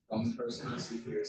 One person is superior.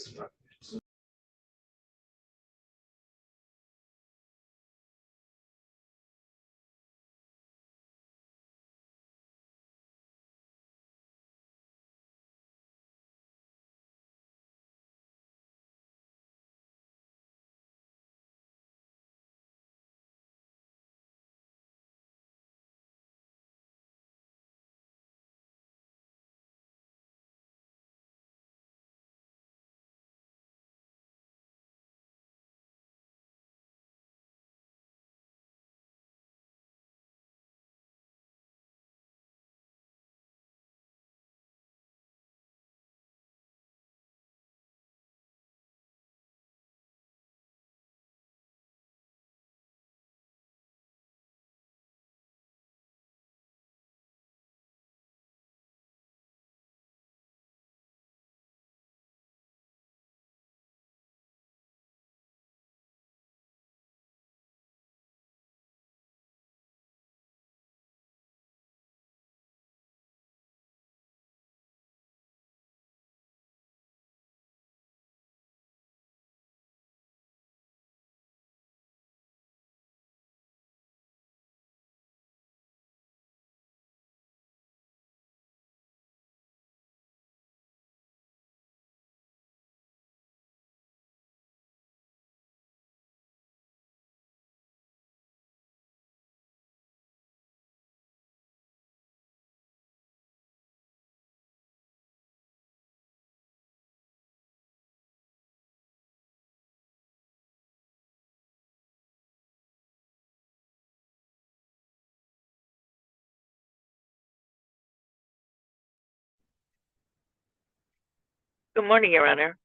Good morning, Your Honor.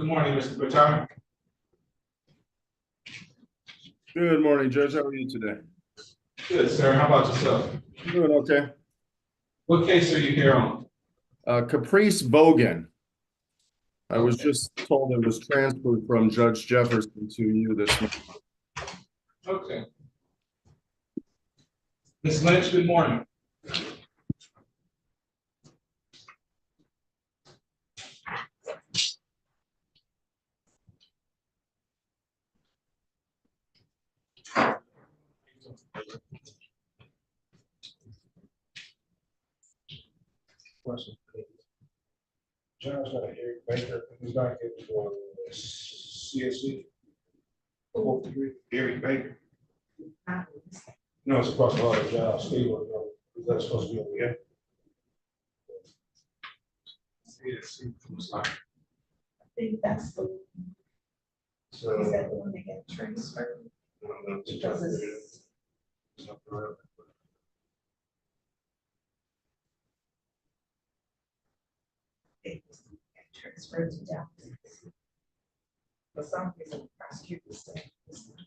Good morning, Mr. Butler. Good morning, Judge. How are you today? Good, sir. How about yourself? Doing okay. What case are you here on? Caprice Bogan. I was just told it was transferred from Judge Jefferson to you this morning. Okay. Ms. Lynch, good morning. Question. John's got a Eric Baker, he's not getting for CSC. Eric Baker. No, it's across the hall, job, Steve, is that supposed to be over here? I think that's the, So. is that the one that got transferred? Because it's, it was transferred to Dallas. For some reason, the prosecutor said it's not.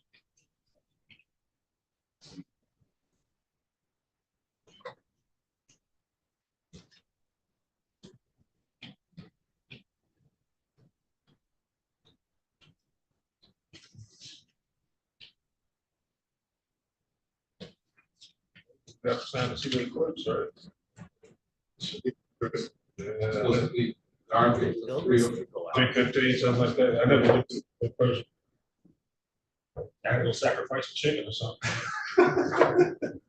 That's time to see what the court, sorry. Supposed to be garbage, 3:15, something like that. I never looked at the first. I had to go sacrifice a chicken or something.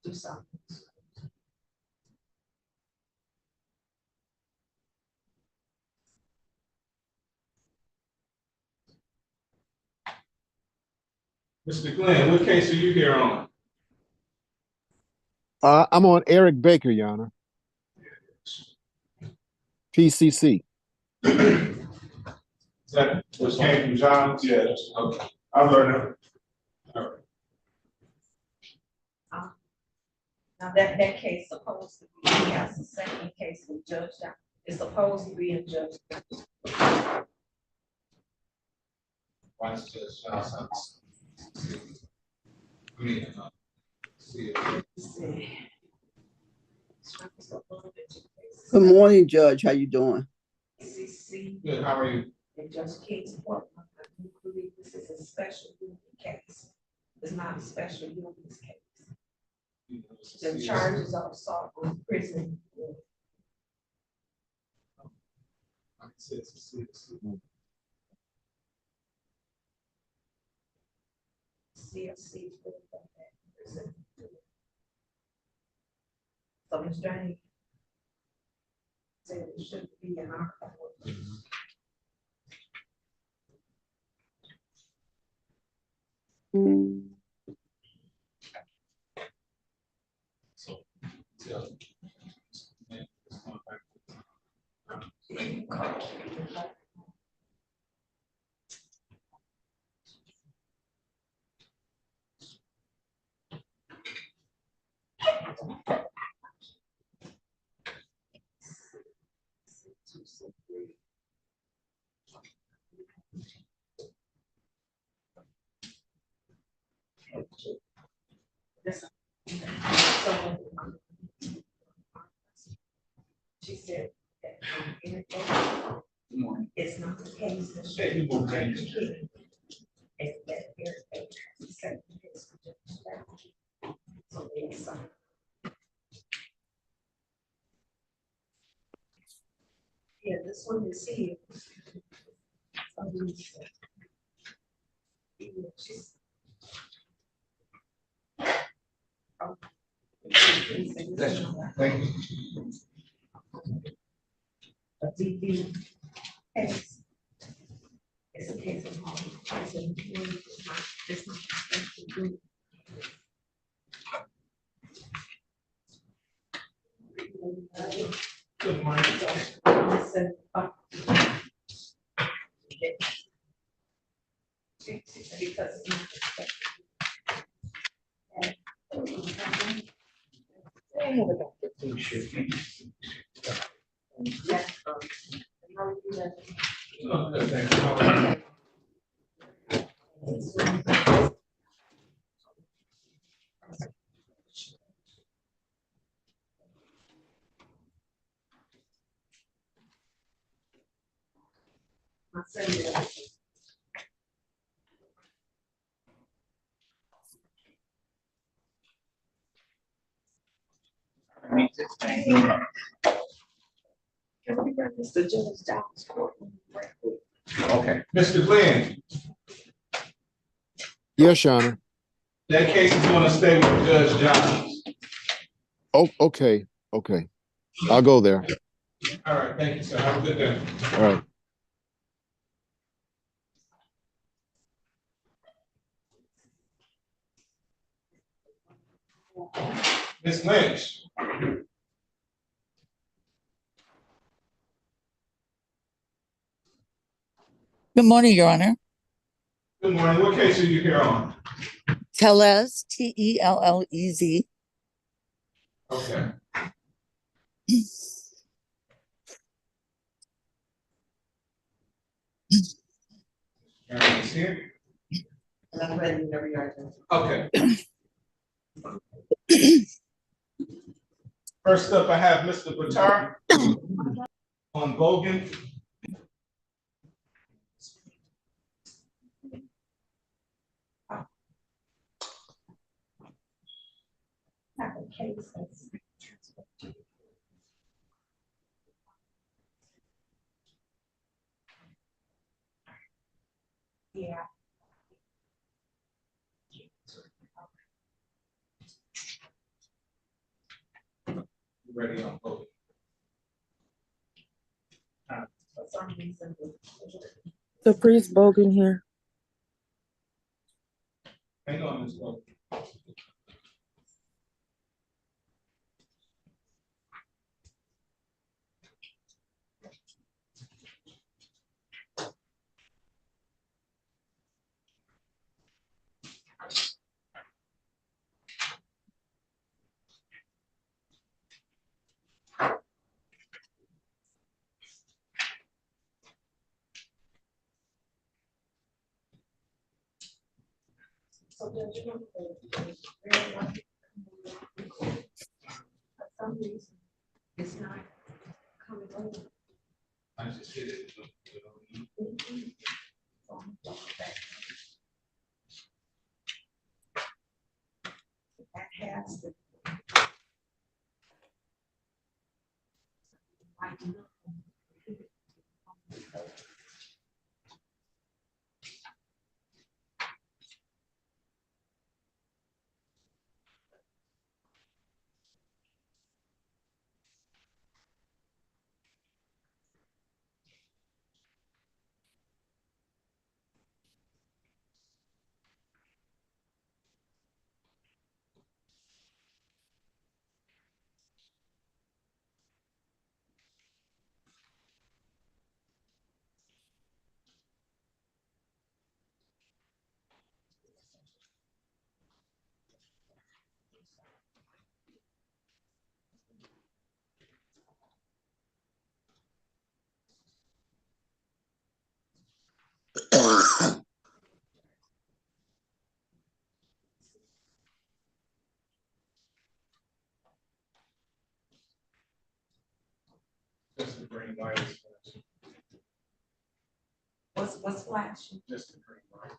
Do something. Mr. Glenn, what case are you here on? I'm on Eric Baker, Your Honor. PCC. Is that what came from John? Yeah, that's, Okay. I've learned All right. Now that case supposed to be, he has the second case with Judge Johnson. It's supposed to be in Judge. Why is Judge Johnson? See it. Good morning, Judge. How you doing? CC Good, how are you? and Judge King's Courtroom. I do believe this is a special unit case. It's not a special unit case. The charges are assault on prison. CFC. So Ms. Jane said it should be in our court. She said that it's not the case that she. It's that so it's yeah, this one is here. She's. Oh. Thank you. A DD case. It's a case of home. It's not a special group. Good morning. Because it's not expected. Oh, good, thank you. How are you? Can we bring this to Judge Dow's courtroom? Okay. Mr. Glenn, Yes, Your Honor. that case is gonna stay with Judge Johnson. Oh, okay, okay. I'll go there. All right, thank you, sir. Have a good day. All right. Ms. Lynch, Good morning, Your Honor. good morning. What case are you here on? Tellez, Tellez. Okay. Sharon is here. Okay. First up, I have Mr. Batar on Bogan. Have a case that's- Yeah. Ready on Bogan. For some reason. Caprice Bogan here. Hang on, Ms. Bogan. So Judge, for some reason, it's not coming over. I just hit it. That has the. I do not. Just the green light. What's flashing? Just the green light.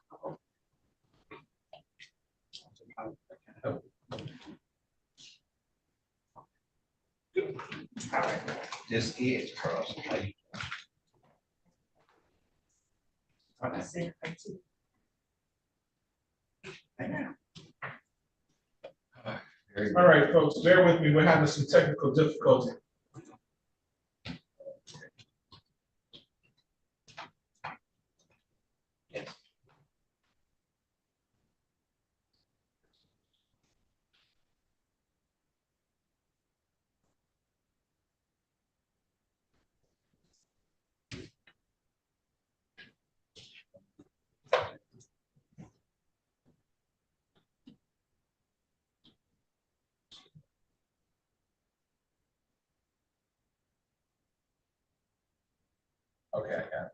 All right. This is Carlos. How you I said, I too. very All right, folks, bear with me. We're having some technical difficulty. Okay, I got it.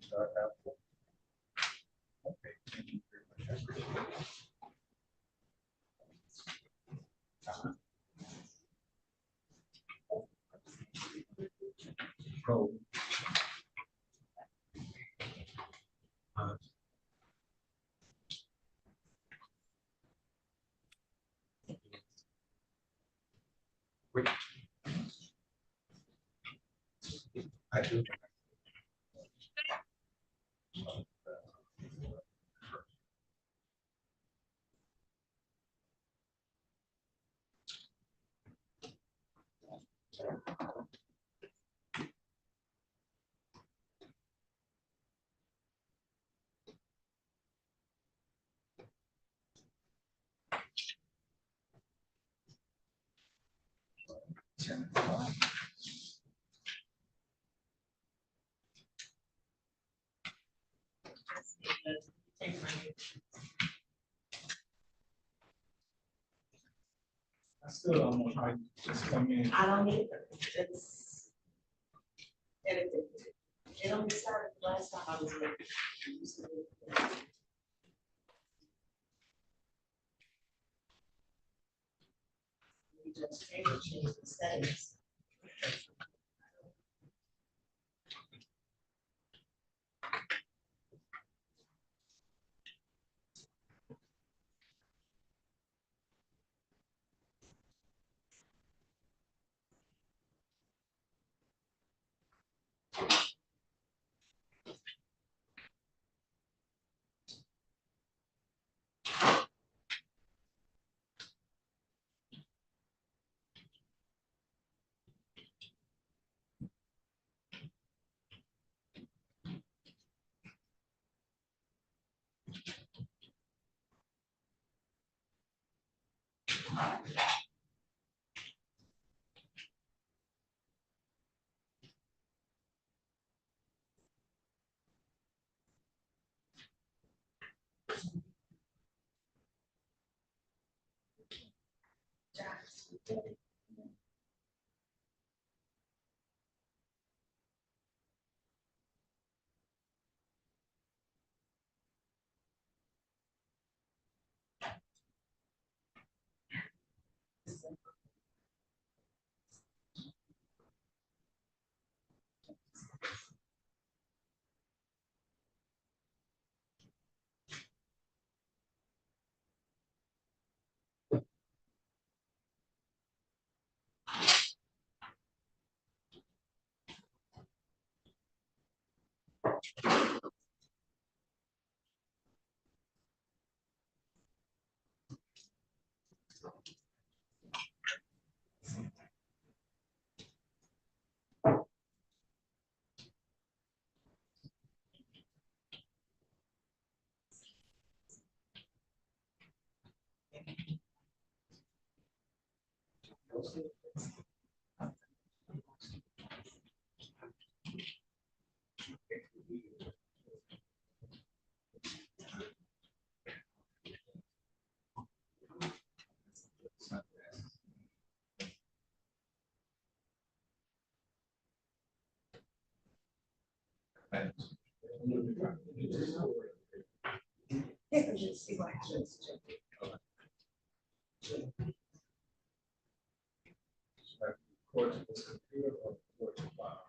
Start out. Okay, thank you very much. I appreciate it. Go. I do. I still don't know how you just come in. I don't need it. It's. And it only started last time I was there. We just change the settings. Just see what happens. Court to this computer or court to file.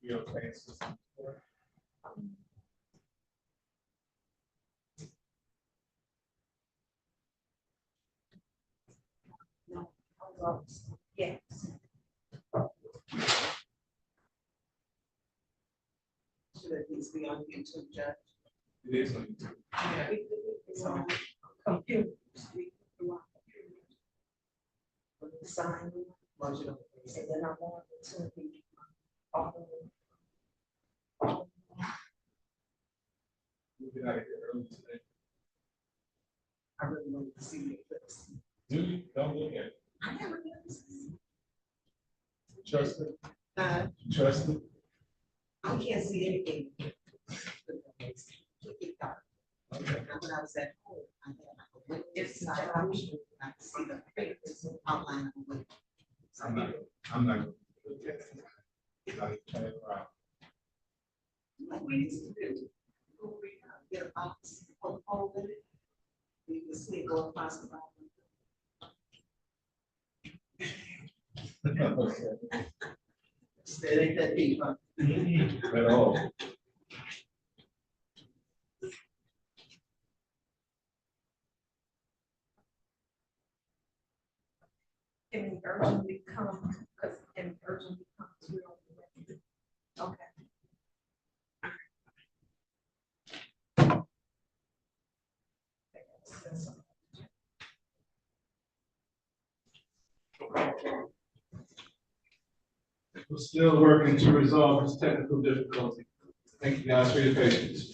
Your fancy. Yes. Should at least be on YouTube, Judge. It is on YouTube. Yeah, it's on computer. Sign, and then I want to be. get out of here early today. I really want to see the eclipse. Do you? Don't look at it. I never noticed. Trust it. Uh, Trust it. I can't see anything. Okay. When I was at home, I had like a it's not option. I could see the pictures outline of the window. I'm not. Gonna look at it. I'll turn it around. Like we used to do. Go read out, get a box, put a hole in it. You can see it go across the bottom. Okay. It ain't that deep, huh? At all. Can inversion become, because inversion becomes real. Okay. We're still working to resolve this technical difficulty. Thank you guys for your patience.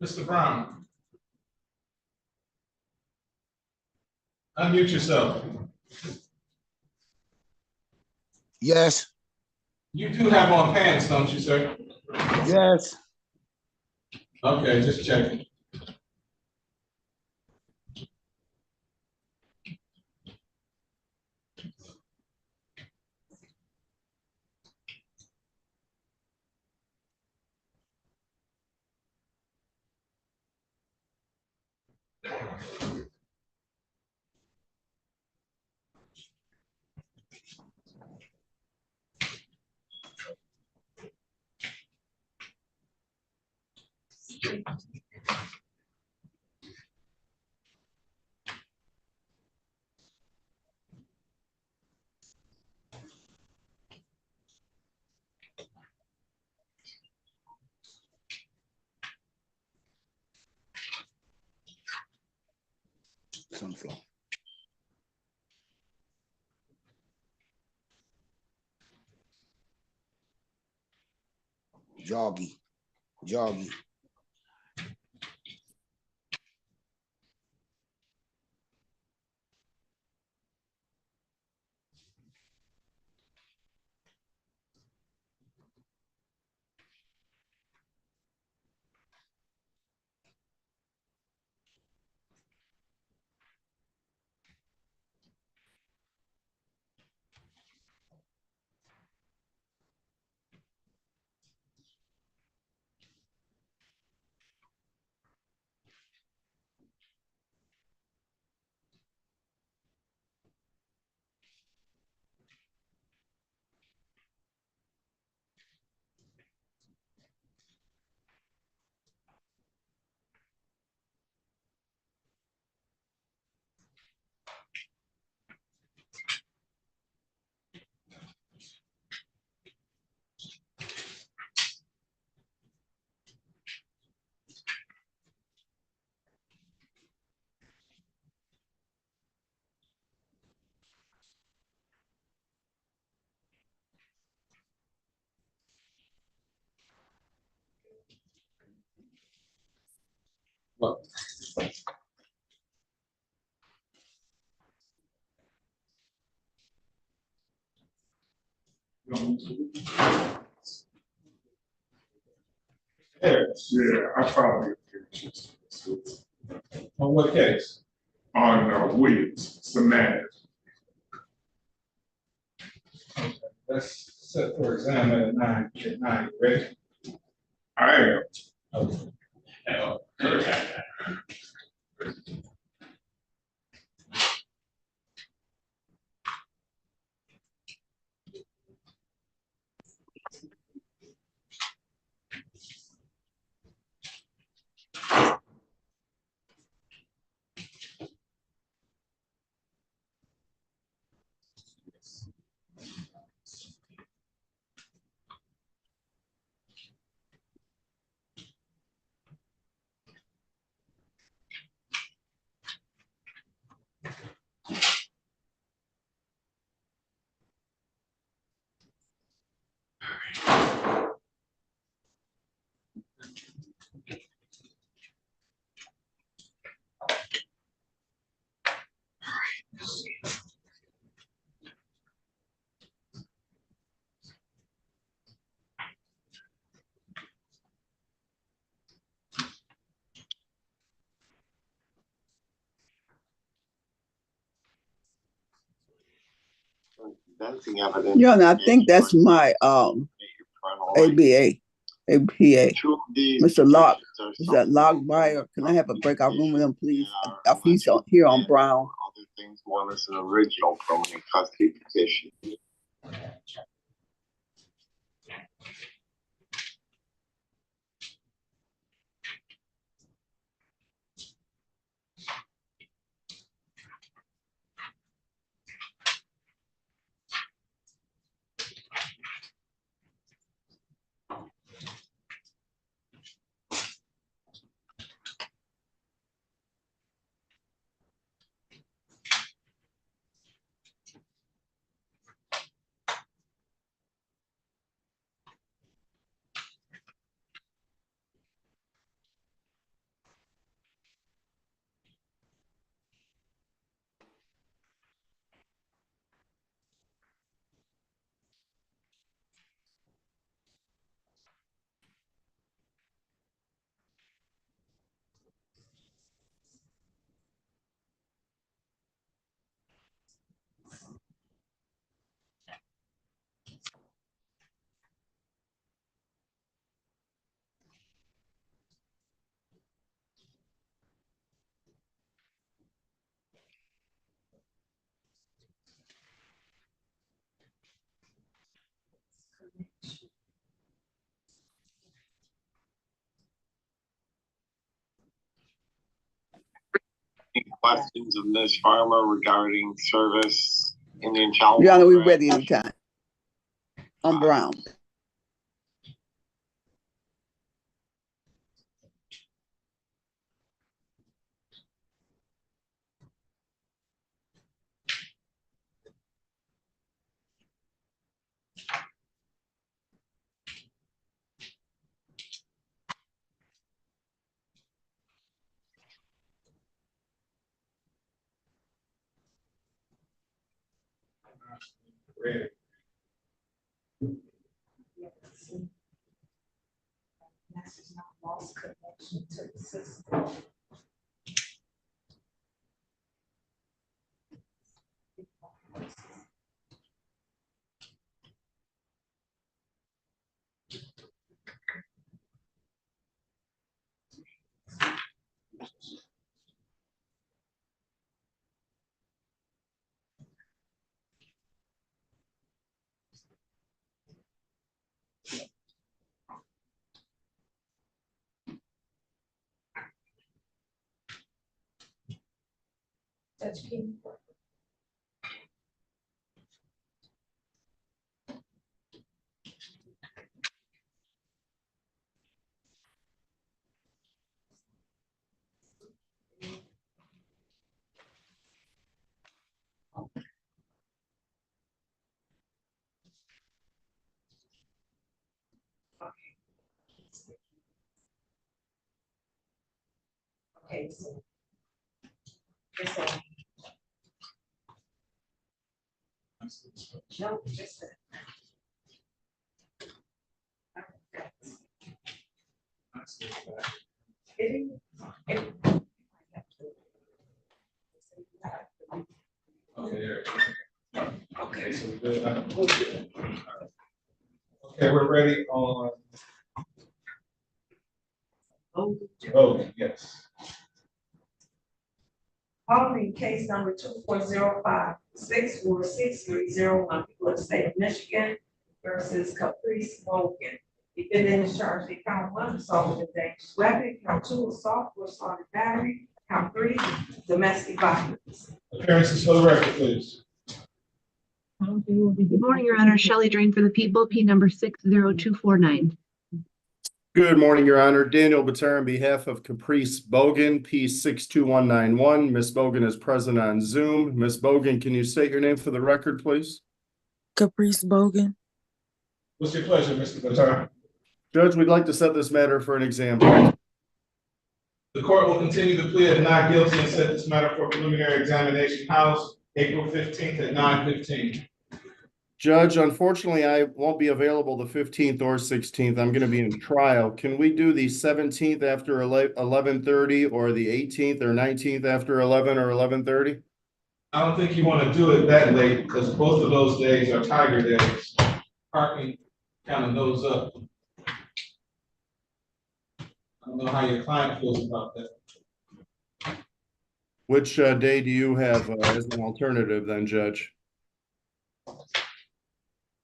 Mr. Brown. Unmute yourself. Yes, You do have on pants, don't you, sir? yes. Okay, just checking. Sunflower. Joggy, joggy. What? Yes. Yeah, I probably. On what case? On Williams, semantics. Let's set for exam at 9, ready? I am. Okay. Yeah, and I think that's my ABA, APA. Mr. Locke, is that Locke Buyer? Can I have a breakout room with him, please? If he's here on Brown. Other things, one is an original permanent custody petition. questions of Ms. Farmer regarding service Indian child? Your Honor, we're welfare? ready anytime. I'm Brown. Ready. Message not lost connection to the system. Judge King. Okay, so. It's a. No, just a. Okay, there. Okay, so we're good. Okay, we're ready on. Oh, yes. Calling case number 2405-646301, people of the state of Michigan versus Caprice Bogan. Defendant is charged with count 1, assault with a dangerous weapon, count 2, assault with assault and battery, count 3, domestic violence. Appearances for the record, please. Good morning, Your Honor. Shelley Drain for the people, P number 60249. Good morning, Your Honor. Daniel Batar on behalf of Caprice Bogan, P 62191. Ms. Bogan is present on Zoom. Ms. Bogan, can you state your name for the record, please? Caprice Bogan. What's your pleasure, Mr. Batar? Judge, we'd like to set this matter for an exam. The court will continue to plead of not guilty and set this matter for preliminary examination house, April 15th at 9:15. Judge, unfortunately, I won't be available the 15th or 16th. I'm going to be in trial. Can we do the 17th after 11:30 or the 18th or 19th after 11 or 11:30? I don't think you want to do it that late because both of those days are Tiger days. Parking kind of goes up. I don't know how your client feels about that. Which day do you have as an alternative then, Judge?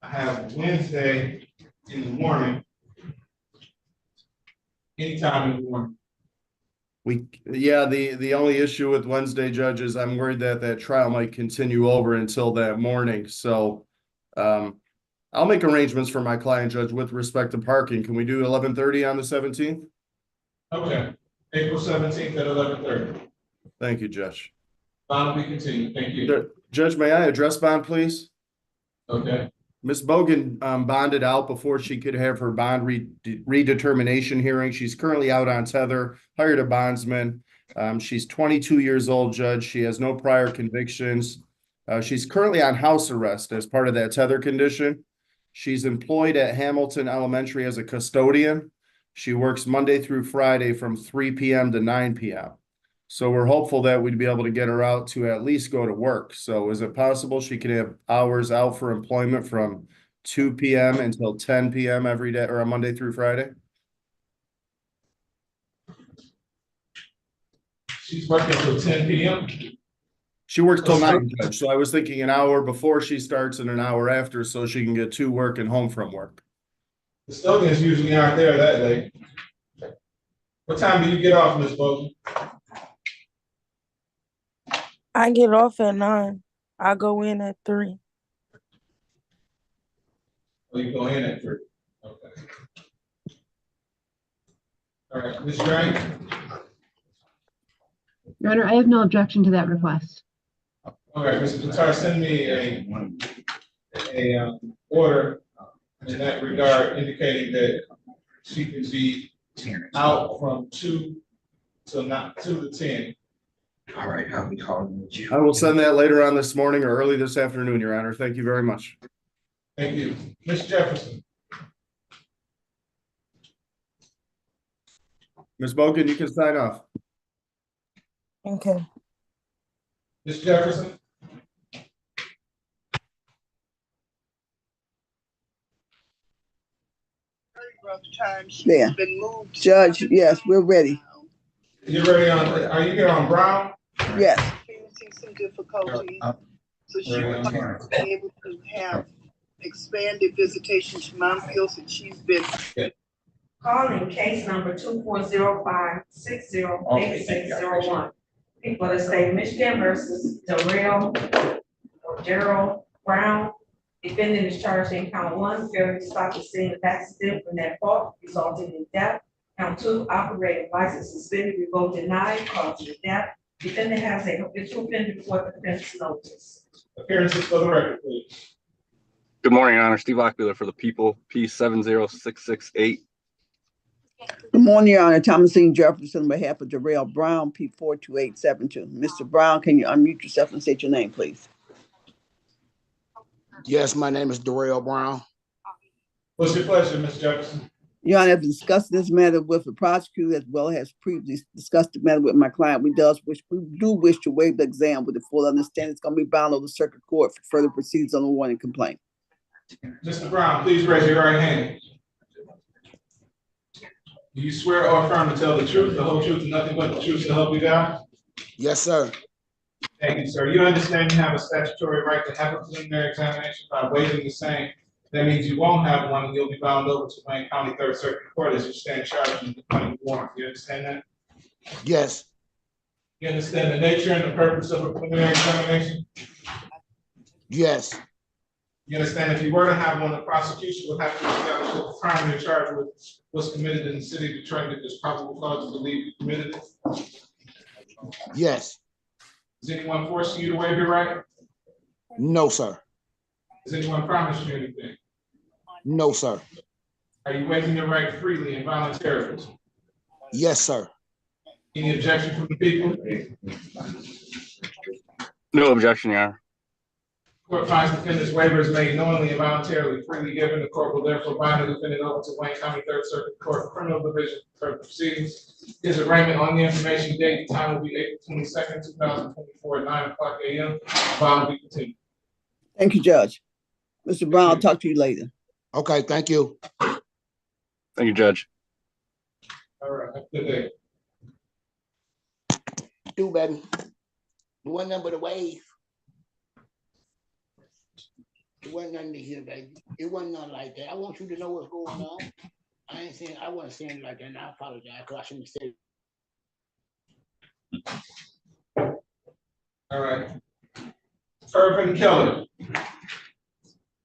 I have Wednesday in the morning. Anytime in the morning. The only issue with Wednesday, Judge, is I'm worried that that trial might continue over until that morning. So I'll make arrangements for my client, Judge, with respect to parking. Can we do 11:30 on the 17th? Okay, April 17th at 11:30. Thank you, Judge. Bond will be continued. Thank you. Judge, may I address bond, please? Okay. Ms. Bogan bonded out before she could have her bond redetermination hearing. She's currently out on tether, hired a bondsman. She's 22 years old, Judge. She has no prior convictions. She's currently on house arrest as part of that tether condition. She's employed at Hamilton Elementary as a custodian. She works Monday through Friday from 3 p.m. to 9 p.m. So we're hopeful that we'd be able to get her out to at least go to work. So is it possible she could have hours out for employment from 2 p.m. until 10 p.m. every day or a Monday through Friday? She's working till 10 p.m. She works till 9, Judge. So I was thinking an hour before she starts and an hour after so she can get to work and home from work. Custodians usually aren't there that late. What time do you get off, Ms. Bogan? I get off at 9. I go in at 3. Or you go in at 3? Okay. All right, Ms. Drake? Your Honor, I have no objection to that request. All right, Mr. Qatar, send me a order in that regard indicating that she can be out from 2 to 10. All right, I'll be calling you. I will send that later on this morning or early this afternoon, Your Honor. Thank you very much. Thank you. Ms. Jefferson? Ms. Bogan, you can sign off. Okay. Ms. Jefferson? There. Judge, yes, we're ready. You ready on, are you here on Brown? Yes. Some difficulties, so she wants to be able to have expanded visitation to Mountfield, and she's been Calling case number 2405-608601. People of the state of Michigan versus Derl Brown. Defendant is charged in count 1, failure to stop the scene of accident when at fault resulting in death. Count 2, operating license suspended, revoked, denied, causing death. Defendant has a habitual offender before the offense notice. Appearances for the record, please. Good morning, Your Honor. Steve Lockbeeler for the people, P70668. Good morning, Your Honor. Thomasine Jefferson on behalf of Derl Brown, P42872. Mr. Brown, can you unmute yourself and state your name, please? Yes, my name is Derl Brown. What's your pleasure, Ms. Jefferson? Your Honor, I've discussed this matter with the prosecutor as well as previously discussed the matter with my client. We do wish to waive the exam with the full understanding it's going to be bound over the circuit court for further proceedings on the warning complaint. Mr. Brown, please raise your right hand. Do you swear or affirm to tell the truth, the whole truth, and nothing but the truth to help you God? Yes, sir. Thank you, sir. You understand you have a statutory right to have a preliminary examination by waiving the same. That means you won't have one, and you'll be bound over to Wayne County 3rd Circuit Court as you stand charged in the complaint warrant. You understand that? Yes. You understand the nature and the purpose of a preliminary examination? Yes. You understand if you were to have one, the prosecution would have to establish that the crime you're charged with was committed in the city of Detroit, that there's probable cause to believe you committed it? Yes. Is anyone forcing you to waive your right? No, sir. Has anyone promised you anything? No, sir. Are you waiving your right freely and voluntarily? Yes, sir. Any objection from the people? No objection, Your Honor. Court finds defendant's waiver is made knowingly and voluntarily freely given. The court will therefore bind the defendant over to Wayne County 3rd Circuit Court Criminal Division for proceedings. His arraignment on the information date, the time will be April 22nd, 2024 at 9:00 a.m. Bond will be continued. Thank you, Judge. Mr. Brown, I'll talk to you later. Okay, thank you. Thank you, Judge. All right, have a good day. Do, baby. There wasn't nothing but a wave. It wasn't nothing to hear, baby. It wasn't nothing like that. I want you to know what's going on. I wasn't saying it like that, and I apologize because I shouldn't have said it. All right. Irvin Keller. Good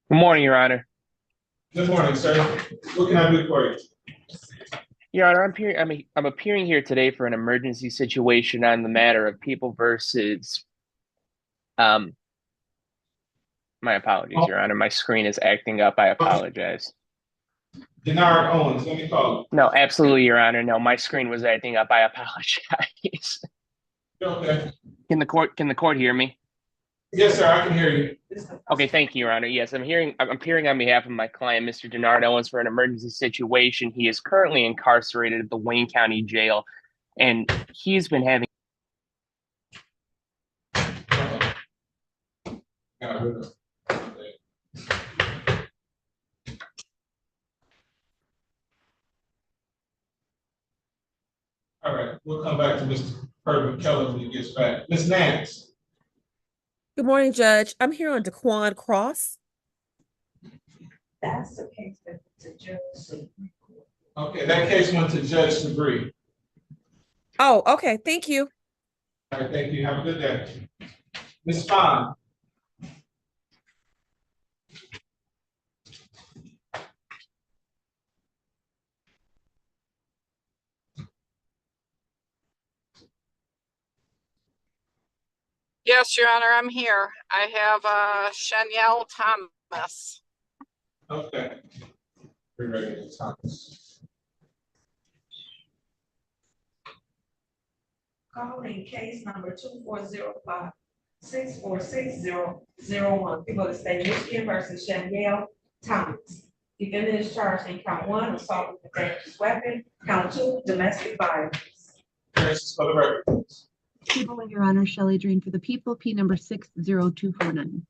morning, Your Honor. Good morning, sir. What can I do for you? Your Honor, I'm appearing here today for an emergency situation on the matter of people versus. My apologies, Your Honor. My screen is acting up. I apologize. Denard Owens, let me call you. No, absolutely, Your Honor. No, my screen was acting up. I apologize. Okay. Can the court hear me? Yes, sir. I can hear you. Okay, thank you, Your Honor. Yes, I'm appearing on behalf of my client, Mr. Denard Owens, for an emergency situation. He is currently incarcerated at the Wayne County Jail, and he's been having. All right, we'll come back to Mr. Irvin Keller when he gets back. Ms. Nance. Good morning, Judge. I'm here on Daquan Cross. That's the case that the judge said. Okay, that case went to Judge Sabree. Oh, okay. Thank you. All right, thank you. Have a good day. Ms. Bond. Yes, Your Honor, I'm here. I have Shelley Thomas. Okay. We're ready to talk. Calling case number 2405-646001. People of the state of Michigan versus Shelley Thomas. Defendant is charged in count 1, assault with a dangerous weapon, count 2, domestic violence. Appearances for the record, please. Good morning, Your Honor. Shelley Drain for the people, P number 60249.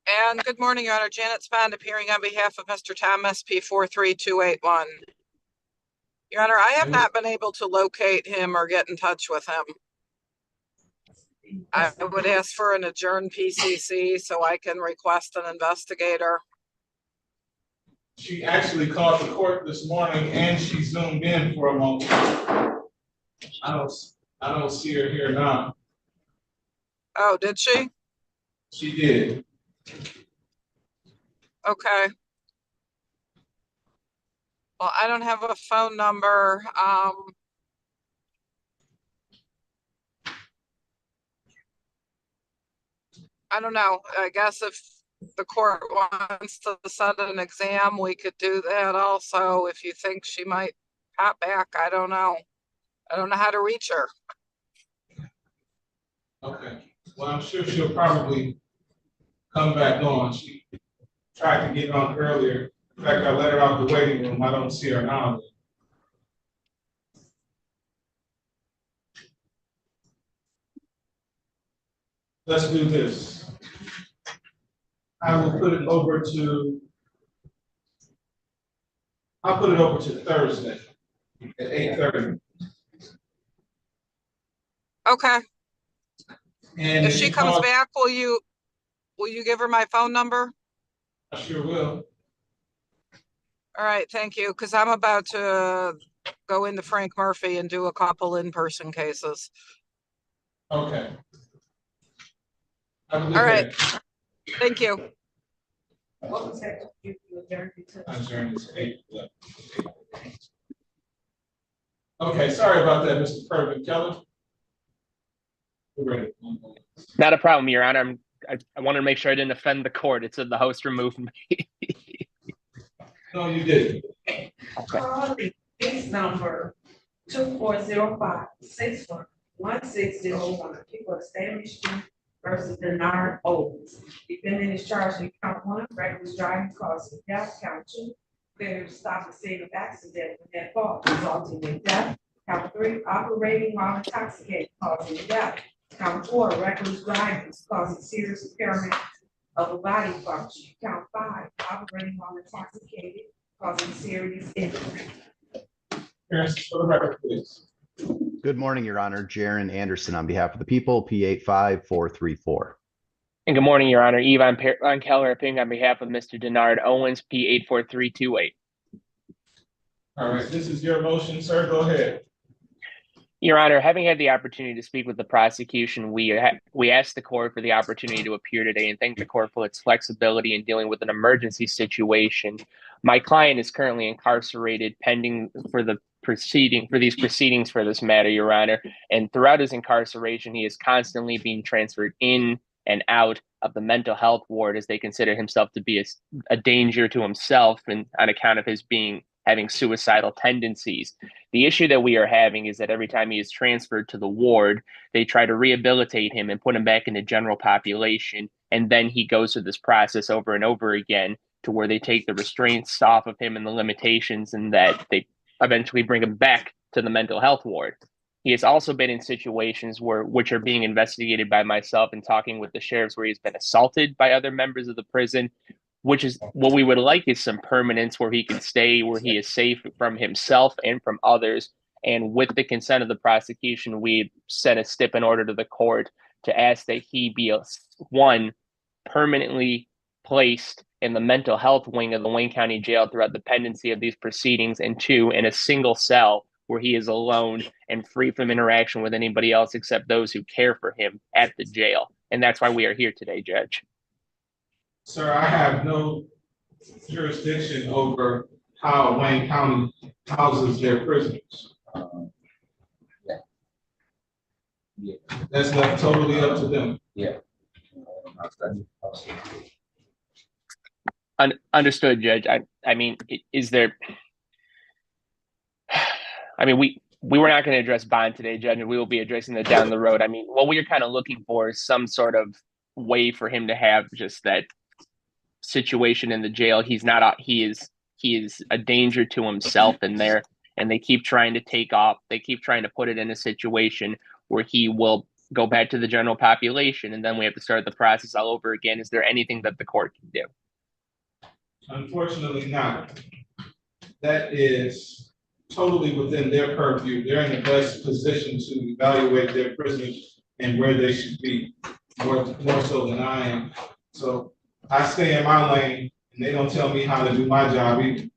And good morning, Your Honor. Janet Spond appearing on behalf of Mr. Thomas, P 43281. Your Honor, I have not been able to locate him or get in touch with him. I would ask for an adjourned PCC so I can request an investigator. She actually called the court this morning and she zoomed in for a moment. I don't see her here now. Oh, did she? She did. Okay. Well, I don't have a phone number. I don't know. I guess if the court wants to set an exam, we could do that also. If you think she might pop back, I don't know. I don't know how to reach her. Okay. Well, I'm sure she'll probably come back on. She tried to get on earlier. In fact, I let her out the waiting room. I don't see her now. Let's do this. I will put it over to, I'll put it over to Thursday at 8:30. Okay. And if she comes back, will you give her my phone number? I sure will. All right, thank you. Because I'm about to go into Frank Murphy and do a couple in-person cases. Okay. All right. Thank you. What was that? You adjourned to? Adjourned to 8:11. Okay, sorry about that, Mr. Pervin. Keller? We're ready. Not a problem, Your Honor. I wanted to make sure I didn't offend the court. It said the host removed me. No, you didn't. Okay. Case number 2405-611601. People of the state of Michigan versus Bernard Owens. Defendant is charged in count 1, reckless driving causing death, count 2, failure to stop the scene of accident when at fault resulting in death, count 3, operating while intoxicated causing death, count 4, reckless driving causing serious impairment of a body function, count 5, operating while intoxicated causing serious injury. Appearances for the record, please. Good morning, Your Honor. Jaron Anderson on behalf of the people, P85434. And good morning, Your Honor. Yvonne Keller appearing on behalf of Mr. Denard Owens, P84328. All right, this is your motion, sir. Go ahead. Your Honor, having had the opportunity to speak with the prosecution, we asked the court for the opportunity to appear today and thank the court for its flexibility in dealing with an emergency situation. My client is currently incarcerated pending for these proceedings for this matter, Your Honor. And throughout his incarceration, he is constantly being transferred in and out of the mental health ward as they consider himself to be a danger to himself and on account of his having suicidal tendencies. The issue that we are having is that every time he is transferred to the ward, they try to rehabilitate him and put him back in the general population. And then he goes through this process over and over again to where they take the restraints off of him and the limitations, and that they eventually bring him back to the mental health ward. He has also been in situations which are being investigated by myself and talking with the sheriffs, where he's been assaulted by other members of the prison, which is what we would like is some permanence where he can stay, where he is safe from himself and from others. And with the consent of the prosecution, we sent a stipend order to the court to ask that he be permanently placed in the mental health wing of the Wayne County Jail throughout the pendency of these proceedings, and 2, in a single cell where he is alone and free from interaction with anybody else except those who care for him at the jail. And that's why we are here today, Judge. Sir, I have no jurisdiction over how Wayne County houses their prisoners. Yeah. That's left totally up to them. Yeah. Understood, Judge. I mean, is there? I mean, we were not going to address bond today, Judge, and we will be addressing that down the road. I mean, what we are kind of looking for is some sort of way for him to have just that situation in the jail. He's not. He is a danger to himself in there, and they keep trying to take off. They keep trying to put it in a situation where he will go back to the general population, and then we have to start the process all over again. Is there anything that the court can do? Unfortunately not. That is totally within their purview. They're in the best position to evaluate their prisoners and where they should be, more so than I am. So I stay in my lane and they don't tell me how to do my job either.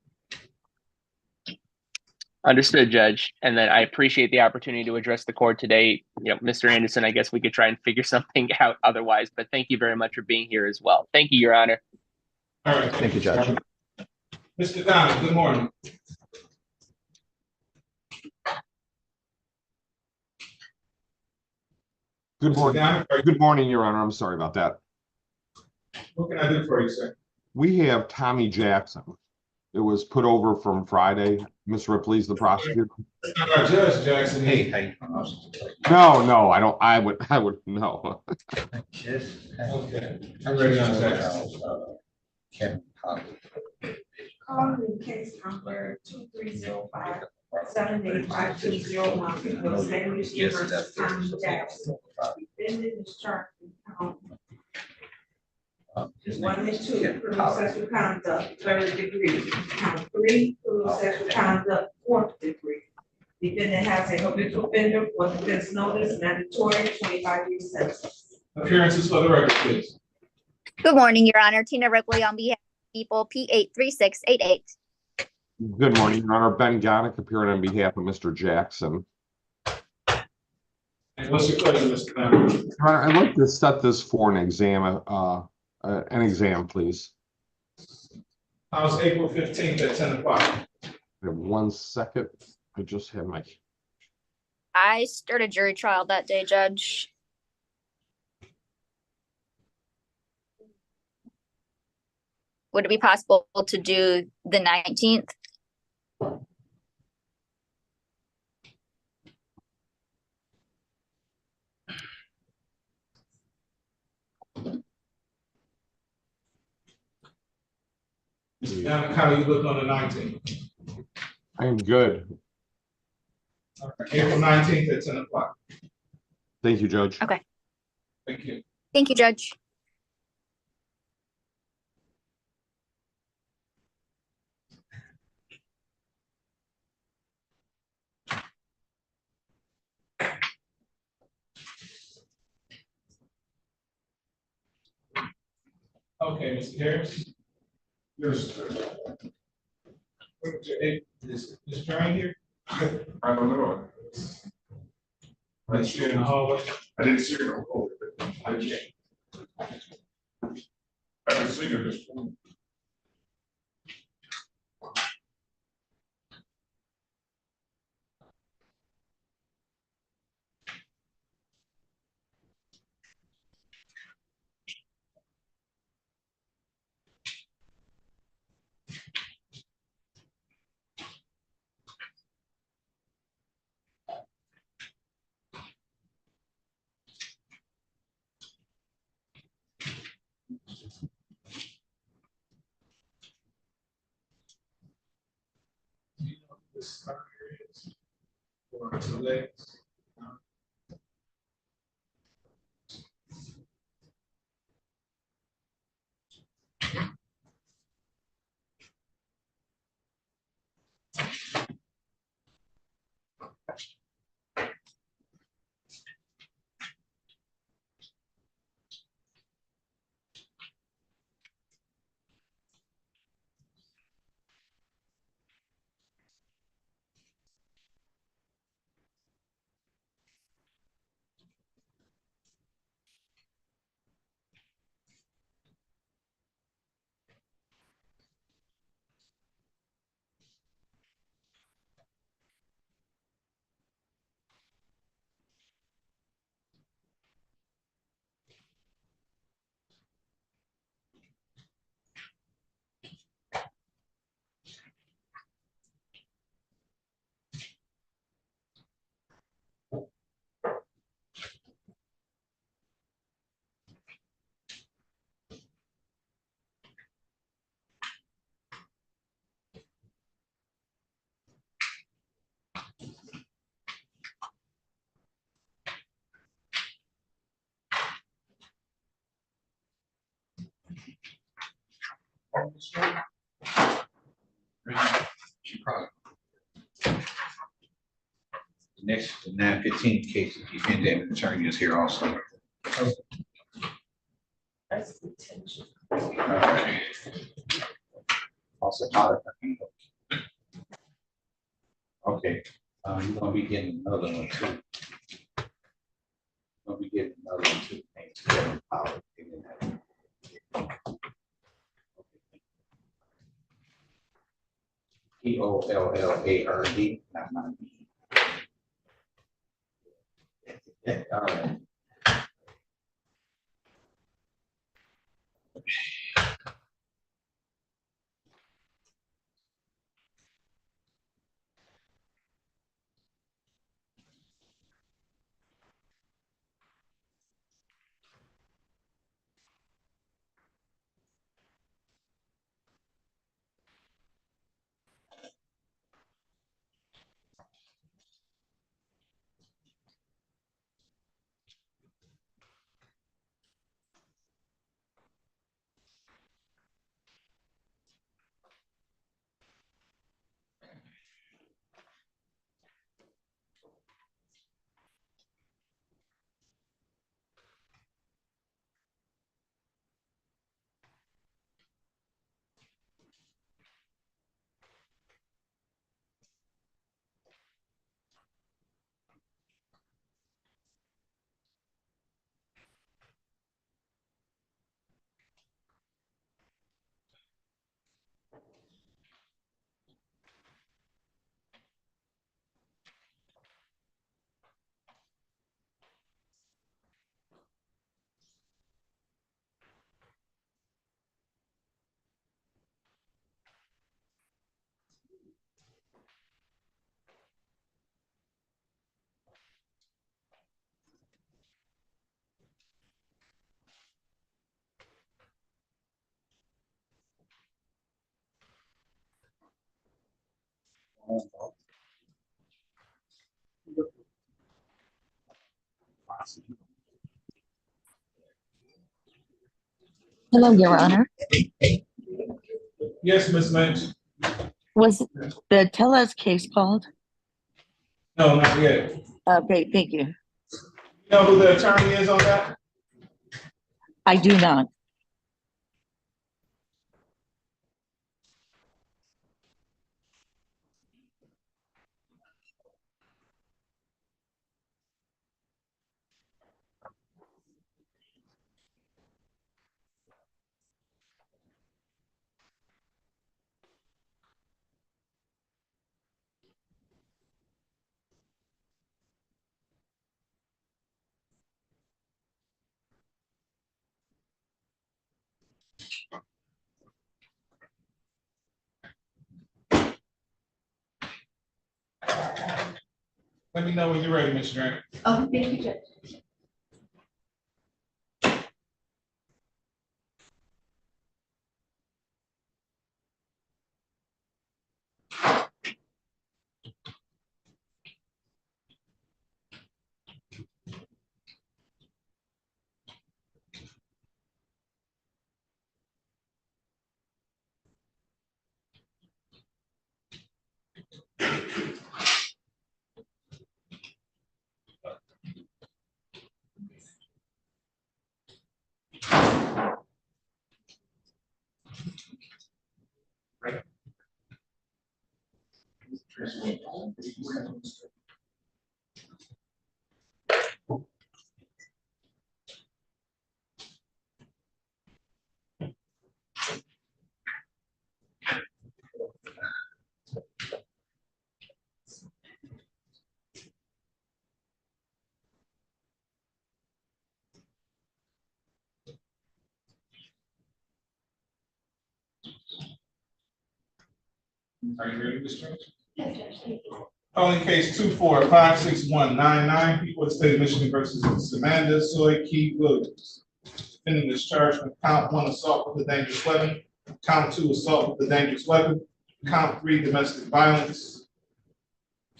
Understood, Judge. And then I appreciate the opportunity to address the court today. You know, Mr. Anderson, I guess we could try and figure something out otherwise, but thank you very much for being here as well. Thank you, Your Honor. All right. Thank you, Judge. Mr. Donald, good morning. Good morning. Good morning, Your Honor. I'm sorry about that. What can I do for you, sir? We have Tommy Jackson. It was put over from Friday. Miss Ripley's the prosecutor. Judge Jackson. Hey, No, I don't. I would no. Okay. I'm ready on that. Kevin. Calling in case number 2305-785-201, people St. Lucia versus Tommy Jackson. Defendant is charged with one and two, criminal sexual conduct, third degree. Count three, criminal sexual conduct, fourth degree. Defendant has a habitual offender for defense notice, mandatory 25-year sentence. Appearances for the record, please. Good morning, Your Honor. Tina Ripley on behalf of the people, P83688. Good morning, Your Honor. Ben Gonick appearing on behalf of Mr. Jackson. And what's your question, Mr. Donald? Your Honor, I'd like to set this for an exam. Please. How's April 15th at 10 o'clock? 1 second. I just had my. I started jury trial that day, Judge. Would it be possible to do the 19th? Mr. Donald, how do you look on the 19th? I am good. All right. April 19th at 10 o'clock. Thank you, Judge. Okay. Thank you. Thank you, Judge. Okay, Mr. Harris. Yes, sir. Is Brian here? I don't know. I didn't see it in the hallway. I didn't see it in the hallway. I haven't seen it this morning. This time here is for the legs. She probably. Next, the 915 case, the defendant attorney is here also. That's detention. All right. Also, okay, you're gonna be getting another one too. Gonna be getting another one too. Pollard, not mine. Yeah, all right. Hello, Your Honor. Yes, Ms. Lynch. Was the Tellez case called? No, not yet. Okay, thank you. You know who the attorney is on that? I do not. Let me know when you're ready, Mr. Grant. Oh, thank you, Judge. Are you ready, Mr. Grant? Yes, Judge, thank you. Calling case 2456199, people of the state of Michigan versus Samantha Soy Key Williams. Defendant is charged with count 1 assault with a dangerous weapon, count 2 assault with a dangerous weapon, count 3 domestic violence.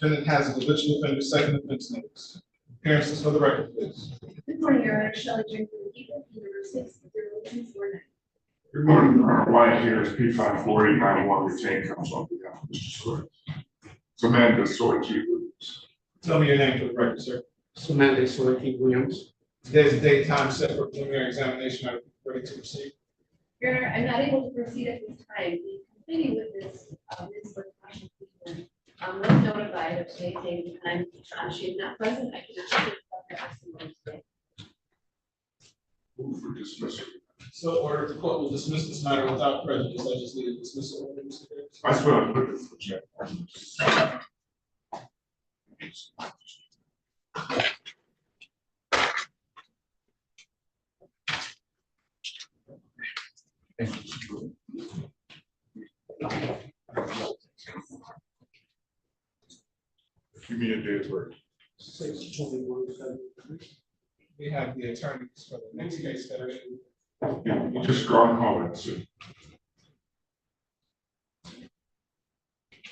Defendant has a habitual offender second offense notice. Appearances for the record, please. Good morning, Your Honor. Shelley Drink for the people, P number 602449. Good morning, Wyatt here is P548991 retained counsel on behalf of Mr. Square. Samantha Sorky Williams. Tell me your name for the record, sir. Samantha Sorky Williams. Today's the date, time set for preliminary examination. Are you ready to proceed? Your Honor, I'm not able to proceed at this time. The committee witness, Ms. Latasha Cleveland, was notified of today's date, and she is not present. I can attend her testimony today. Move for dismissal. So ordered, the court will dismiss this matter without prejudice. I just need a dismissal order, Mr. Davis. I swear I'm looking for check. Give me a day's work. 6/21. We have the attorneys for the next case that are in. You just gone home and soon.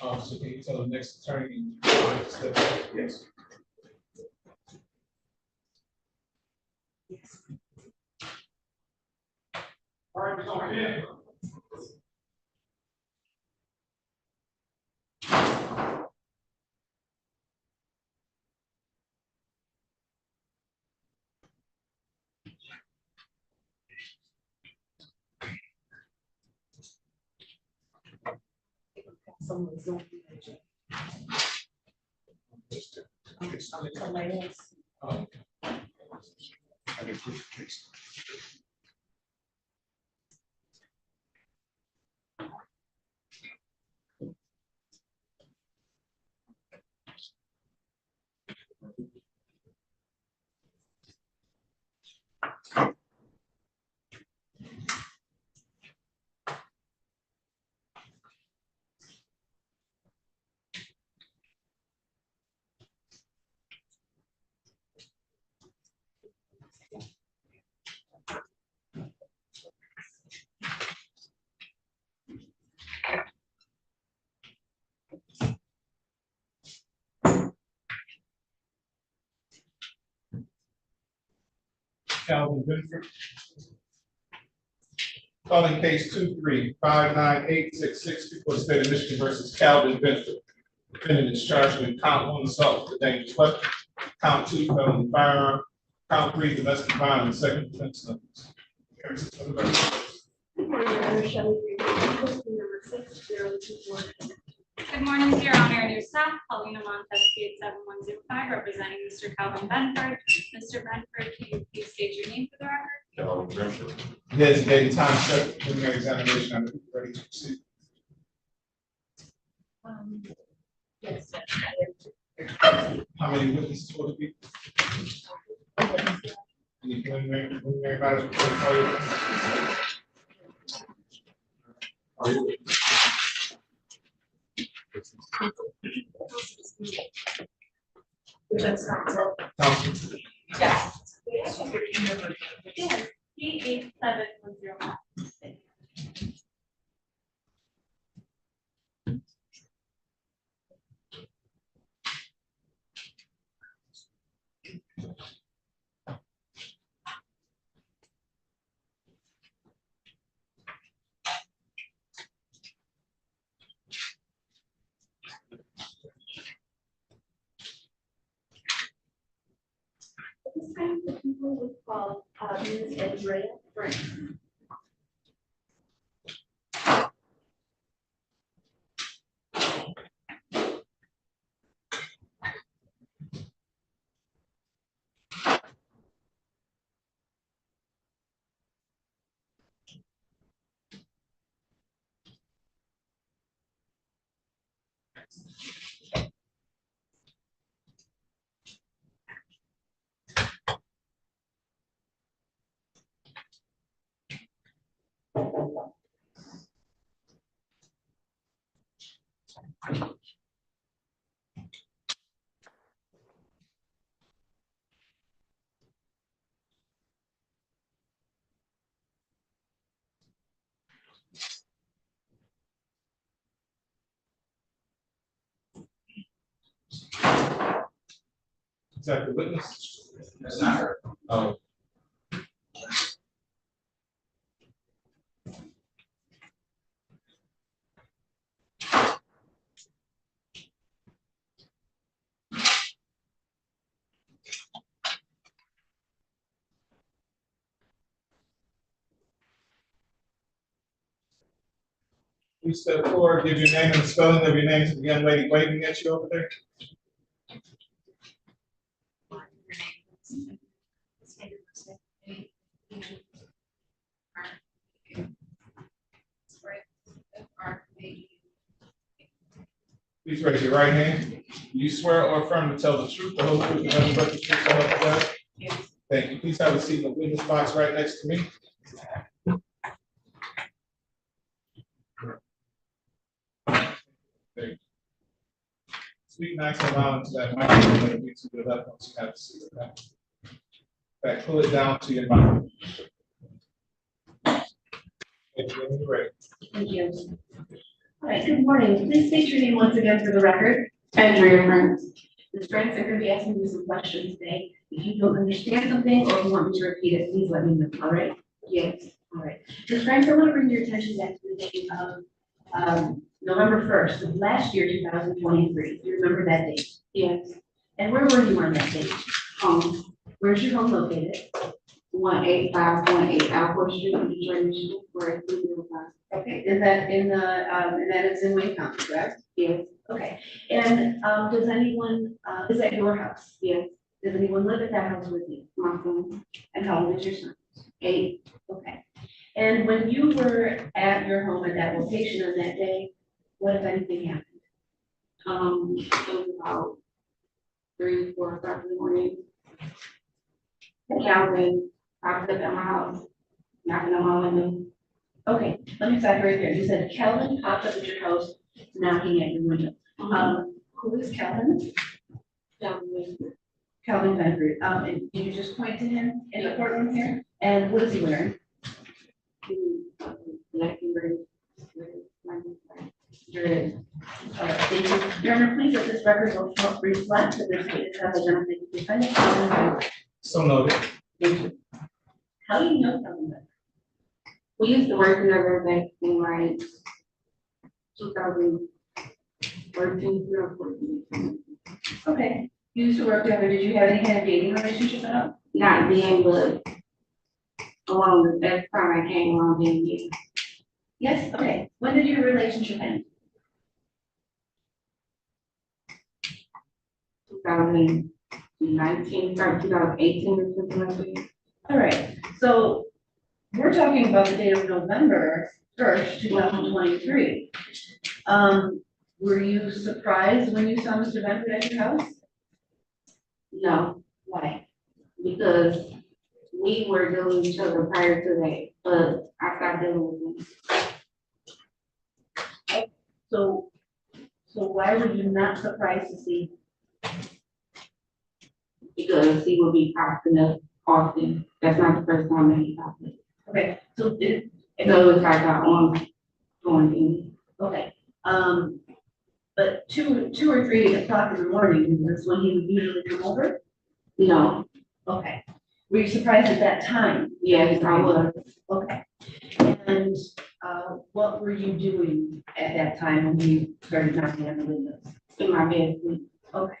So can you tell the next attorney? Yes. All right, so yeah. Someone's on the agenda. Calvin Benford. Calling case 2359866 before the state of Michigan versus Calvin Benford. Defendant is charged with count 1 assault with a dangerous weapon, count 2 felony firearm, count 3 domestic violence, second offense numbers. Good morning, Your Honor. Shelley Thomas, number 6/024. Good morning to Your Honor and your staff. Paulina Montes, P871105, representing Mr. Calvin Benford. Mr. Benford, can you please state your name for the record? Calvin Benford. Designated time set for preliminary examination. I'm ready to proceed. Yes. How many witnesses will it be? Any preliminary matters before the party? Are you? Defense counsel. Counsel. Yes. Yes. P8710. This time the people would call Ms. Derl Brown. Is that the witness? That's not her. Oh. Please step forward, give your name and the spelling of your name to the young lady waving at you over there. Please raise your right hand. Do you swear or affirm to tell the truth, the whole truth, and nothing but the truth, so help you God? Yes. Thank you. Please have a seat in the witness box right next to me. There you go. Speak nice and loud into that microphone that'll be to your left once you have a seat. Okay? In fact, pull it down to your mouth. Thank you. When you're ready. Thank you. All right, good morning. Please state your name once again for the record. Andrea Friends. Ms. Friends, I'm going to be asking you some questions today. If you don't understand something or you want me to repeat it, please let me know. All right? Yes. All right. Ms. Friends, I want to bring your attention back to the date of November 1st of last year, 2023. Do you remember that date? Yes. And where were you on that date? Home. Where's your home located? 185.8 Alford Street, Detroit, Michigan, 48305. Okay, is that in the, and that is in Wayne County, correct? Yes. Okay, and does anyone, is that your house? Yes. Does anyone live at that house with you? My son. And how old is your son? 8. Okay. And when you were at your home at that location on that day, what if anything happened? It was about 3, 4 o'clock in the morning. Calvin popped up at my house, knocking on my window. Okay, let me stop right there. You said Calvin popped up at your house, knocking at your window. Who is Calvin? Calvin Benford. Calvin Benford. And can you just point to him in the courtroom here? And what is he wearing? Black and gray. All right, thank you. Your Honor, please let this record will reflect that this case has identified the defendant, Calvin Benford. So noted. Thank you. How do you know Calvin Benford? We used to work together back in like 2013, 2014. Okay. You used to work together. Did you have any kind of dating relationship at all? Not then, but along the that time I came along then, yeah. Yes, okay. When did your relationship end? 2019, 2018 or something like that. All right. So we're talking about the date of November 1st, 2023. Were you surprised when you saw Mr. Benford at your house? No. Why? Because we were dealing with each other prior to that, but I stopped dealing with him. So why were you not surprised to see? Because he would be popping up often. That's not the first time that he popped up. Okay, so it's like our ongoing thing. Okay, but 2 or 3 o'clock in the morning, is this when he would usually come over? No. Okay. Were you surprised at that time? Yes, I was. Okay. And what were you doing at that time when you started knocking on the windows? In my bedroom. Okay.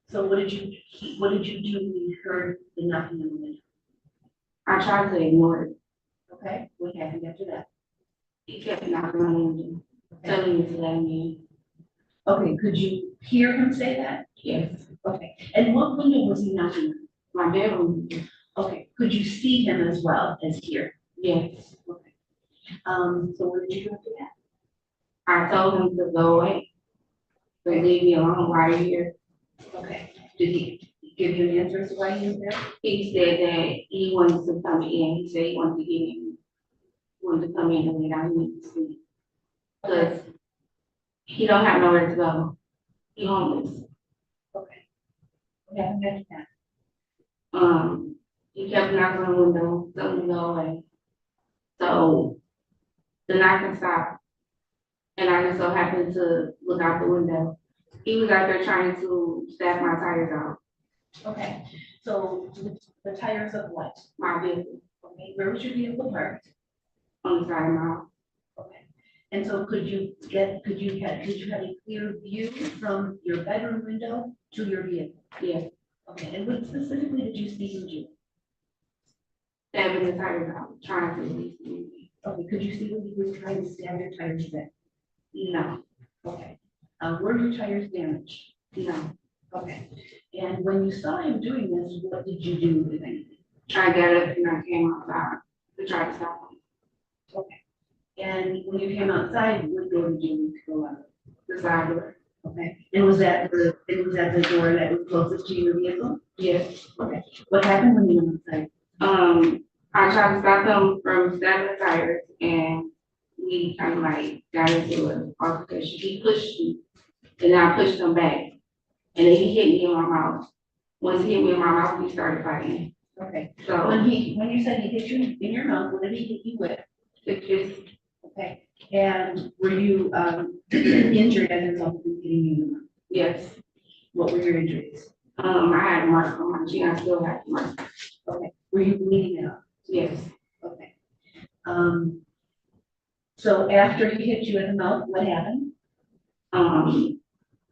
So what did you do when you heard the knocking on the window? I tried to ignore it. Okay. What happened after that? He kept knocking on the window, telling me to let me in. Okay. Could you hear him say that? Yes. Okay. And what window was he knocking on? My bedroom. Okay. Could you see him as well as hear? Yes. Okay. So what did you do after that? I told him to go away. So leave me alone right here. Okay. Did he give you an answer as to why he was there? He said that he wanted to come in. He said he wanted to get in, wanted to come in and lay down and went to sleep. Because he don't have nowhere to go. He homeless. Okay. What happened after that? He kept knocking on the window, telling me to go away. So the knocking stopped. And I just so happened to look out the window. He was out there trying to stack my tires out. Okay, so the tires of what? My vehicle. Okay, where was your vehicle parked? On the side of my house. Okay, and so could you have a clear view from your bedroom window to your vehicle? Yes. Okay, and what specifically did you see him do? Stabbing the tires out, trying to release me. Okay, could you see when he was trying to stab your tires then? No. Okay. Were your tires damaged? No. Okay. And when you saw him doing this, what did you do, if anything? I got up and I came outside to try to stop him. Okay. And when you came outside, what door did you need to go out? The side door. Okay. And was that the door that was closest to your vehicle? Yes. Okay. What happened when you went outside? I tried to stop him from stabbing the tires, and we kind of like got into an altercation. He pushed me, and then I pushed him back, and then he hit me in my mouth. Once he hit me in my mouth, we started fighting. Okay. So when you said he hit you in your mouth, what did he hit you with? Okay. And were you injured as a result of him hitting you in the mouth? Yes. What were your injuries? I had marks on my chin. I still have marks. Okay. Were you bleeding at all? Yes. Okay. So after he hit you in the mouth, what happened?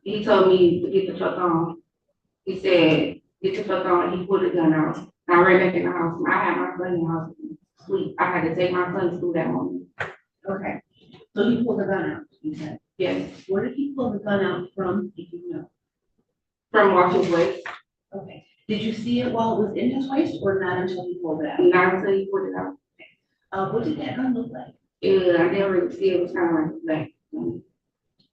He told me to get the fuck on. He said, get the fuck on, and he pulled the gun out. I ran back in the house. I had my son in the house sleep. I had to take my son to school that morning. Okay. So he pulled the gun out, you said? Yes. Where did he pull the gun out from, if you know? From Washington Place. Okay. Did you see it while it was in his waist or not until he pulled it out? Not until he pulled it out. Okay. What did that gun look like? I didn't really see it. It was kind of like black.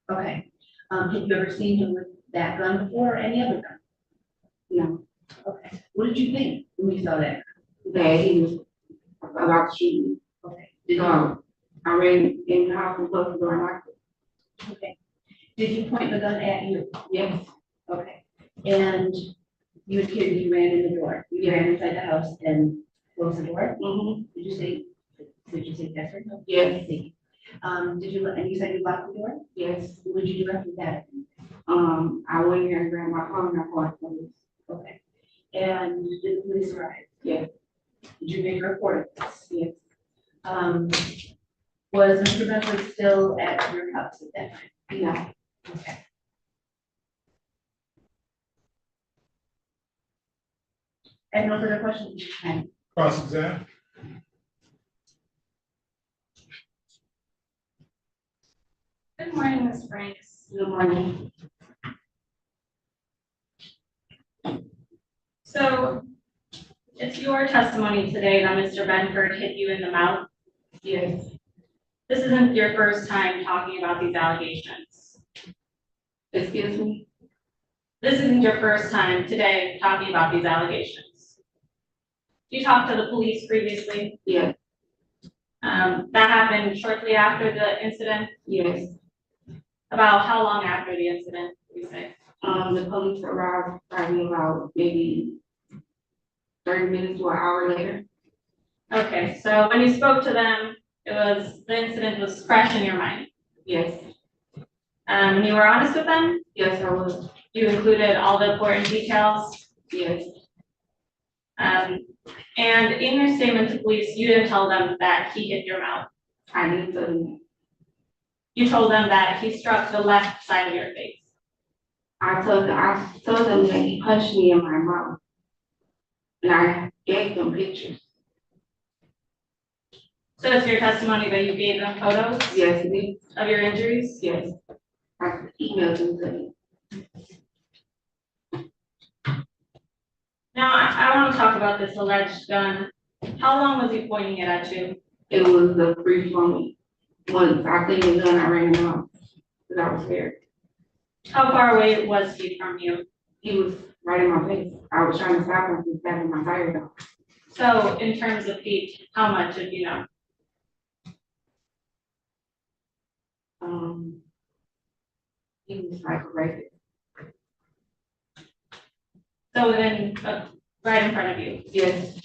Okay. Have you ever seen him with that gun before or any other gun? No. Okay. What did you think when you saw that? That he was about to shoot me. Okay. I ran in the house and closed the door and locked it. Okay. Did he point the gun at you? Yes. Okay. And you indicated you ran in the door. You ran inside the house and closed the door? Mm-hmm. Did you say yes or no? Yes. And you said you locked the door? Yes. What did you do after that? I went here and grabbed my phone and I called the police. Okay. And did the police arrive? Yes. Did you make a report of this? Yes. Was Mr. Benford still at your house at that time? No. Okay. And no further questions? Cross-examine. Good morning, Ms. Franks. Good morning. So it's your testimony today that Mr. Benford hit you in the mouth. Yes. This isn't your first time talking about these allegations. Excuse me? This isn't your first time today talking about these allegations. You talked to the police previously? Yes. That happened shortly after the incident? Yes. About how long after the incident, would you say? The police arrived probably about maybe 30 minutes to an hour later. Okay, so when you spoke to them, the incident was fresh in your mind? Yes. And you were honest with them? Yes, I was. You included all the important details? Yes. And in your statement to police, you didn't tell them that he hit your mouth? I didn't tell them. You told them that he struck the left side of your face? I told them that he punched me in my mouth. And I gave them pictures. So it's your testimony that you gave them photos? Yes, it is. Of your injuries? Yes. I emailed them to them. Now, I want to talk about this alleged gun. How long was he pointing it at you? It was a brief moment. Once I seen the gun, I ran out because I was scared. How far away was he from you? He was right in my face. I was trying to stop him from stabbing my tires off. So in terms of feet, how much did you know? He was like right there. So within, right in front of you? Yes.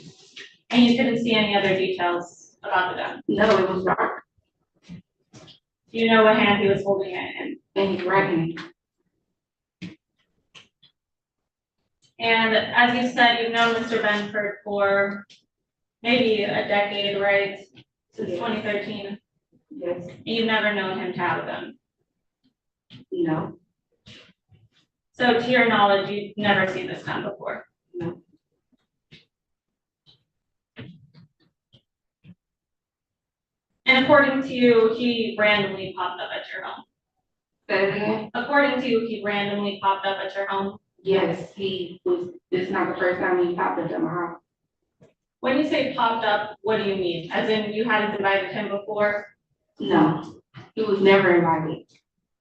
And you couldn't see any other details about the gun? No, it was dark. Do you know what hand he was holding it in? And his right hand. And as you said, you've known Mr. Benford for maybe a decade, right? Since 2013? Yes. And you've never known him to have a gun? No. So to your knowledge, you've never seen this gun before? No. And according to you, he randomly popped up at your home. Say it again? According to you, he randomly popped up at your home. Yes, he was, this is not the first time he popped into my house. When you say popped up, what do you mean? As in you hadn't invited him before? No, he was never invited.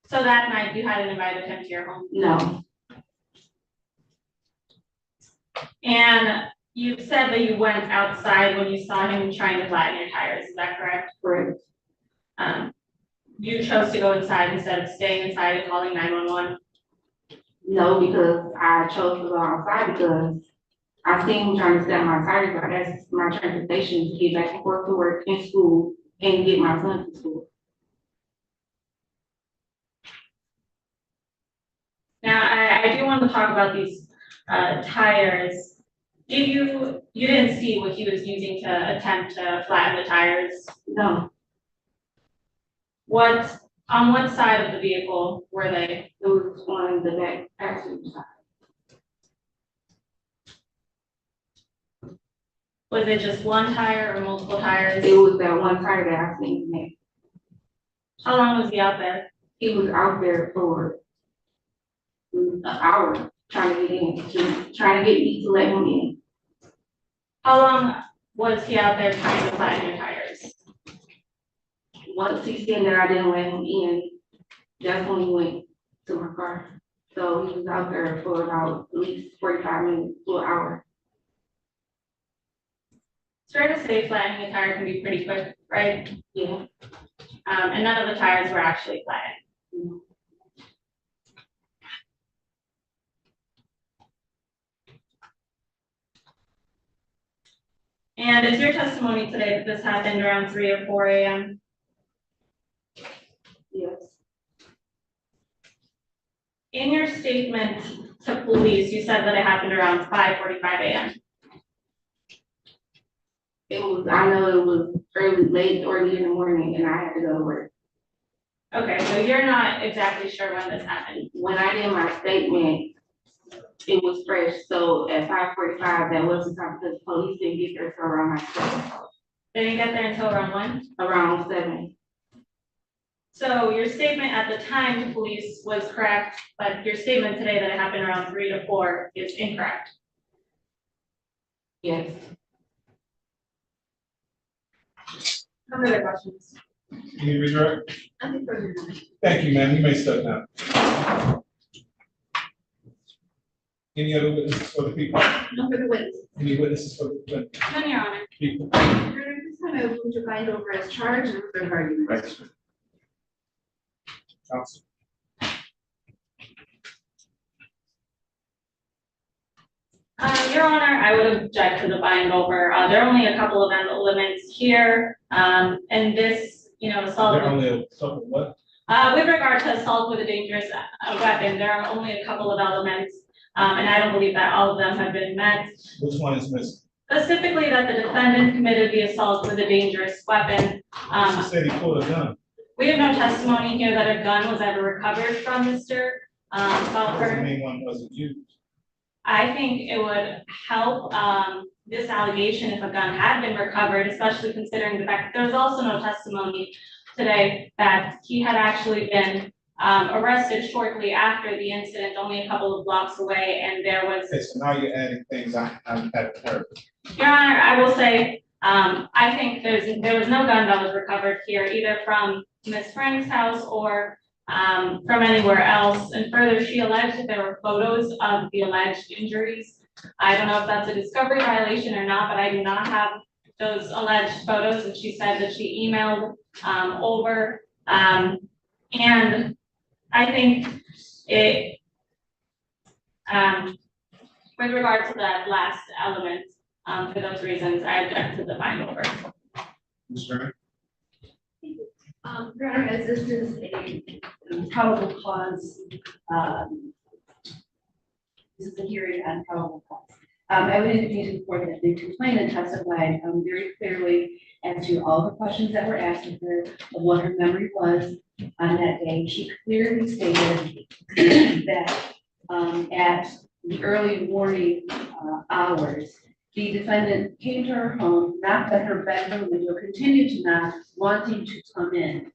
So that night you hadn't invited him to your home? No. And you said that you went outside when you saw him trying to flatten your tires, is that correct? Correct. You chose to go inside instead of staying inside and calling 911? No, because I chose to go outside because I seen him trying to set my tires, but that's my transportation to get back and forth to work and school and get my son to school. Now, I do want to talk about these tires. You didn't see what he was using to attempt to flatten the tires? No. On what side of the vehicle were they? It was on the back passenger side. Was it just one tire or multiple tires? It was that one tire that I seen him. How long was he out there? He was out there for an hour trying to get in, trying to get me to let him in. How long was he out there trying to flatten your tires? Once he said that I didn't let him in, that's when he went to my car. So he was out there for about at least 45 minutes to an hour. It's fair to say flattening a tire can be pretty quick, right? Yeah. And none of the tires were actually flattened. Mm-hmm. And is your testimony today that this happened around 3 or 4 a.m.? Yes. In your statement to police, you said that it happened around 5:45 a.m. I know it was late in the morning and I had to go to work. Okay, so you're not exactly sure when this happened. When I did my statement, it was fresh. So at 5:45, that wasn't time because police didn't get there till around like 7. They didn't get there until around when? Around 7. So your statement at the time to police was correct, but your statement today that it happened around 3 to 4 is incorrect. Yes. No further questions. Any redirect? Nothing further. Thank you, ma'am. You may step down. Any other witnesses for the people? No further witnesses. Any witnesses for the None, Your Honor. people? Your Honor, this time I move to bind over as charged and reserve arguments. Counsel. Your Honor, I would object to the bind over. There are only a couple of elements here, and this, assault. There are only a couple of what? With regard to assault with a dangerous weapon, there are only a couple of elements, and I don't believe that all of them have been met. Which one is missing? Specifically, that the defendant committed the assault with a dangerous weapon. She said he pulled a gun. We have no testimony here that a gun was ever recovered from Mr. Belford. Doesn't mean one wasn't used. I think it would help this allegation if a gun had been recovered, especially considering the fact that there's also no testimony today that he had actually been arrested shortly after the incident, only a couple of blocks away, and there was. Okay, so now you're adding things I haven't heard. Your Honor, I will say, I think there was no gun that was recovered here, either from Ms. Frank's house or from anywhere else. And further, she alleged that there were photos of the alleged injuries. I don't know if that's a discovery violation or not, but I do not have those alleged photos. And she said that she emailed over. And I think it, with regard to that last element, for those reasons, I object to the bind over. Mr. Your Honor, as this is a probable cause, this is a hearing on probable cause. I would indicate to the court that the complainant testified very clearly as to all the questions that were asked of her, of what her memory was on that day. She clearly stated that at the early morning hours, The defendant came to her home, knocked at her bedroom window, continued to knock, wanting to come in.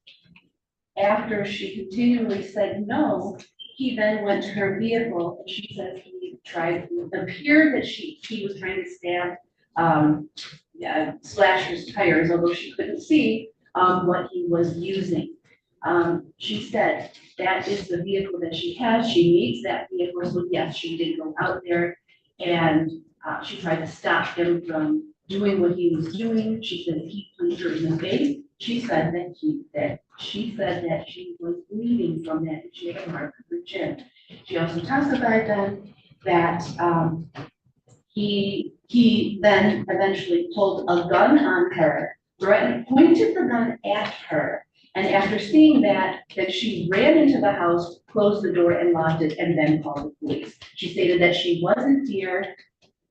After she continually said no, he then went to her vehicle, and she says he appeared that he was trying to slash his tires, although she couldn't see what he was using. She said that is the vehicle that she has. She needs that vehicle, so yes, she did go out there, and she tried to stop him from doing what he was doing. She said he punched her in the face. She said that she was bleeding from that, and she had a mark on her chin. She also testified then that he then eventually pulled a gun on her, pointed the gun at her, and after seeing that she ran into the house, closed the door and locked it, and then called the police. She stated that she was in fear,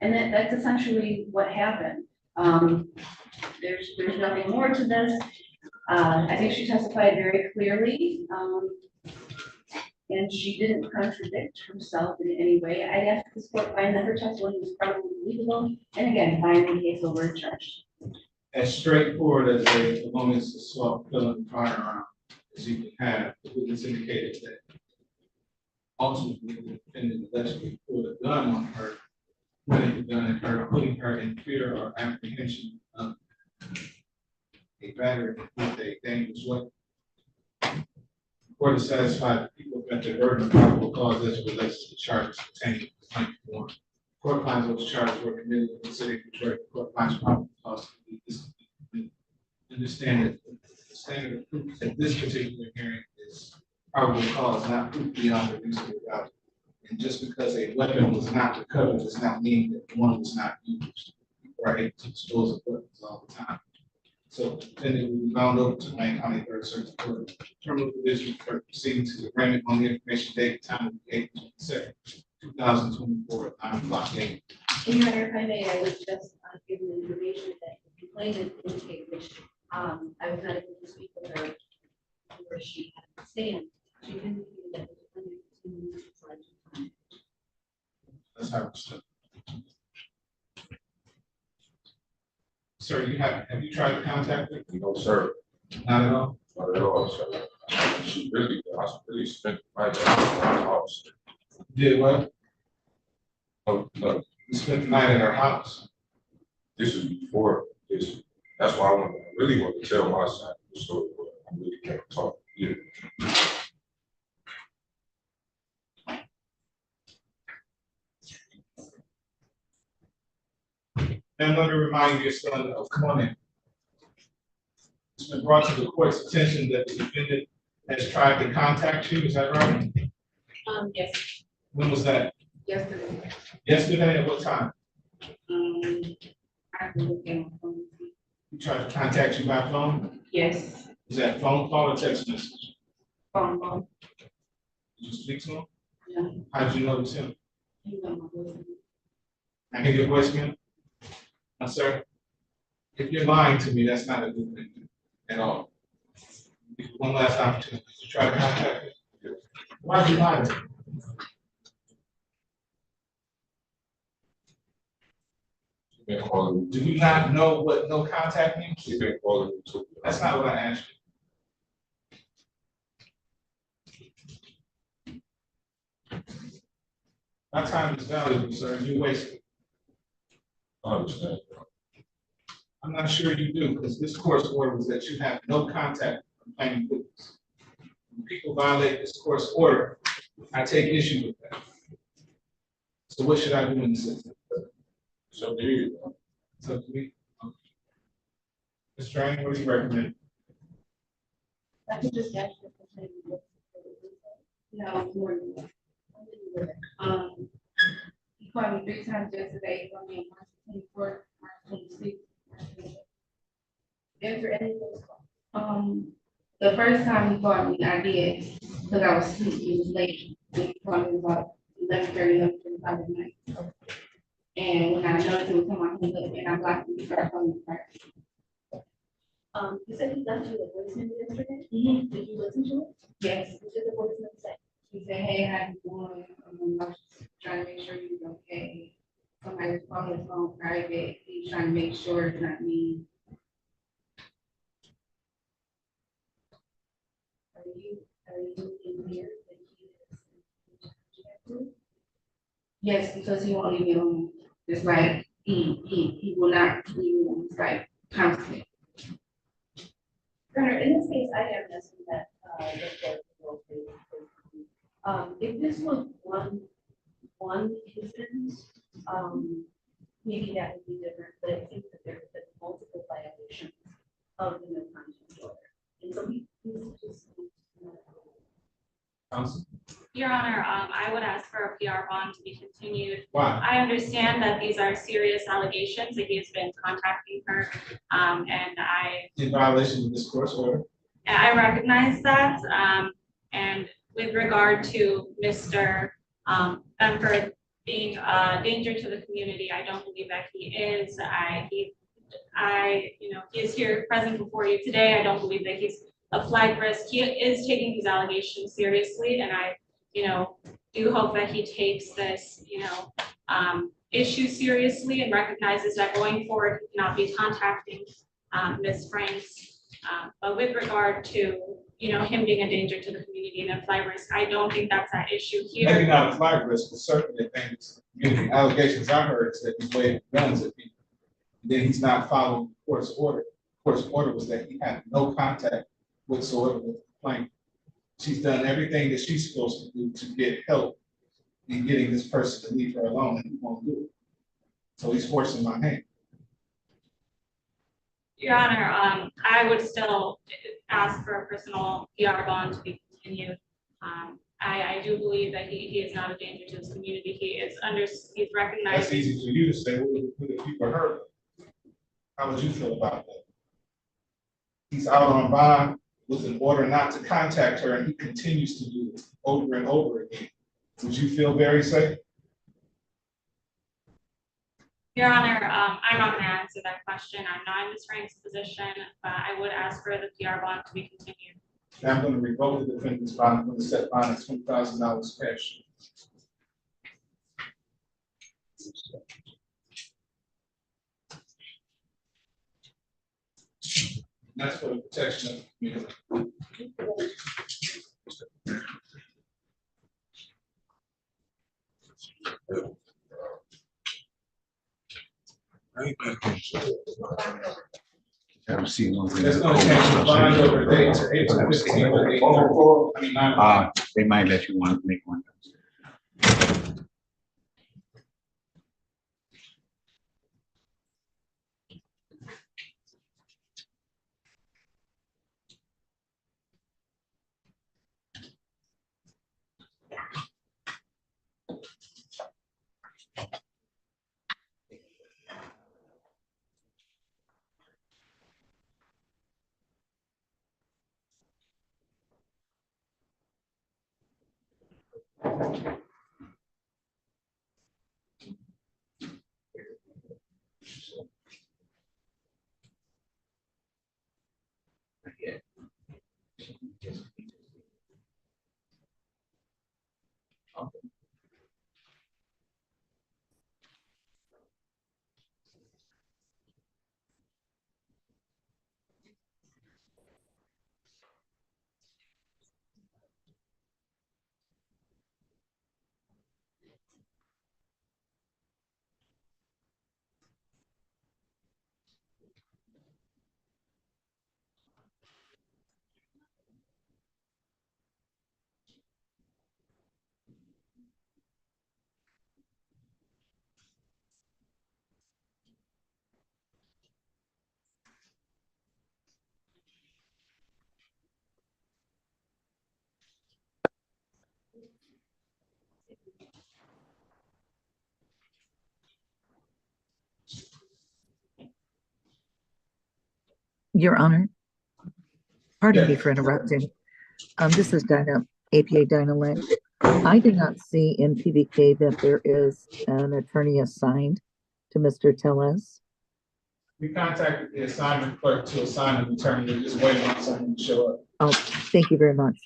and that's essentially what happened. There's nothing more to this. I think she testified very clearly, and she didn't contradict herself in any way. I'd ask this court find that her testimony was probably believable, and again, find the case overcharged. As straightforward as a woman's assault killing firearm as you can have, the witness indicated that ultimately the defendant allegedly pulled a gun on her, pointed the gun at her, putting her in fear or apprehension of a battery with a dangerous weapon. The court is satisfied that people met the burden of probable cause as it relates to the charges contained in the complaint form. The court finds those charges were committed in the city of Detroit. The court finds probable cause to be discontinued. Understand that the standard of proof at this particular hearing is probable cause, not proof beyond a reasonable doubt. And just because a weapon was not recovered does not mean that one was not used. People are able to dispose of weapons all the time. So the defendant will be bound over to Wayne County Third Circuit Court Criminal Division for proceedings to the agreement on the information date time of April 22nd, 2024 at 9:00 a.m. In your honor, if I may, I would just give you information that the complainant indicated which I was not able to speak with her where she had to stand. She indicated that the defendant continued to try to find. That's how it's done. Sir, have you tried to contact her? No, sir. Not at all? Not at all, sir. She really spent my night at her house. Did what? No. You spent the night at her house? This is before this. That's why I really want to tell my side of the story, but I really can't talk here. And let me remind you, son, come on in. It's been brought to the court's attention that the defendant has tried to contact you, is that right? Yes. When was that? Yesterday. Yesterday, at what time? I can look at my phone. He tried to contact you by phone? Yes. Is that phone call or text message? Phone call. Did you speak to him? Yeah. How did you know it was him? He got my voice. I hear your voicemail? No, sir. If you're lying to me, that's not a good thing at all. One last opportunity to try to contact me. Why are you lying to me? Do you not know what no contact means? She's been calling me too. That's not what I asked you. My time is valuable, sir. You wasted it. I understand. I'm not sure you do, because this court's order was that you have no contact with complaining witness. When people violate this court's order, I take issue with that. So what should I do in this instance? It's up to you. It's up to me. Okay. Mr. Drain, what do you recommend? I could just ask you a question. No, more than that. He called me 3 times yesterday, on me on March 24th, March 26th. Answer any of those calls. The first time he called me, I did, because I was asleep, it was late. He called me about 11:30, 11:45 at night. And when I noticed it was him, I hung up and I blocked him before I called him back. You said he left you a voicemail yesterday? Mm-hmm. Did you listen to it? Yes. What did the voicemail say? He said, hey, how you doing? I was trying to make sure you're okay. Somebody was calling his phone private. He's trying to make sure it's not me. Are you in here? Yes, because he won't leave me alone. It's like he will not leave me alone. It's like constant. Your Honor, in this case, I have nothing that, if this was one instance, maybe that would be different, but it seems that there's been multiple violations of the no contact order. And so we just. Your Honor, I would ask for a PR bond to be continued. Why? I understand that these are serious allegations that he has been contacting her, and In violation of this court's order. I recognize that. And with regard to Mr. Benford being a danger to the community, I don't believe that he is. He is here present before you today. I don't believe that he's a flag risk. He is taking these allegations seriously, and I, do hope that he takes this, issue seriously and recognizes that going forward, he cannot be contacting Ms. Franks. But with regard to, him being a danger to the community and a flag risk, I don't think that's that issue here. Maybe not a flag risk, but certainly things, allegations I heard is that he's waving guns at people. Then he's not following the court's order. The court's order was that he had no contact whatsoever with the complaint. She's done everything that she's supposed to do to get help in getting this person to leave her alone, and he won't do it. So he's forcing my hand. Your Honor, I would still ask for a personal PR bond to be continued. I do believe that he is not a danger to his community. He's recognized. That's easy for you to say. What if people hurt? How would you feel about that? He's out on bond with an order not to contact her, and he continues to do it over and over again. Would you feel very safe? Your Honor, I'm not going to answer that question. I'm not in Ms. Frank's position, but I would ask for the PR bond to be continued. I'm going to revoke the defendant's bond. I'm going to set bond at $20,000 cash. That's for the protection of the community. Haven't seen one. There's no change in bond over date to April 15. They might let you want to make one. Your Honor, pardon me for interrupting. This is Dinah, APA Dinah Lynch. I did not see in PVK that there is an attorney assigned to Mr. Tellez. We contacted the assignment clerk to assign an attorney. We're just waiting on someone to show up. Oh, thank you very much.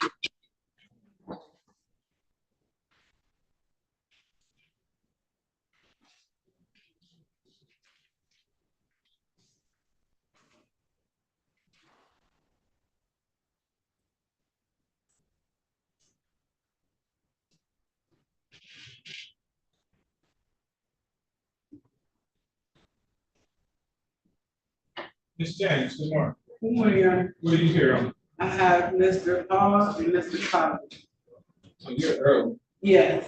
Ms. James, good morning. Good morning, Your Honor. What do you hear on? I have Mr. Paul and Mr. Collins. So you're early. Yes.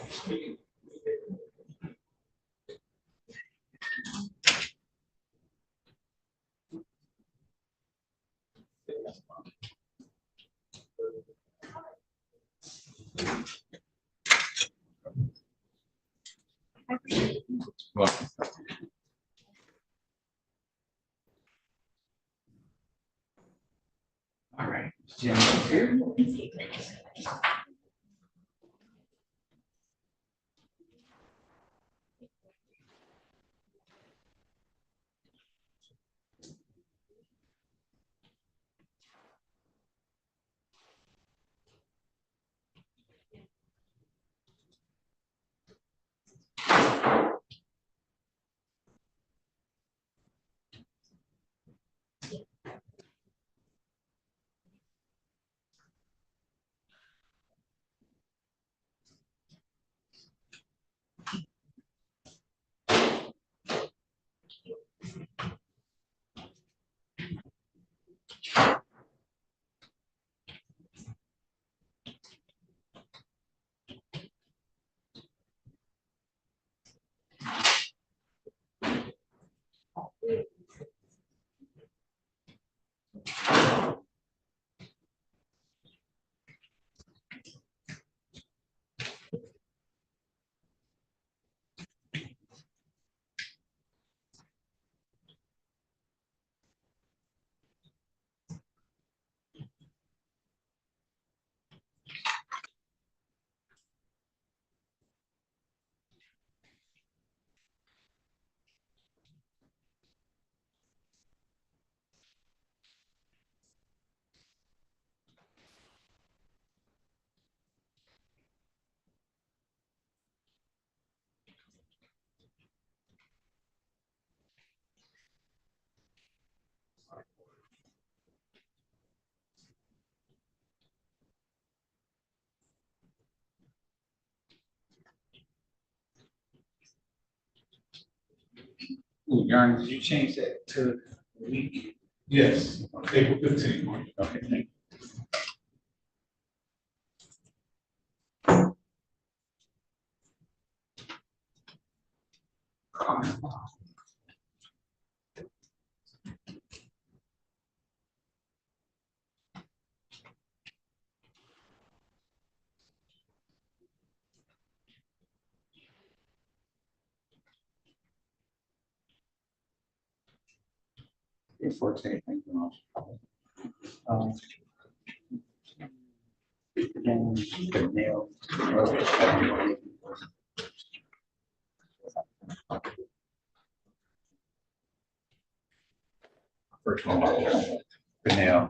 All right. Jim is here. Ooh, Yarn, did you change that to a week? Yes, April 15th. Okay, thank you. It's 14, thank you much. Then the nail. First one, the nail.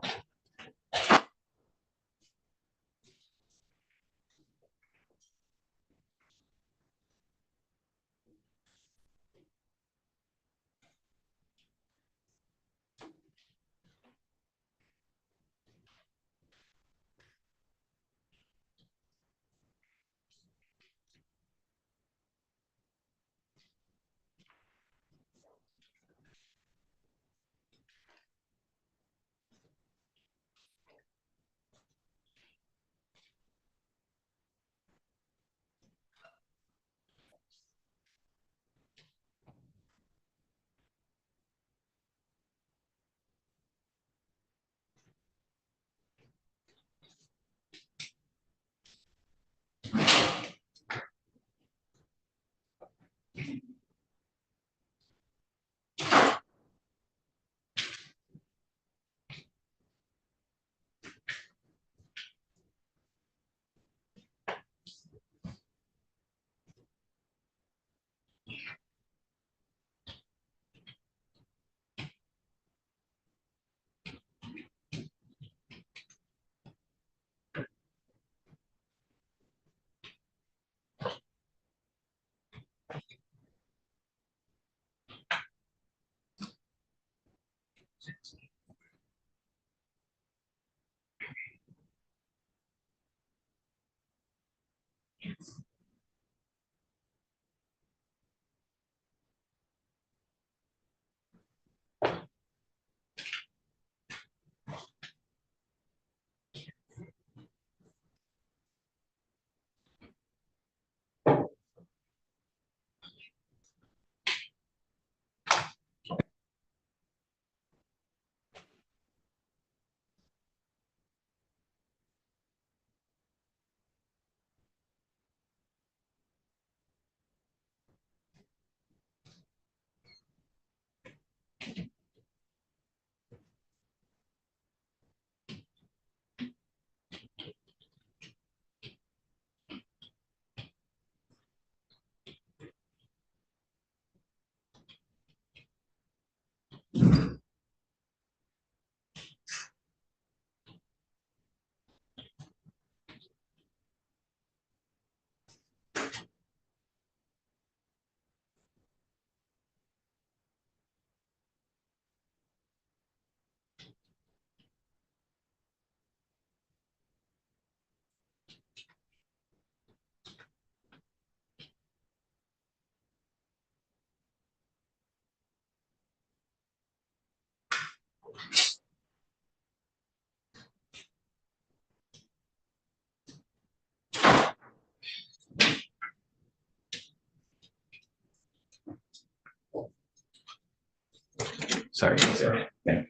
Sorry, sir. Yeah.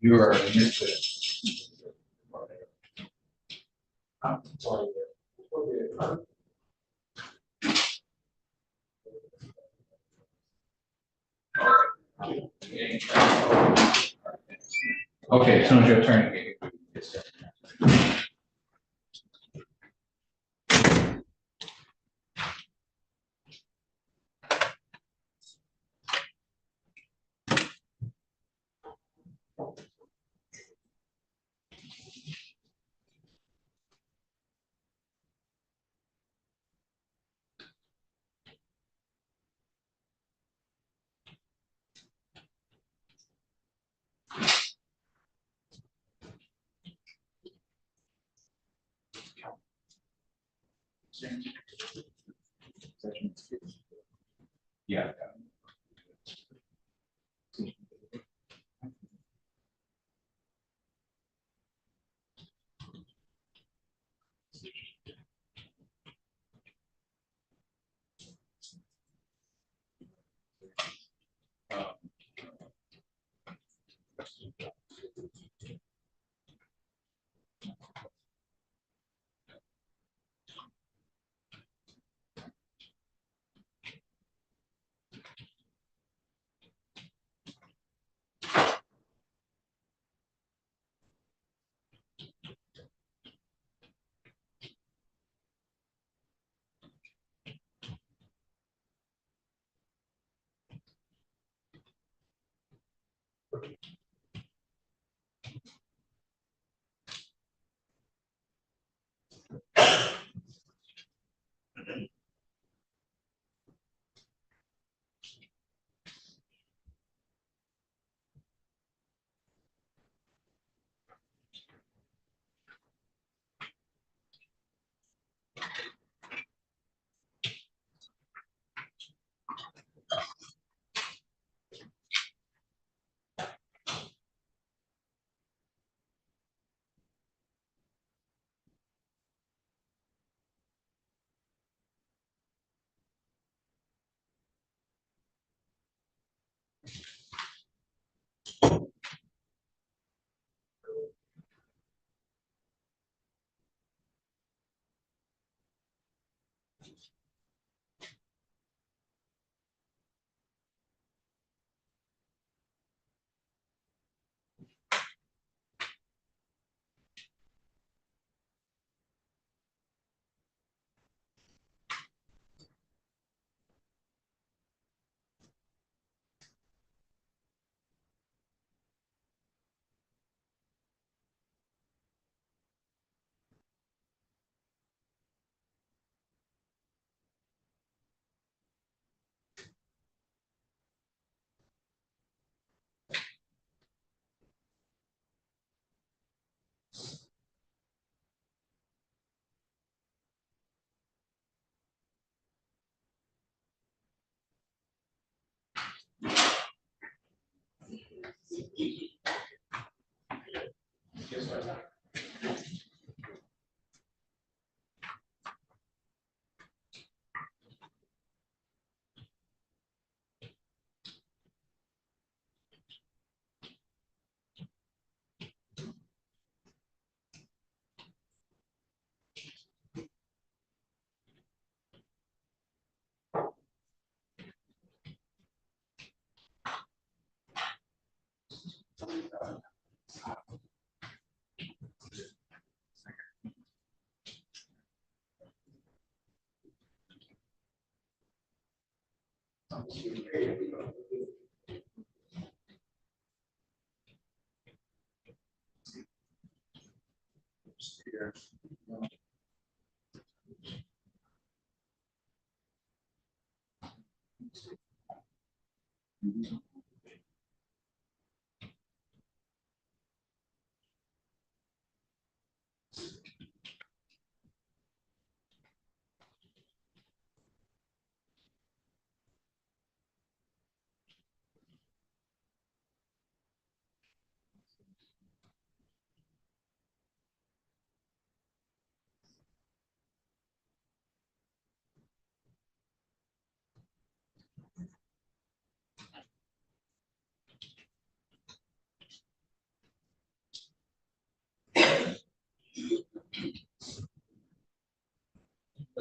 You are Mr. Okay, as soon as your turn. Yeah.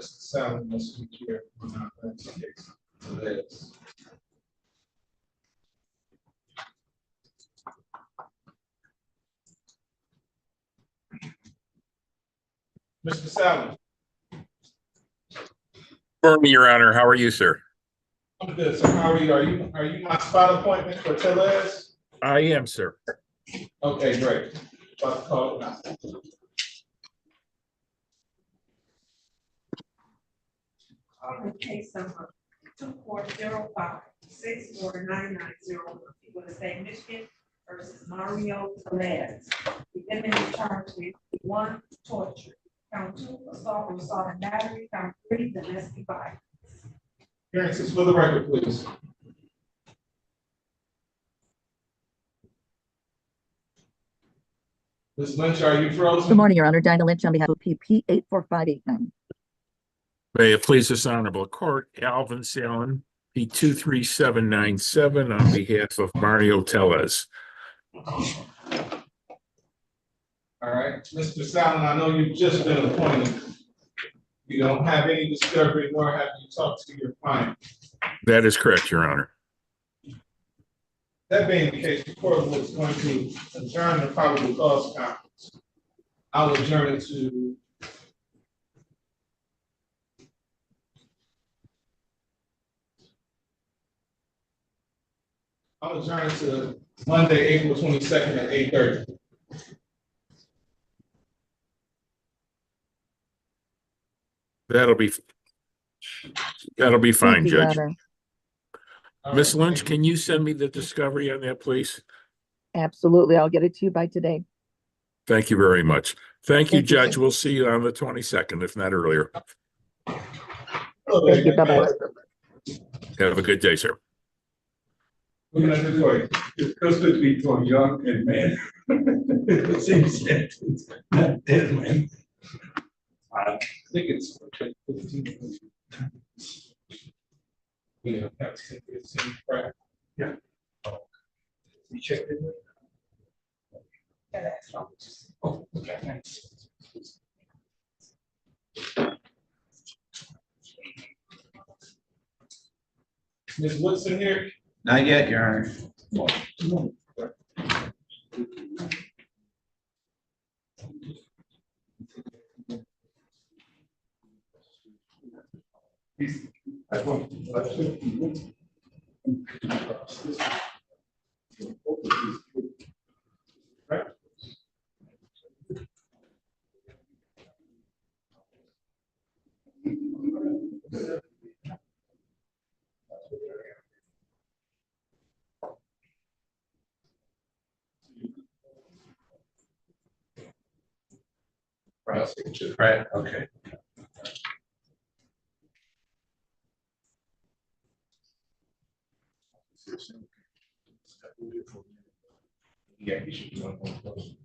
Mr. Salmon must be here on our next case. So that's- Mr. Salmon. Morning, Your Honor. How are you, sir? I'm good, sir. How are you? Are you my spot appointment for Tellez? I am, sir. Okay, great. About to call it now. Case number 2405-64990, people of the state of Michigan versus Mario Tellez. Defendant is charged with 1, torture, count 2, assault and battery, count 3, domestic violence. Appearances for the record, please. Ms. Lynch, are you frozen? Good morning, Your Honor. Dinah Lynch on behalf of PP 84589. May it please this honorable court, Alvin Salen, P 23797 on behalf of Mario Tellez. All right, Mr. Salmon, I know you've just been appointed. You don't have any discovery, nor have you talked to your client. That is correct, Your Honor. That being the case, the court was going to adjourn the probable cause conference. I'll adjourn it to Monday, April 22nd at 8:30. That'll be fine, Thank you, Judge. Your Honor. Miss Lynch, can you send me the discovery on that, please? Absolutely. I'll get it to you by today. Thank you very much. Thank you, Thank you, Judge. sir. We'll see you on the 22nd, if not earlier. Thank you. Bye-bye. Have a good day, sir. We're gonna do it. Discuss it between young and man. It seems that it's not dead, man. I think it's 15. Yeah, that's 15, right? Yeah. You checked it? Yeah, that's wrong. Oh, okay, thanks. Ms. Woodson here? Not yet, Your Honor. Right, okay. Yeah, you should do one more question.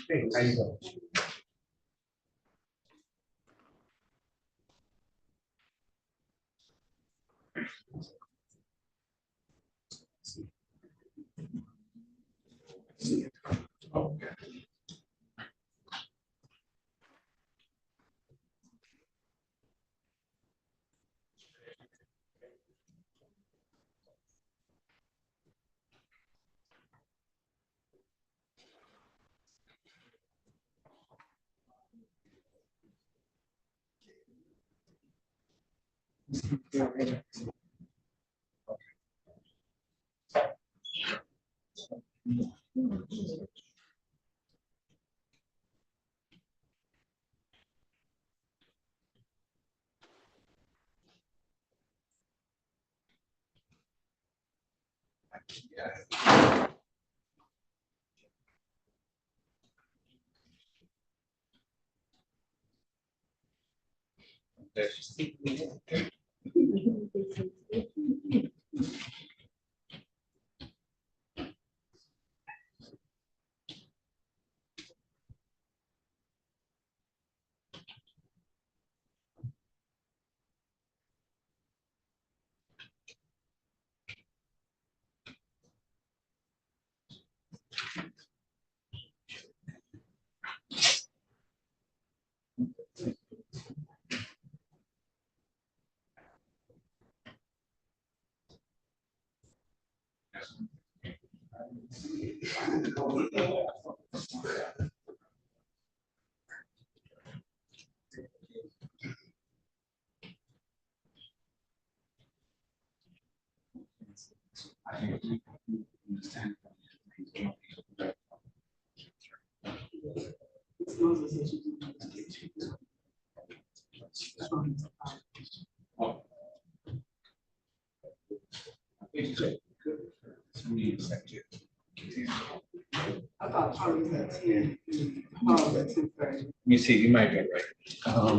Hey, how you doing? I thought Charlie was at 10. Paul was at 10:30. Let me see, you might be right. All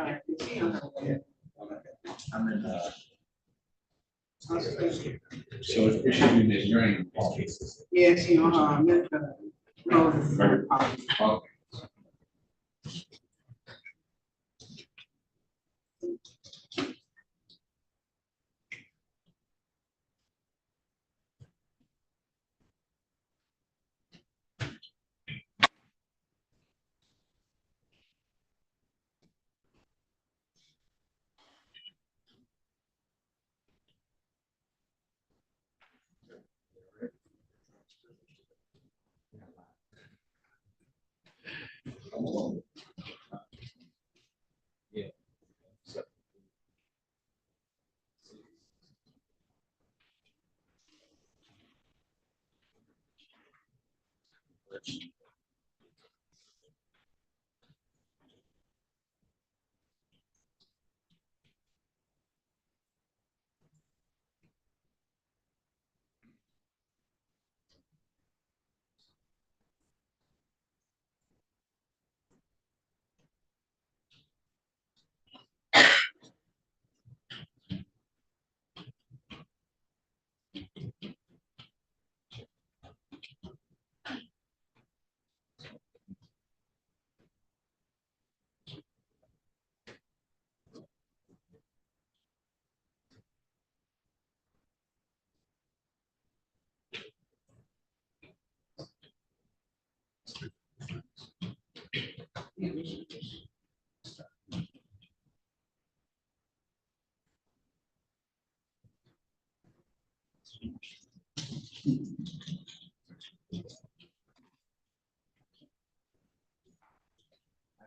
right, is she on her way? I'm in, so it should be Ms. Drain. Yeah, she on her, Mr. Rose. Okay.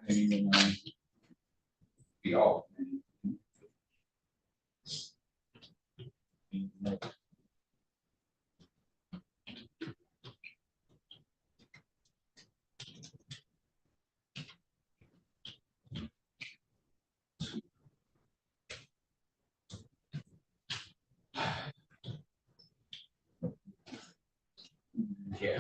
I didn't even be off. Yeah.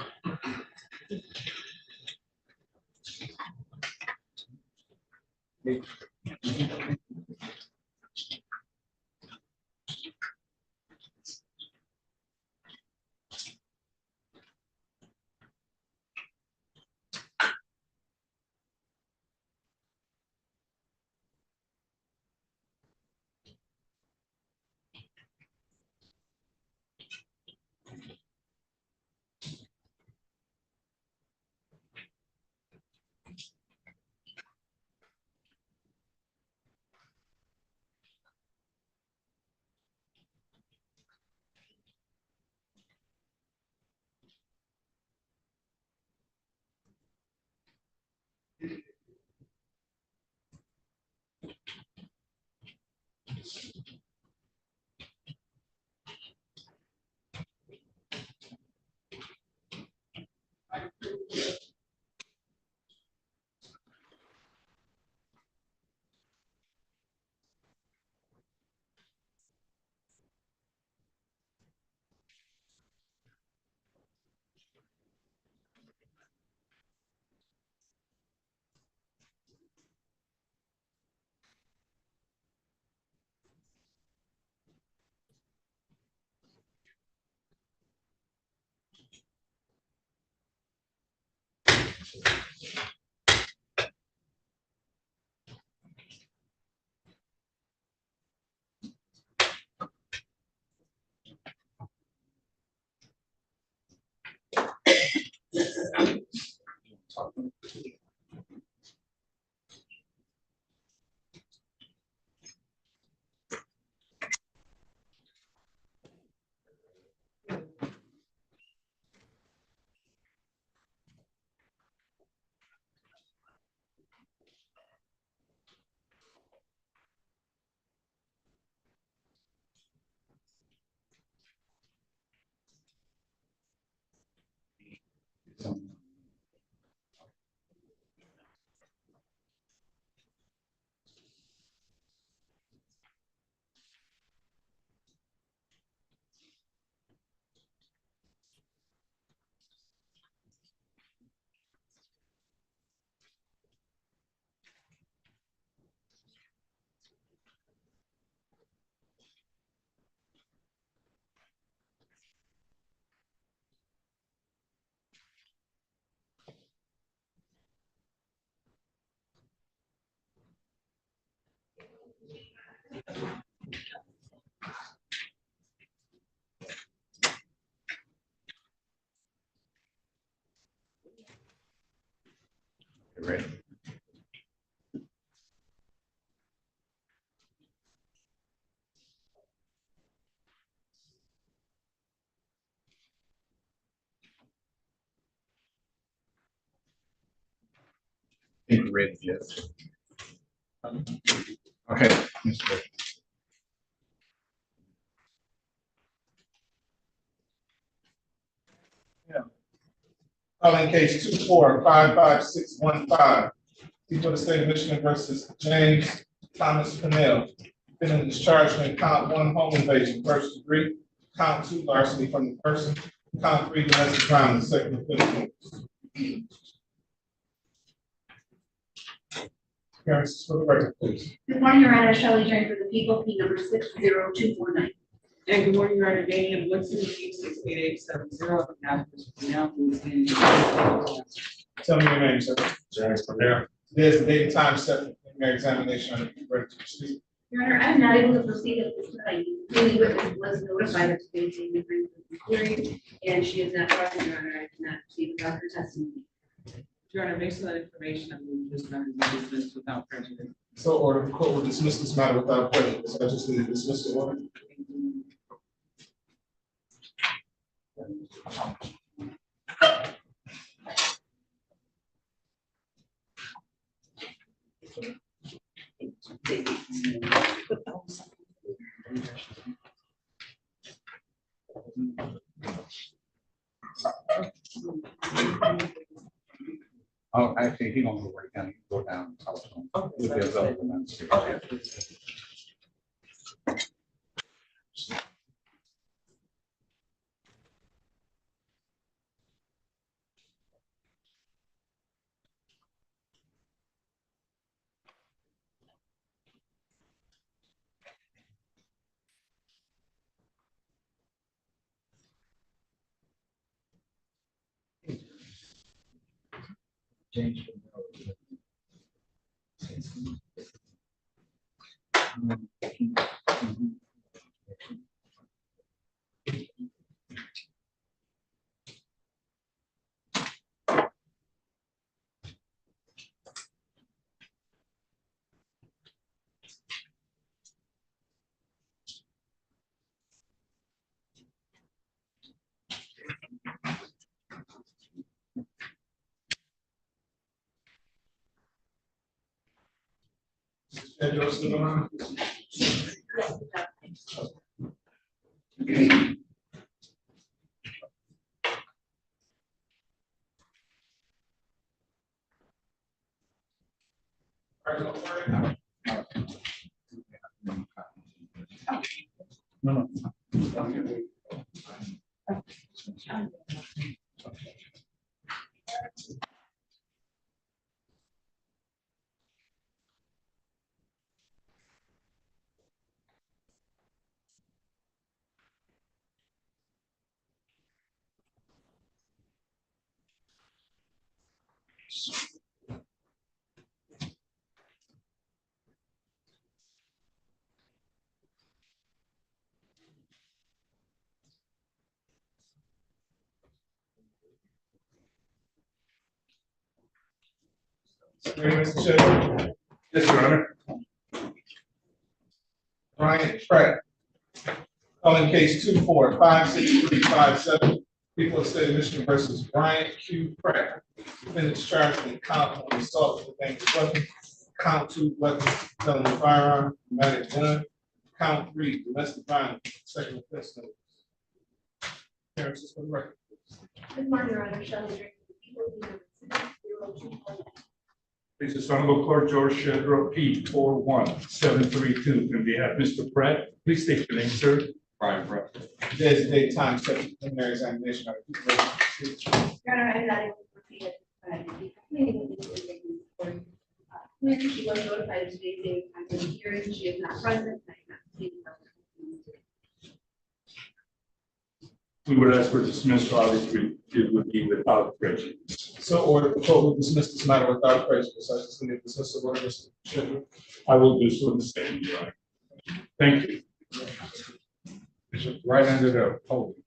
Ready? Think we're ready, yes. Okay, Mr. Calling case 2455615. People of the state of Michigan versus James Thomas Pennell. Defendant discharged in count 1 home invasion, first degree, count 2 larceny from the person, count 3 domestic violence, second offense. Appearances for the record, please. Good morning, Your Honor. Shelley Drain for the people, P number 60249. And good morning, Your Honor. Daniel Woodson, P 68870. Now, Tell me your name, sir. James Pennell. There's the date and time set for your examination. Are you ready to proceed? Your Honor, I'm not able to proceed at this time. The witness was notified of today's hearing, and she is not present, Your Honor. I cannot proceed without her testimony. Your Honor, based on that information, I move this matter be dismissed without prejudice. So order, the court will dismiss this matter without prejudice. I just need to dismiss the order. Oh, actually, he don't go right down, he can go down and talk to him. With the other ones. James. No. Ready, Mr. Chairman? Yes, Your Honor. Bryant Pratt. Calling case 2456357, people of the state of Michigan versus Bryant Q. Pratt. Defendants charged with count one assault with a dangerous weapon, count two weapon, felony firearm, pneumatic gun, count three domestic violence, second offense notice. Appearances for the record. Good morning, Your Honor, Shelley Drake, people, P number 60249. Please, this honorable court, George Shedrow, P 41732, on behalf of Mr. Pratt. Please state your name, sir. Bryant Pratt. Designate time, set for preliminary examination. Your Honor, I'm not able to proceed at this time. The completing of this individual report. Clearly, she was notified of today's date and time of the hearing. She is not present. And I have not seen her. We would ask for dismissal, obviously, it would be without prejudice. So order, the court will dismiss this matter without prejudice. I just need dismissal order, Mr. Chairman. I will do so the same, Your Honor. Thank you. Right under the pole.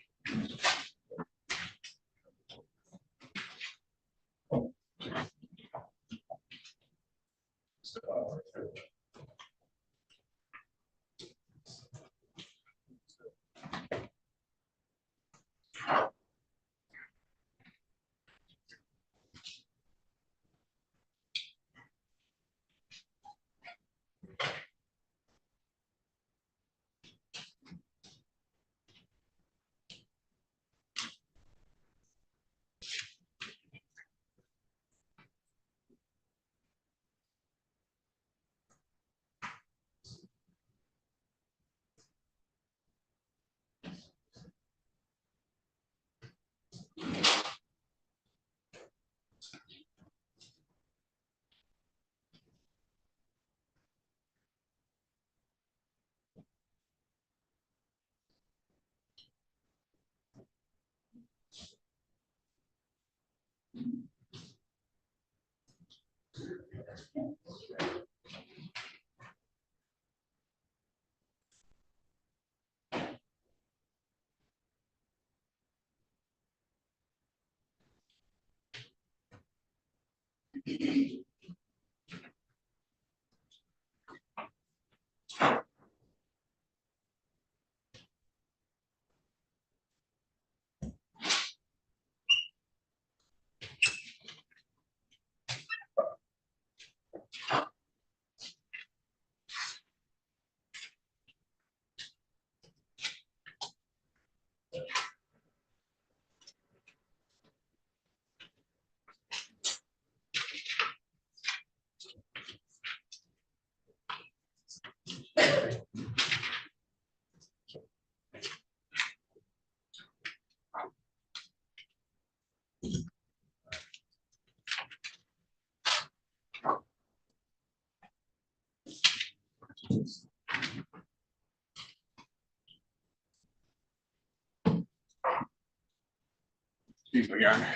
Excuse me, Your Honor.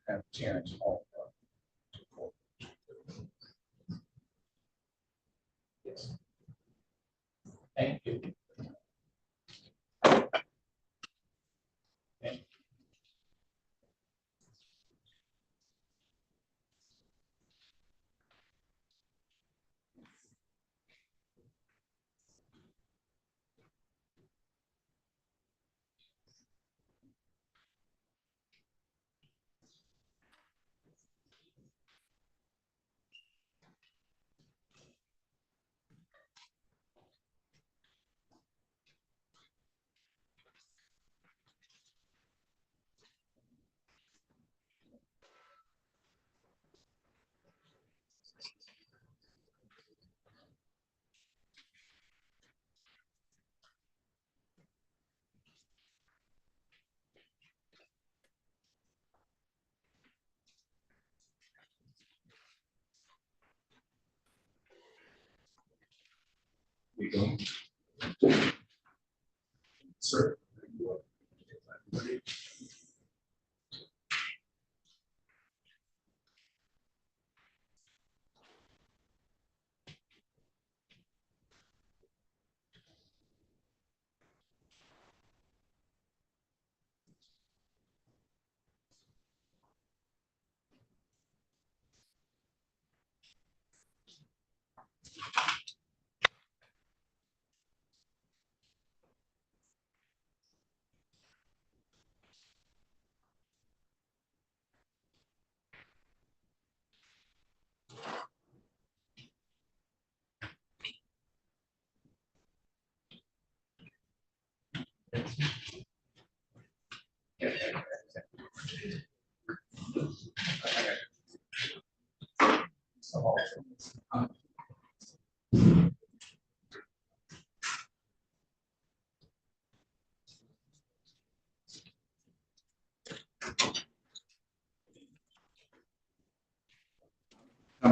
Have Terrence Hall. Yes. Thank you. We go. Sir.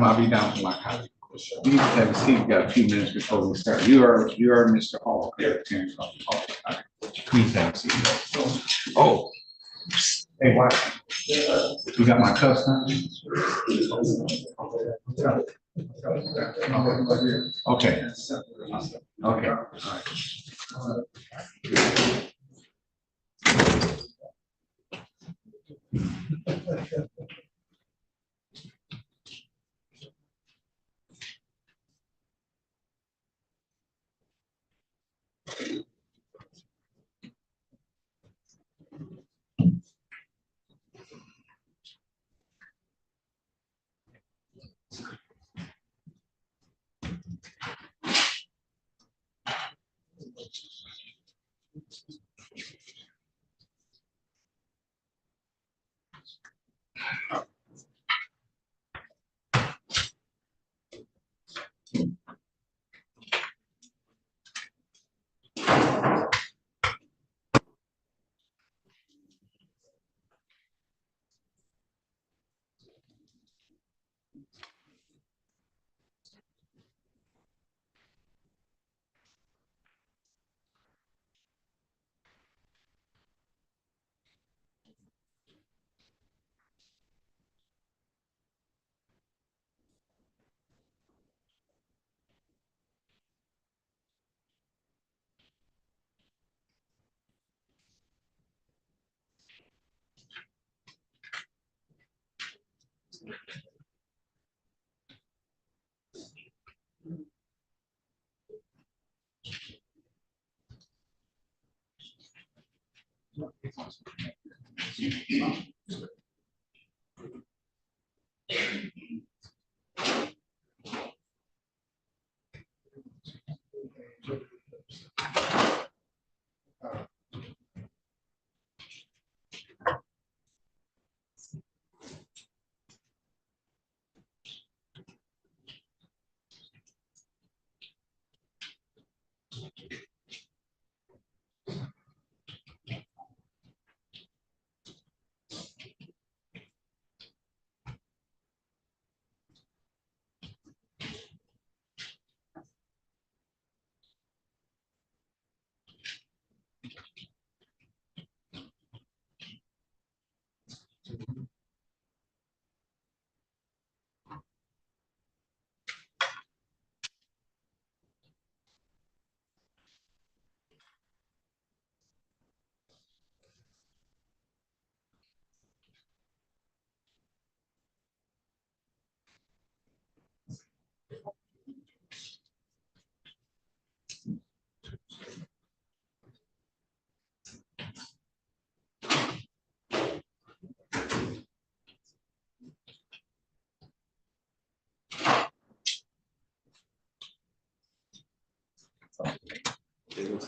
I'll be down to my colleague. You need to have a seat. We've got a few minutes before we start. You are Mr. Hall. Yeah. Terrence Hall. Right. Please have a seat. Oh. Hey, what? You got my cuffs on? Okay. Okay. All right. Thank you.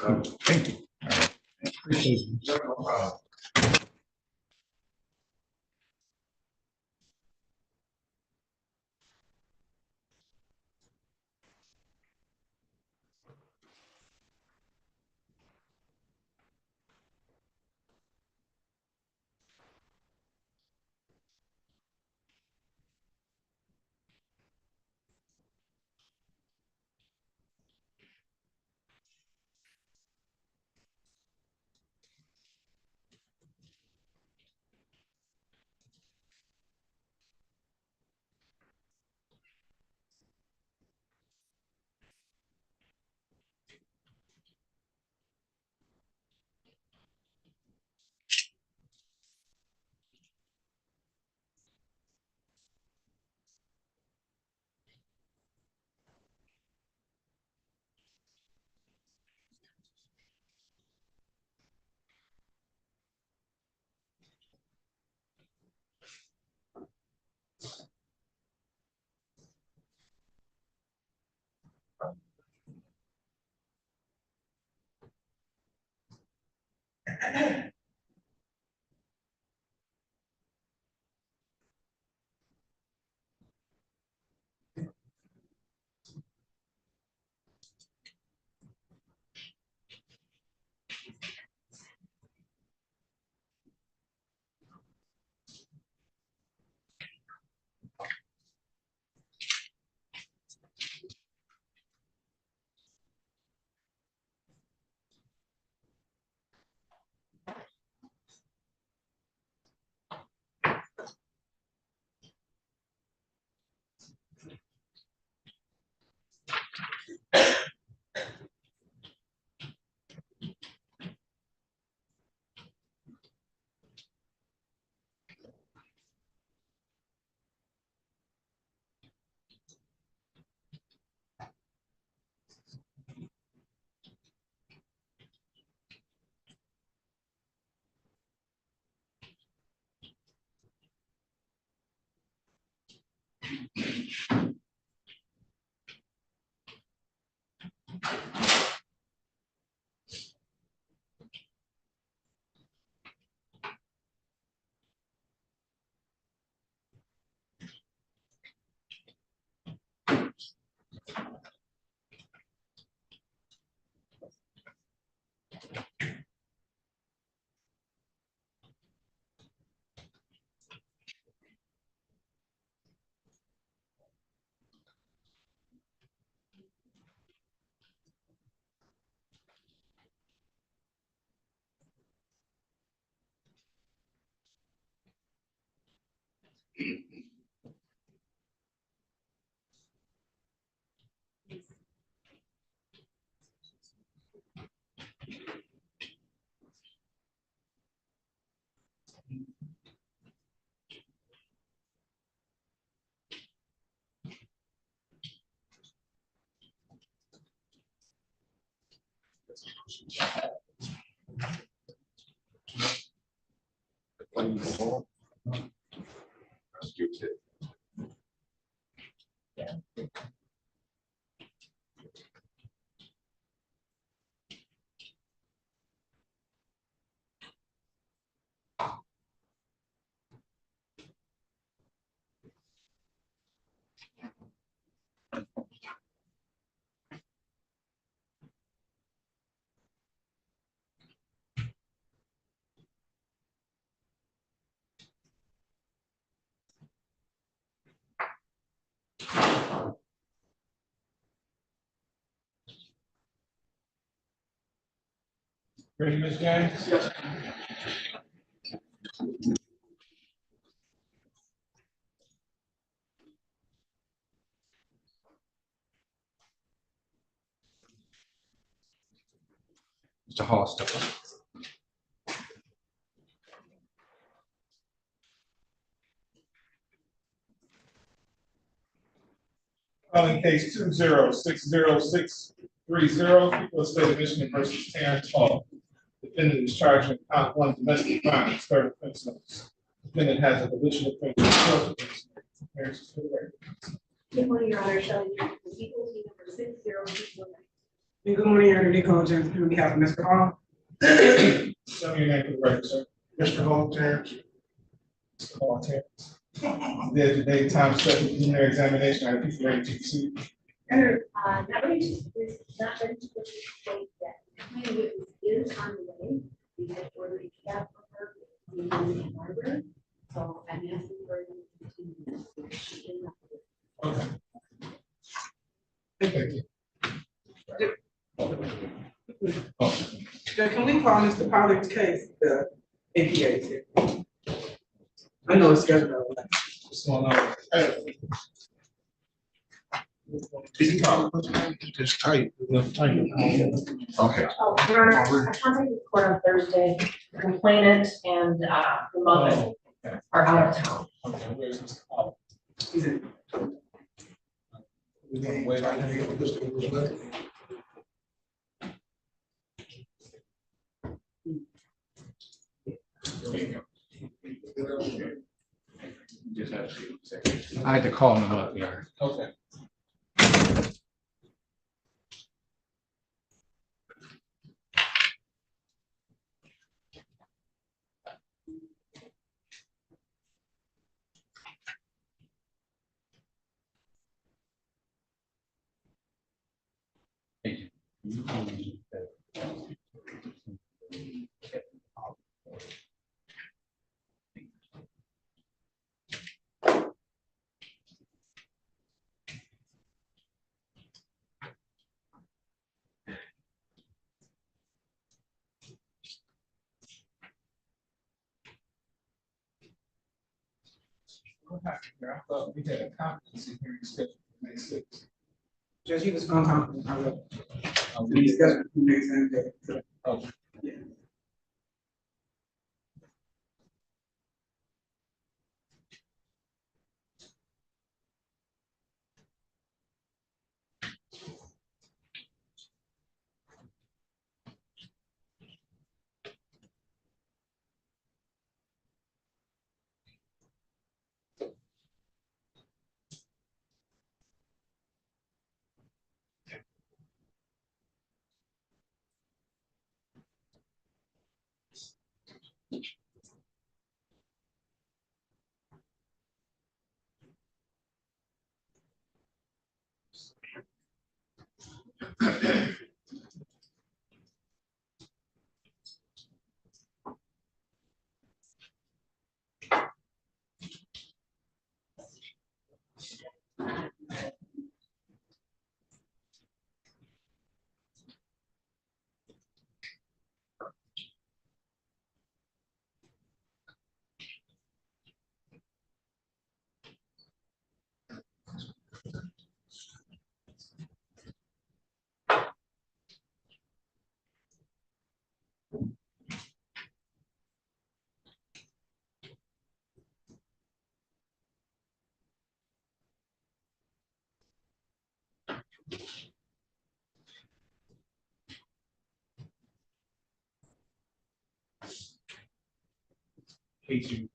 All right. Appreciate you. Ready, Ms. Gaines? Yes. Mr. Hall, step up. Calling case 2060630, people of the state of Michigan versus Terrence Hall. Defendant is charged with count 1 domestic violence, third offense notice. Defendant has a habitual offense. Good morning, Your Honor, Shelley Thomas, people, team number 60249. Good morning, Your Honor, Nicole Jones, on behalf of Mr. Hall. Show me your name for the record, sir. Mr. Hall, Terrence. Mr. Hall, Terrence. There's the date, time, set, preliminary examination, I repeat, ready to proceed. Not ready to, it's not ready to proceed yet. My witness is on the way. We had ordered a cab for her in the library, so I'm asking for them to continue. She is not here. Okay. Thank you. Can we call Mr. Pollard's case, the APA here? I know it's scheduled. What's going on? It's tight. Okay. Oh, Your Honor, I contacted the court on Thursday. The complainant and the mother are out of town. Okay, where's Mr. Hall? He's in. We're gonna wait on him. I had to call him up, yeah. Okay. What happened here? I thought we had a competency hearing scheduled for May 6th. Judge, he was uncomfortable. Okay. We discussed it next time. Okay. Yeah. case you.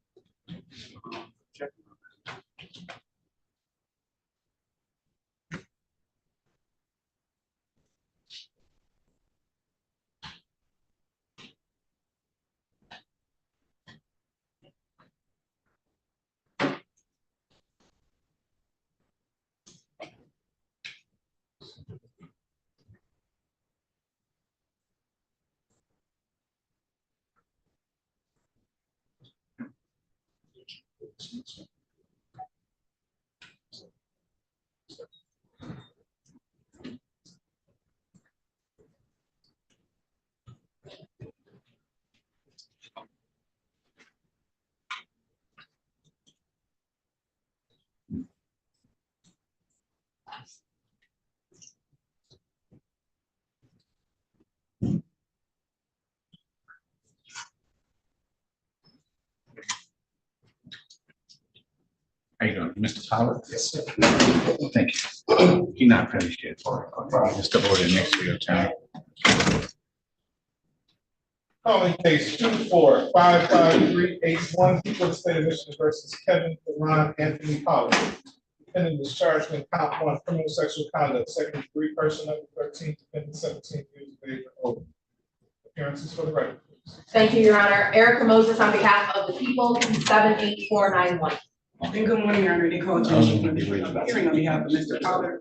How you doing, Mr. Pollard? Yes, sir. Thank you. He not finished yet. Mr. Bogan, next to your time. Calling case 2455381, people of the state of Michigan versus Kevin Ron Anthony Pollard. Defendant was charged in count 1 criminal sexual conduct, second degree, person under 13, defendant 17 years of age or older. Appearances for the record. Thank you, Your Honor. Erica Moses on behalf of the people, 78491. And good morning, Your Honor. Nicole Johnson, hearing on behalf of Mr. Pollard.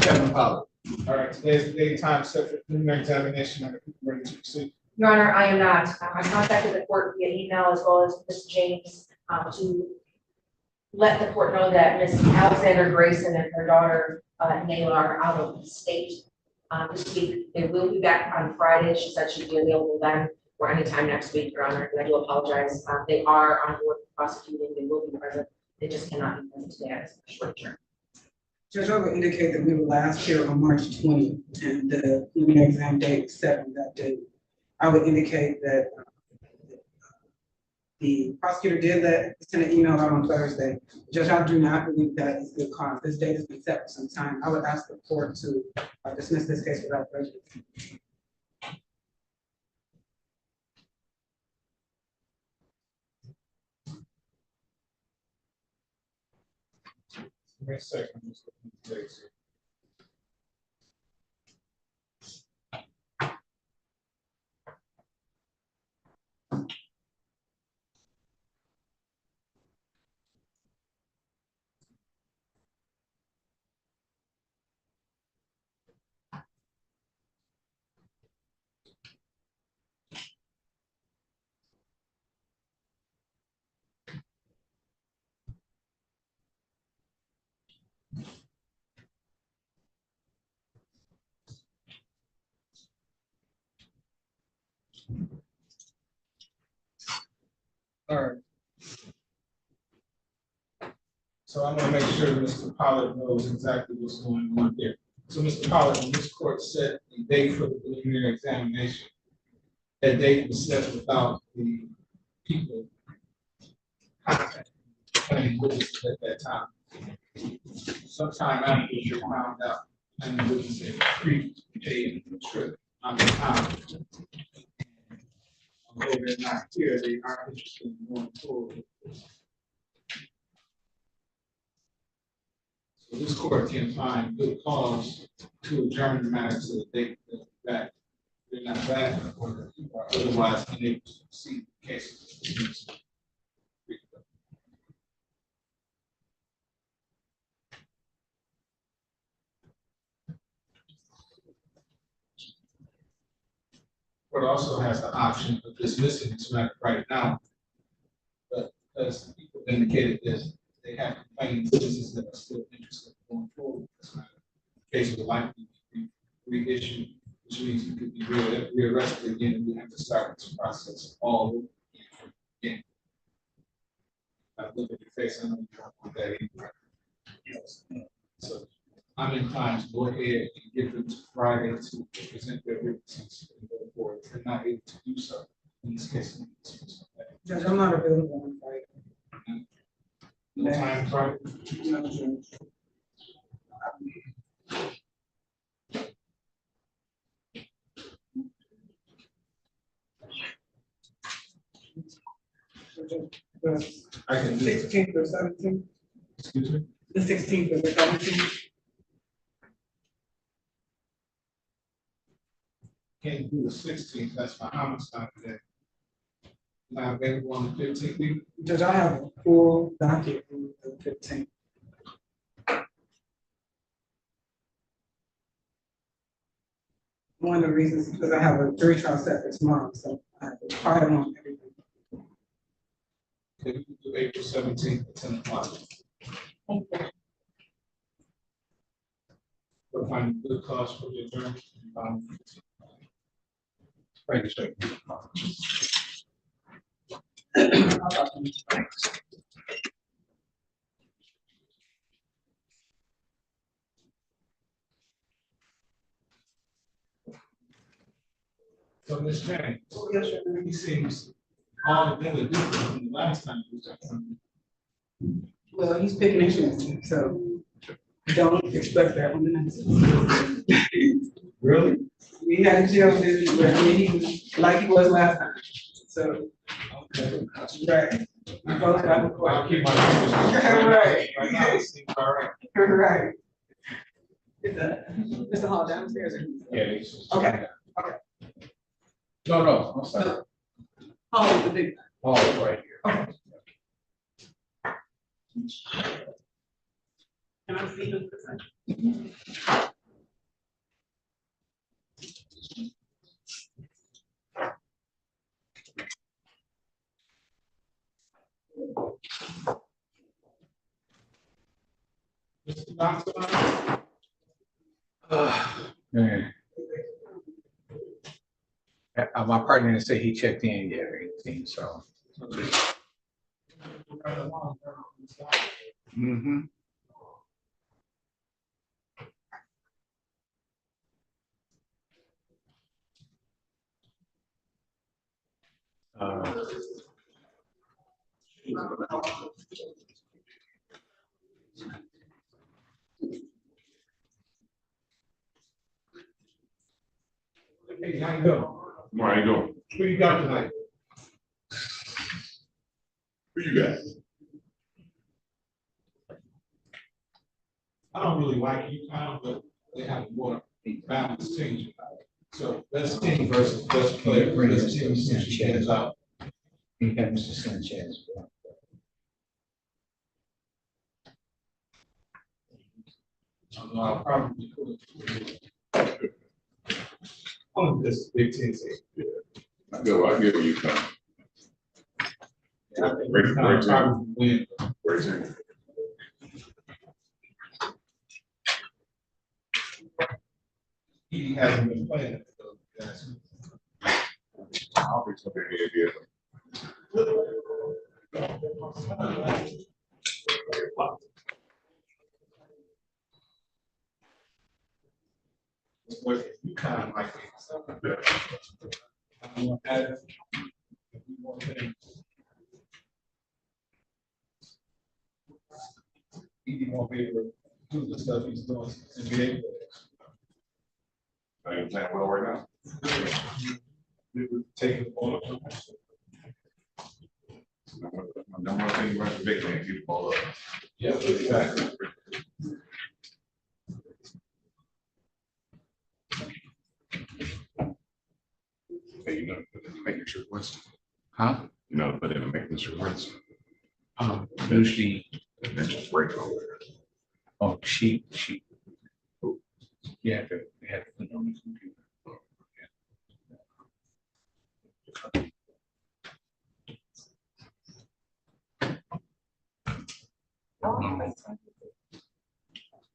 Kevin Pollard. All right, today's the day time set for preliminary examination. Are the people ready to proceed? Your Honor, I am not. I contacted the court via email as well as Ms. James to let the court know that Ms. Alexander Grayson and her daughter Nayla are out of the state this week. They will be back on Friday. She said she'd be available then or anytime next week, Your Honor. And I do apologize. They are on board prosecuting. They will be present. They just cannot be present today as a short term. Judge, I would indicate that we were last here on March 20th and the preliminary exam date was set on that date. I would indicate that the prosecutor did send an email out on Thursday. Judge, I do not believe that is good cause. This date has been set for some time. I would ask the court to dismiss this case without prejudice. Wait a second. All right. So I'm gonna make sure Mr. Pollard knows exactly what's going on here. So Mr. Pollard, when this court set the date for the preliminary examination, that date was set without the people contacting witnesses at that time. Sometime after you found out, and the witnesses prepaid the trip on the time. Although they're not here, they are interested in going forward with this. So this court can find good cause to adjourn the matter to the date that they're not back or are otherwise unable to proceed the case. Court also has the option of dismissing this matter right now, but as people indicated that they have complaining citizens that are still interested in going forward with this matter, the case will likely be reissued, which means you could be rearrested again, and we have to start this process all over again. I look at your face, I know you don't want that anymore. Yes. So I'm inclined to go ahead and give them to Friday to present their witnesses and go forward. If they're not able to do so, in this case, Judge, I'm not available on Friday. No time Friday? No, Judge. I can do it. 16th or 17th? Excuse me? The 16th or the 17th? Can't do the 16th, that's my homicide day. Not available on the 15th. Judge, I have a full docket on the 15th. One of the reasons is because I have a jury trial set for tomorrow, so I have to fire on everything. Okay, we can do April 17th at 10 o'clock. We'll find a good cause for the adjournment. Thank you, sir. So, Ms. Jane, he seems altogether different from the last time we was at. Well, he's picking and choosing, so don't expect that on the next one. Really? We had a jail visit where he was like he was last time, so. Okay. Right. We both have a court. I'll keep my fingers. Right. Right now, it seems all right. Right. Is Mr. Hall downstairs? Or? Yeah, it's. Okay. Okay. No, I'm sorry. Hall is the big. Hall is right here. Okay. Can I see him for a second? Mr. Doctor? Man. My partner didn't say he checked in yet or anything, so. Mm-hmm. Hey, how you doing? How you doing? Who you got tonight? Who you got? I don't really like you, but they have a more balanced team. So best team versus best player. Best team stands out. You got Mr. Sanchez. I'll probably could. Oh, this big team. I get where you come. I think we're probably win. Great team. He hasn't been playing. Yes. I'll be something here. You kind of like it. I want to add a few more things. He won't be able to do the stuff he's doing in the NBA. I ain't playing well right now. We were taking the ball. Number one thing about the big man, keep the ball up. Yeah, exactly. Hey, you know, make your shirt Winston. Huh? You know, put in and make this your Winston. Usually, And then just break over there. oh, she. You have to put it on the computer.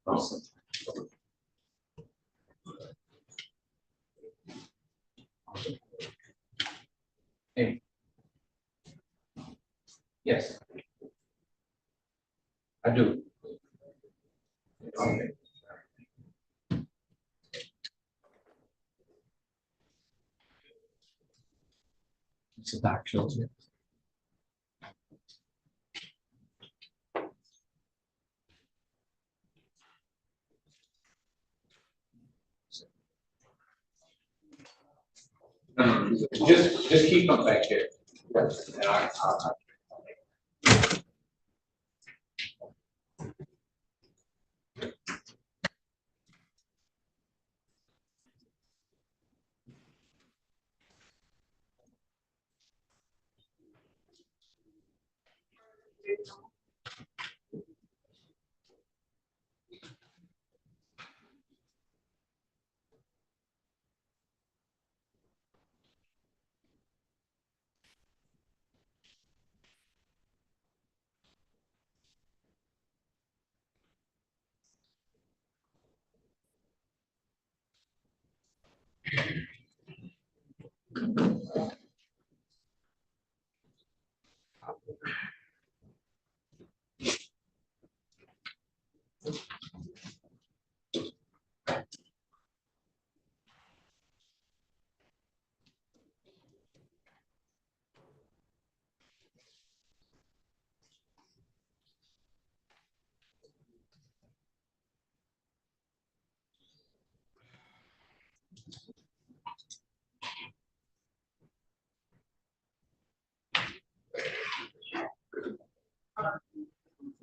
Awesome. Hey. Yes. I do. Okay. It's a dark show. Just keep them back there. And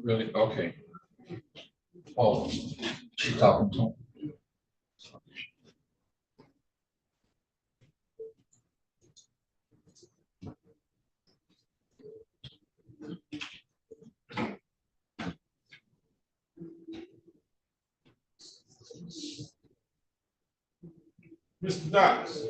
Really? Okay. Oh, she's talking to him. Mr. Dox.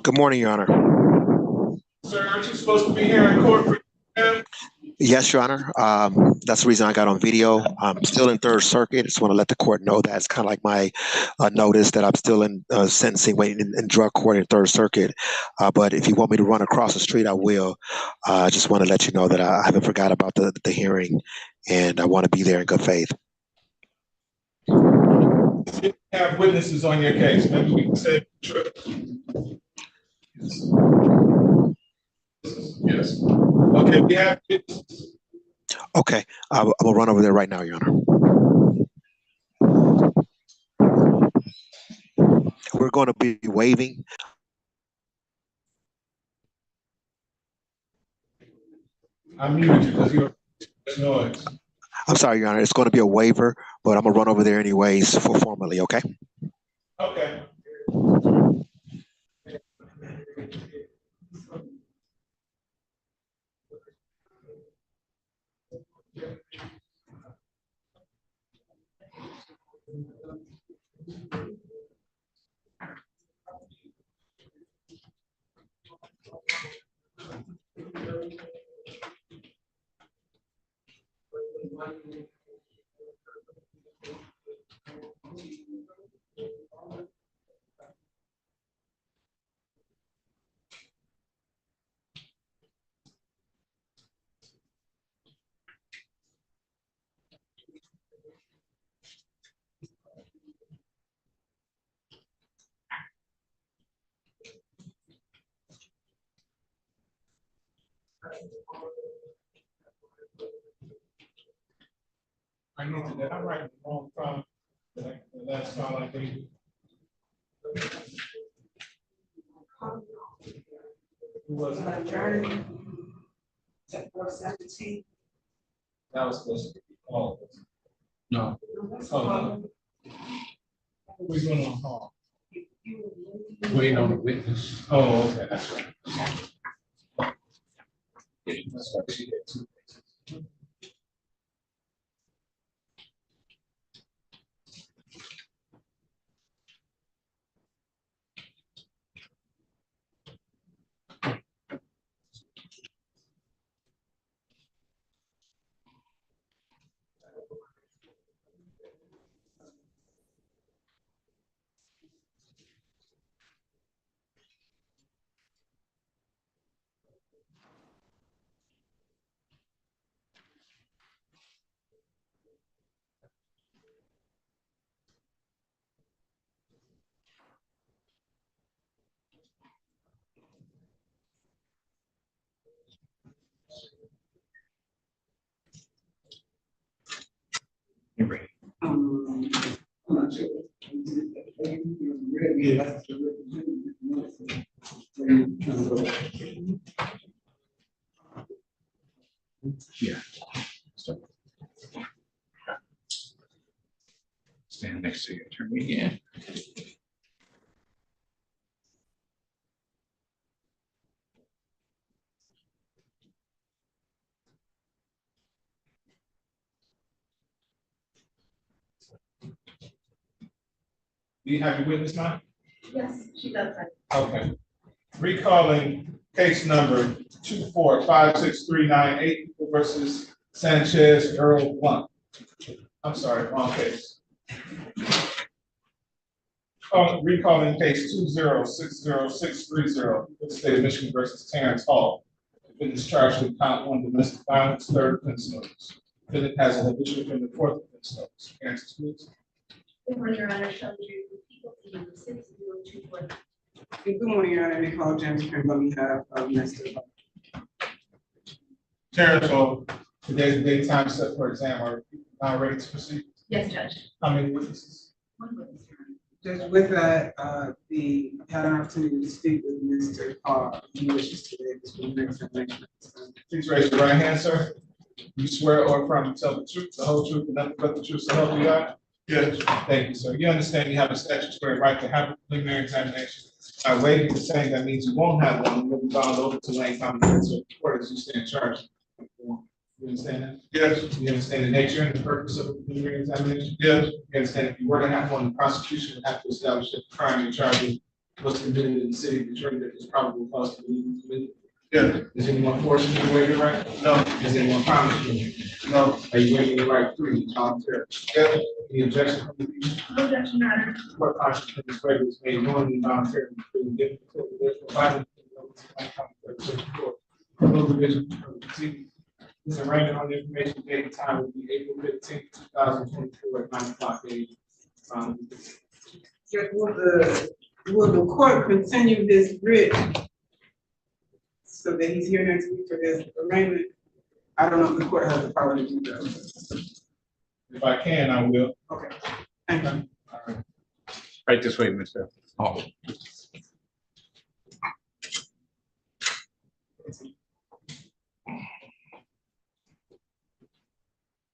Good morning, Your Honor. Sir, aren't you supposed to be here in court? Yes, Your Honor. That's the reason I got on video. I'm still in Third Circuit. Just want to let the court know that it's kind of like my notice that I'm still in sentencing, waiting in drug court in Third Circuit. But if you want me to run across the street, I will. I just want to let you know that I haven't forgot about the hearing, and I want to be there in good faith. You have witnesses on your case. Maybe we can say true. Yes. Okay, we have witnesses. Okay, I'm gonna run over there right now, Your Honor. We're going to be waiving. I muted you because you're noise. I'm sorry, Your Honor. It's going to be a waiver, but I'm gonna run over there anyways formally. Okay. Okay. I need to, did I write the wrong time? That's all I think. Who was it? Adjournment. To 417. That was supposed to be called. No. Oh, no. We're going on call. Waiting on the witness. Oh, okay, that's right. That's right. She did too. Yeah. Stand next to your attorney again. Do you have your witness now? Yes, she does. Okay. Recalling case number 2456398 versus Sanchez Earl Blunt. I'm sorry, wrong case. Recalling case 2060630 with the state of Michigan versus Terrence Hall. Defendant is charged with count 1 domestic violence, 3rd offense notice. Defendant has an additional from the 4th offense notice. Answers, please. Good morning, Your Honor. Shelley Drake, people, number 60249. Good morning, Your Honor. Nicole James Pringle on behalf of Mr. Terrence Hall, today's the date time set for exam. Are you now ready to proceed? Yes, Judge. How many witnesses? One witness, Your Honor. Judge, with that, had an opportunity to speak with Mr. Carr. He wishes to make this preliminary examination. Please raise your right hand, sir. You swear or affirm to tell the truth, the whole truth, and nothing but the truth, so help you God? Yes. Thank you, sir. You understand you have a statutory right to have a preliminary examination. By waiving the same, that means you won't have one. You'll be bound over to Wayne County Court as you stand charged. You understand that? Yes. You understand the nature and the purpose of a preliminary examination? Yes. You understand if you were to have one, the prosecution would have to establish that the crime you're charging was committed in the city of Detroit that is probable cause to be committed? Yes. Is anyone forcing you to waive your right? No. Has anyone promised you? No. Are you waiving your right freely, voluntarily? Yes. Any objection from the people? No objection, Your Honor. Court conscious of this waiver is made knowingly and voluntarily freely given to the court. Provided no division of the proceedings. This arraignment on the information date and time will be April 15th, 2024 at 9:00 a.m. Will the court continue this writ so that he's here next week for this arraignment? I don't know if the court has the power to do that. If I can, I will. Okay. Thank you. All right. Right this way, Mr. Hall.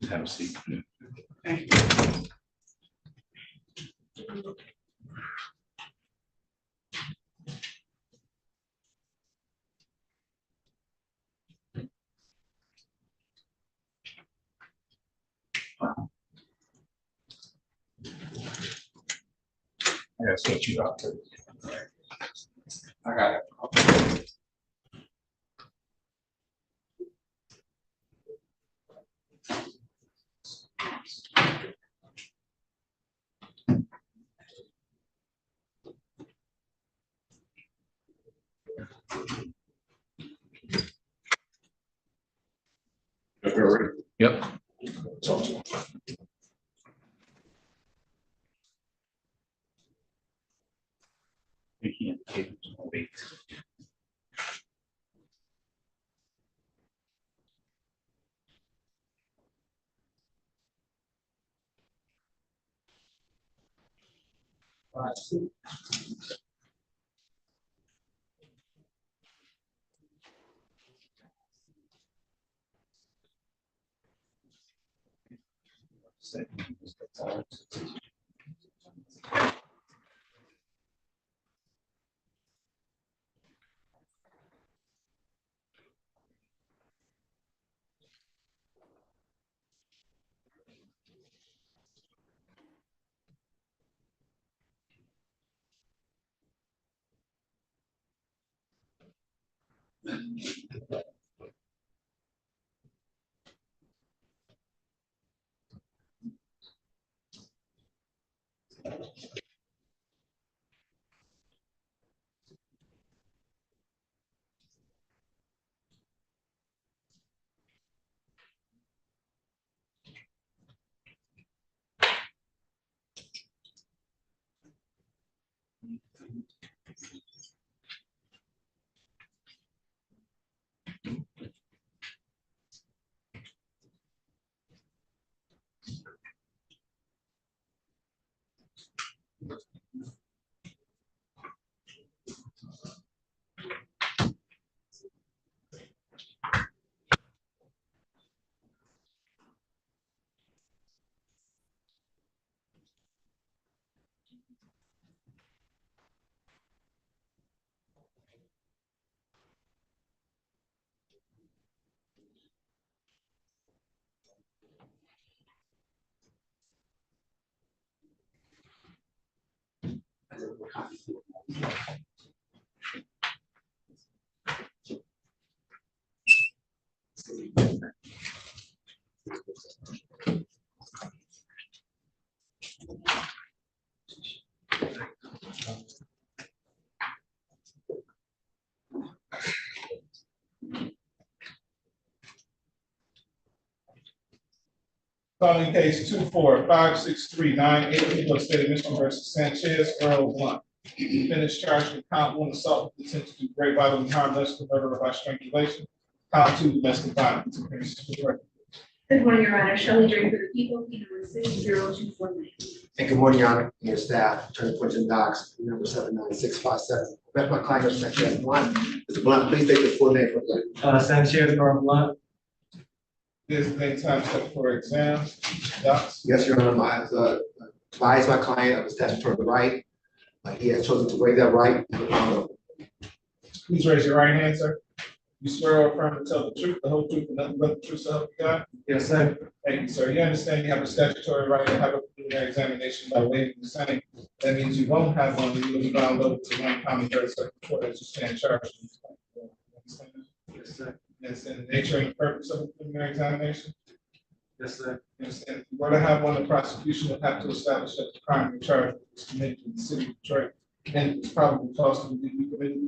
Have a seat. Thank you. I gotta switch you out. I got it. Yep. You can't take it. Wait. copy. Calling case 2456398, people of the state of Michigan versus Sanchez Earl Blunt. Defendant charged with count 1 assault with intent to do great bodily harm, less than murder or by strangulation. Count 2 domestic violence. Good morning, Your Honor. Shelley Drake for the people, P number 60249. And good morning, Your Honor, and your staff, Attorney Quentin Docs, number 79657. Met my client, Sanchez Blunt. Mr. Blunt, please take the full name for the. Sanchez Earl Blunt. This is time set for exam. Docs. Yes, Your Honor, I advise my client of his statutory right. He has chosen to waive that right. Please raise your right hand, sir. You swear or affirm to tell the truth, the whole truth, and nothing but the truth, so help you God? Yes, sir. Thank you, sir. You understand you have a statutory right to have a preliminary examination by waiving the same. That means you won't have one, you will be bound over to Wayne County Third Circuit Court as you stand charged. Yes, sir. You understand the nature and the purpose of the preliminary examination? Yes, sir. You understand, if you were to have one, the prosecution would have to establish that the crime you're charged with was committed in the city of Detroit, and it's probably possible to be committed.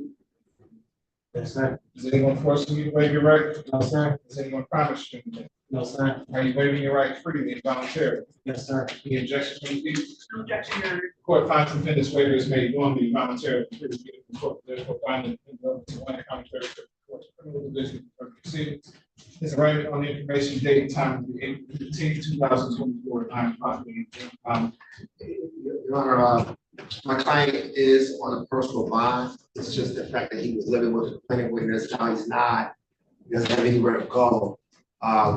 Yes, sir. Is anyone forcing you to waive your right? No, sir. Does anyone promise you anything? No, sir. Are you waiving your right freely and voluntarily? Yes, sir. Any objection from you? No objection, Your Honor. Court finds defendant's waiver is made knowingly, voluntarily, freely given the court, therefore finding the to Wayne County Third Circuit Court criminal division for proceedings. His arraignment on the information date and time will be April 15, 2024, 9:00 p.m. Your Honor, my client is on a personal bond. It's just the fact that he was living with a complaining witness. Now he's not. He doesn't have anywhere to go.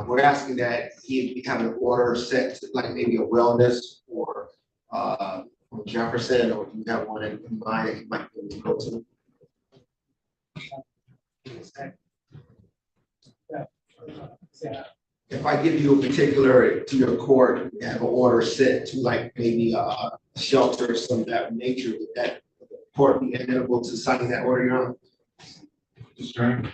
We're asking that he have an order set to like maybe a wellness or from Jefferson, or do you have one in mind that you might be able to go to? If I give you a particular to your court, you have an order set to like maybe a shelter or some of that nature, would that court be amenable to signing that order, Your Honor? Just trying.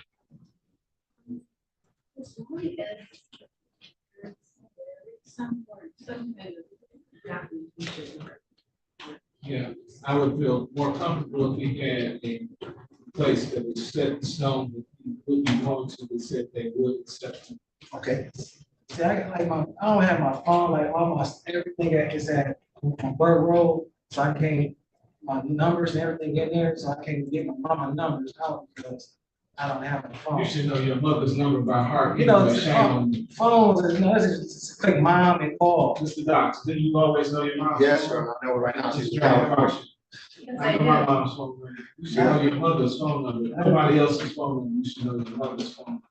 Yeah, I would feel more comfortable if we had a place that was set in stone that you would be going to, that said they would accept it. Okay. See, I don't have my phone, like almost everything is at on Bird Road, so I can't, my numbers and everything in there, so I can't get my numbers out because I don't have my phone. You should know your mother's number by heart. You know, Shame on you. phones, you know, it's just click mom and call. Mr. Docs, didn't you always know your mom? Yes, sir. I know it right now. She's trying to function. I know my mom's phone number. You should know your mother's phone number. Nobody else's phone number. You should know your mother's phone number.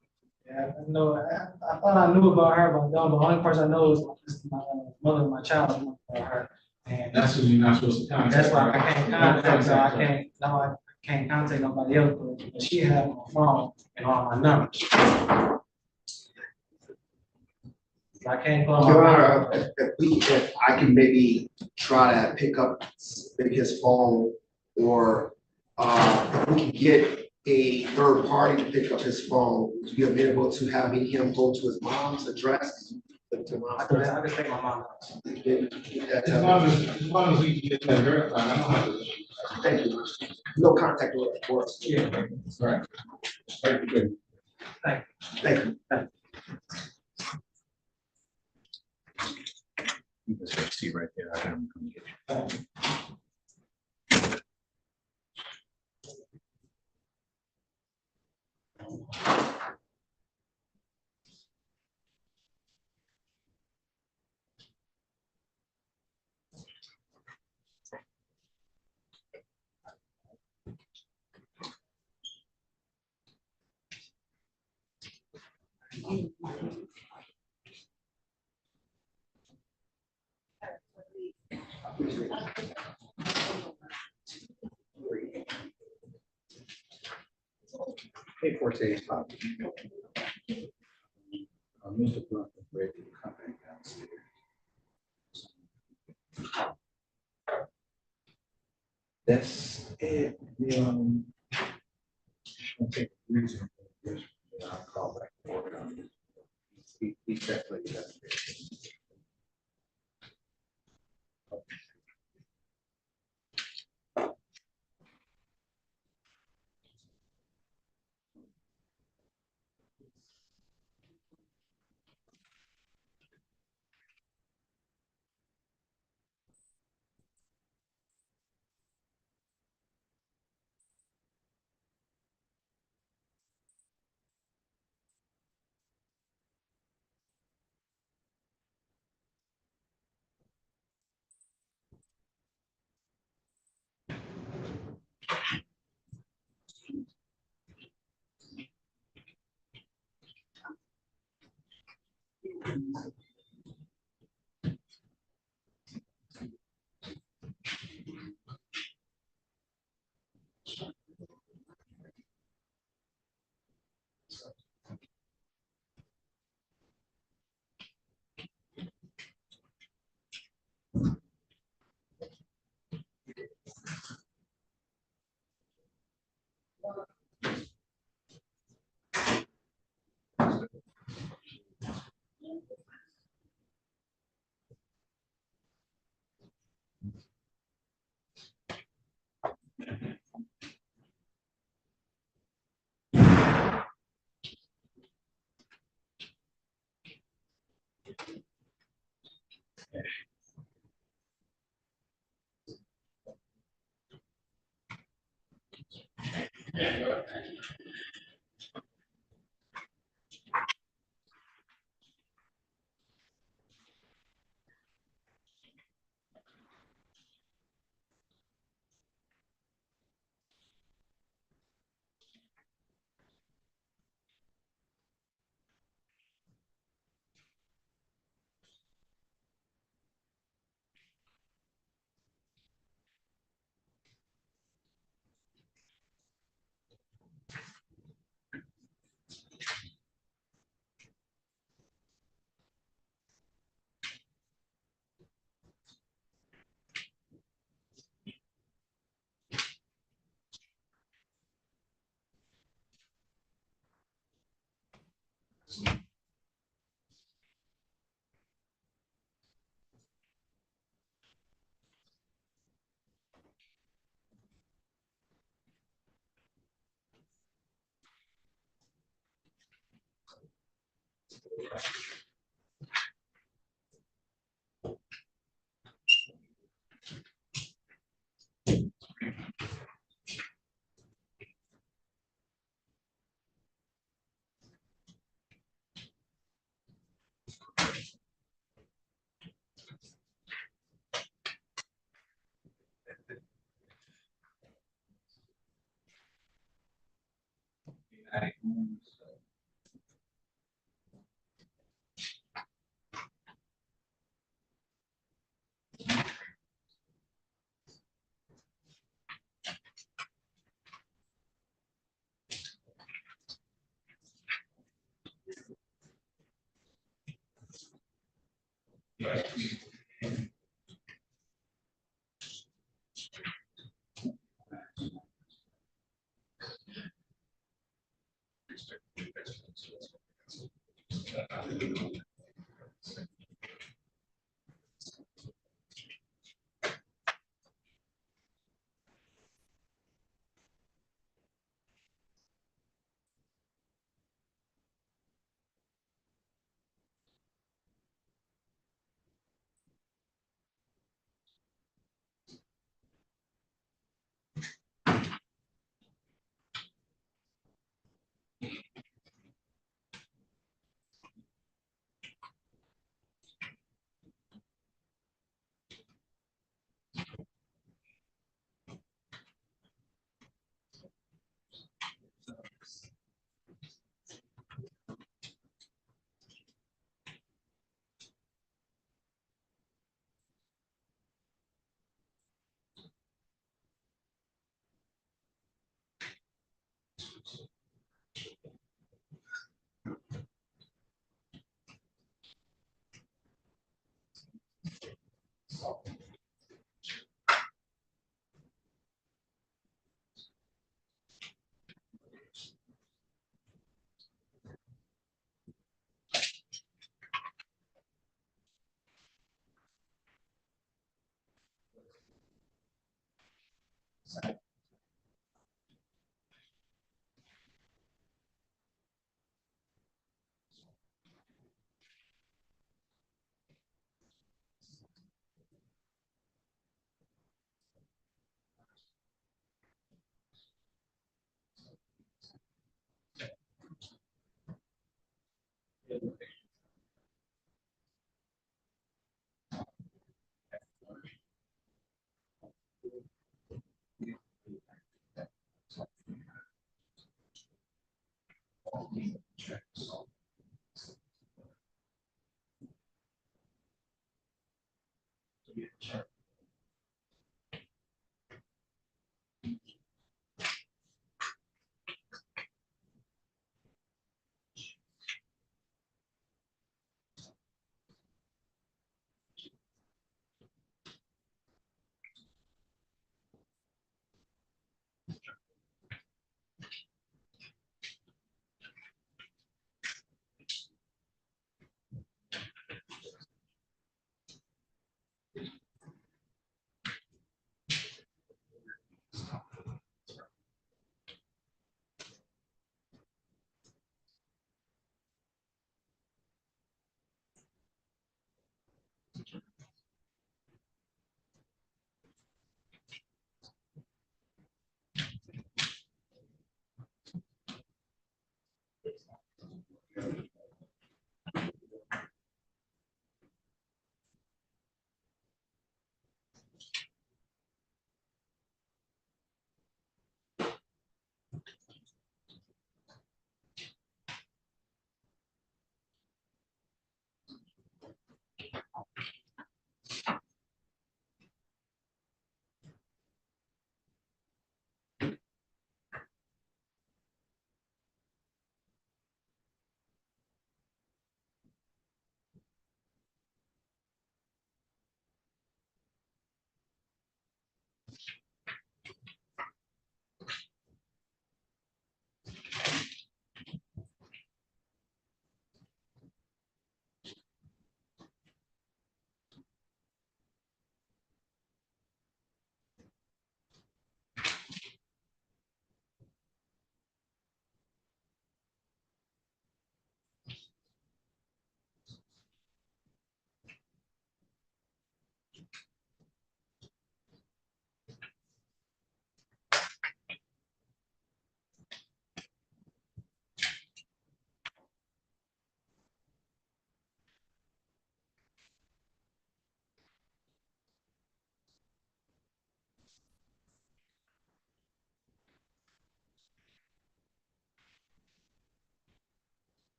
Yeah, I know. I thought I knew about her, but I don't. The only person I know is my mother and my child. I know about her. And that's who you're not supposed to contact. That's why I can't contact her. I can't. No, I can't contact nobody else. But she had my phone and all my numbers. I can't call. Your Honor, if I can maybe try to pick up maybe his phone, or if we can get a third party to pick up his phone, would you be amenable to having him go to his mom's address? I can take my mom's house. As long as we can get that verified, I don't have to. Thank you. No contact order, of course. Yeah, that's right. Thank you. Thank you. Thank you. You just see right there. I got him come get you. Hey, 485. Mr. Blunt is ready to come back downstairs. That's it. I'll take reason for this. I'll call back. He definitely does.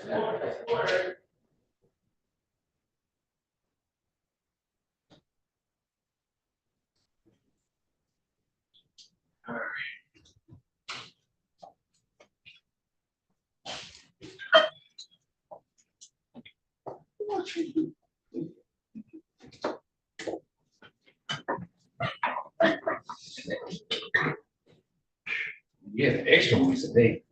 Yeah, the extra ones today.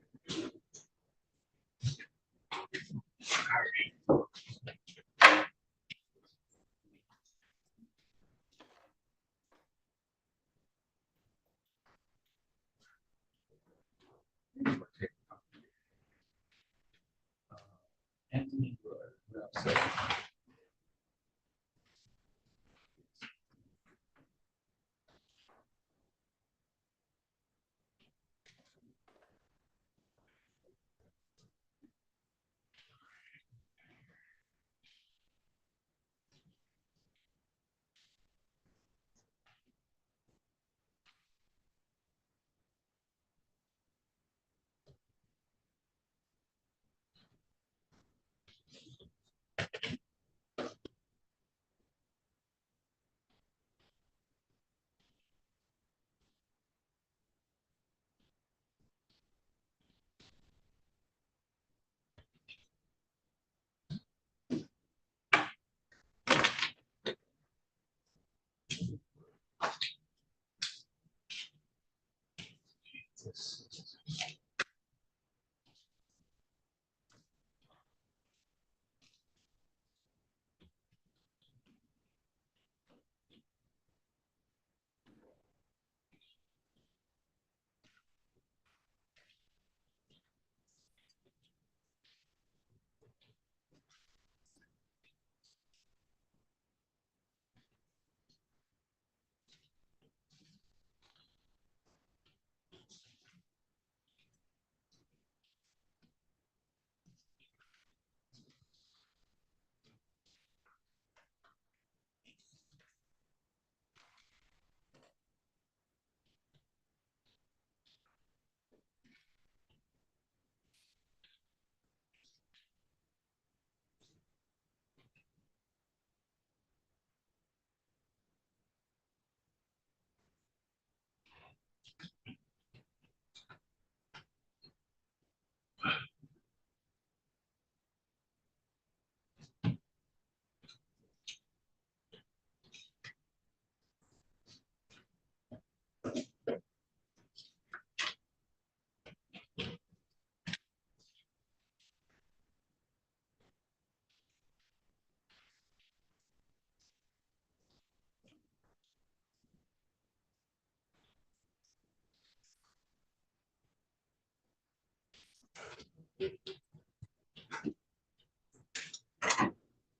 Anthony.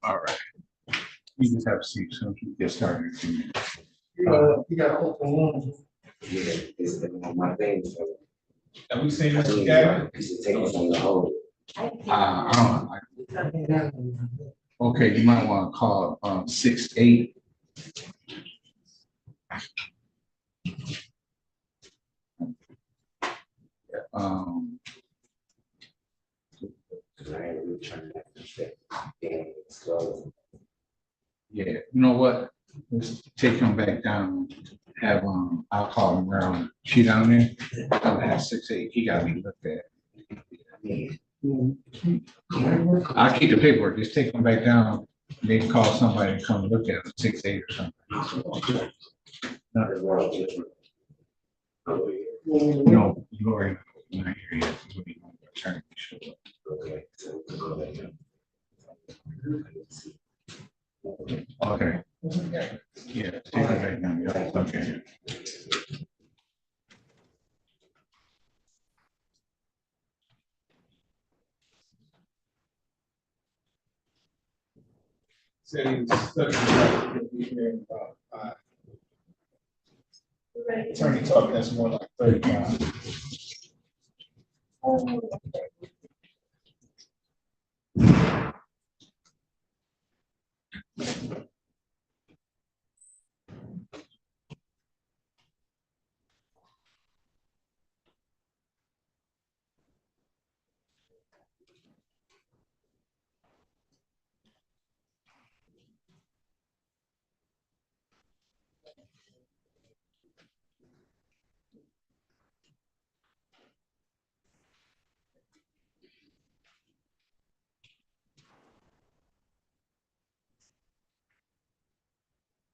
All right. You just have a seat, so you get started. You got open wound. Yeah, it's on my thing. So Have we seen Mr. Gavin? you should take us on the hold. I okay, you might want to call 68. Um, yeah, you know what? Let's take him back down. Have I'll call him around. She down there. I'm at 68. He got me looked at. I'll keep the paperwork. Just take him back down. They call somebody to come look at him, 68 or something. No, you already not here yet. You'll be on the attorney. Okay. Okay. Yeah, take it back down. Yeah, okay. Said he was stuck in traffic, he'll be here in about 5. Attorney talk, that's more like 35.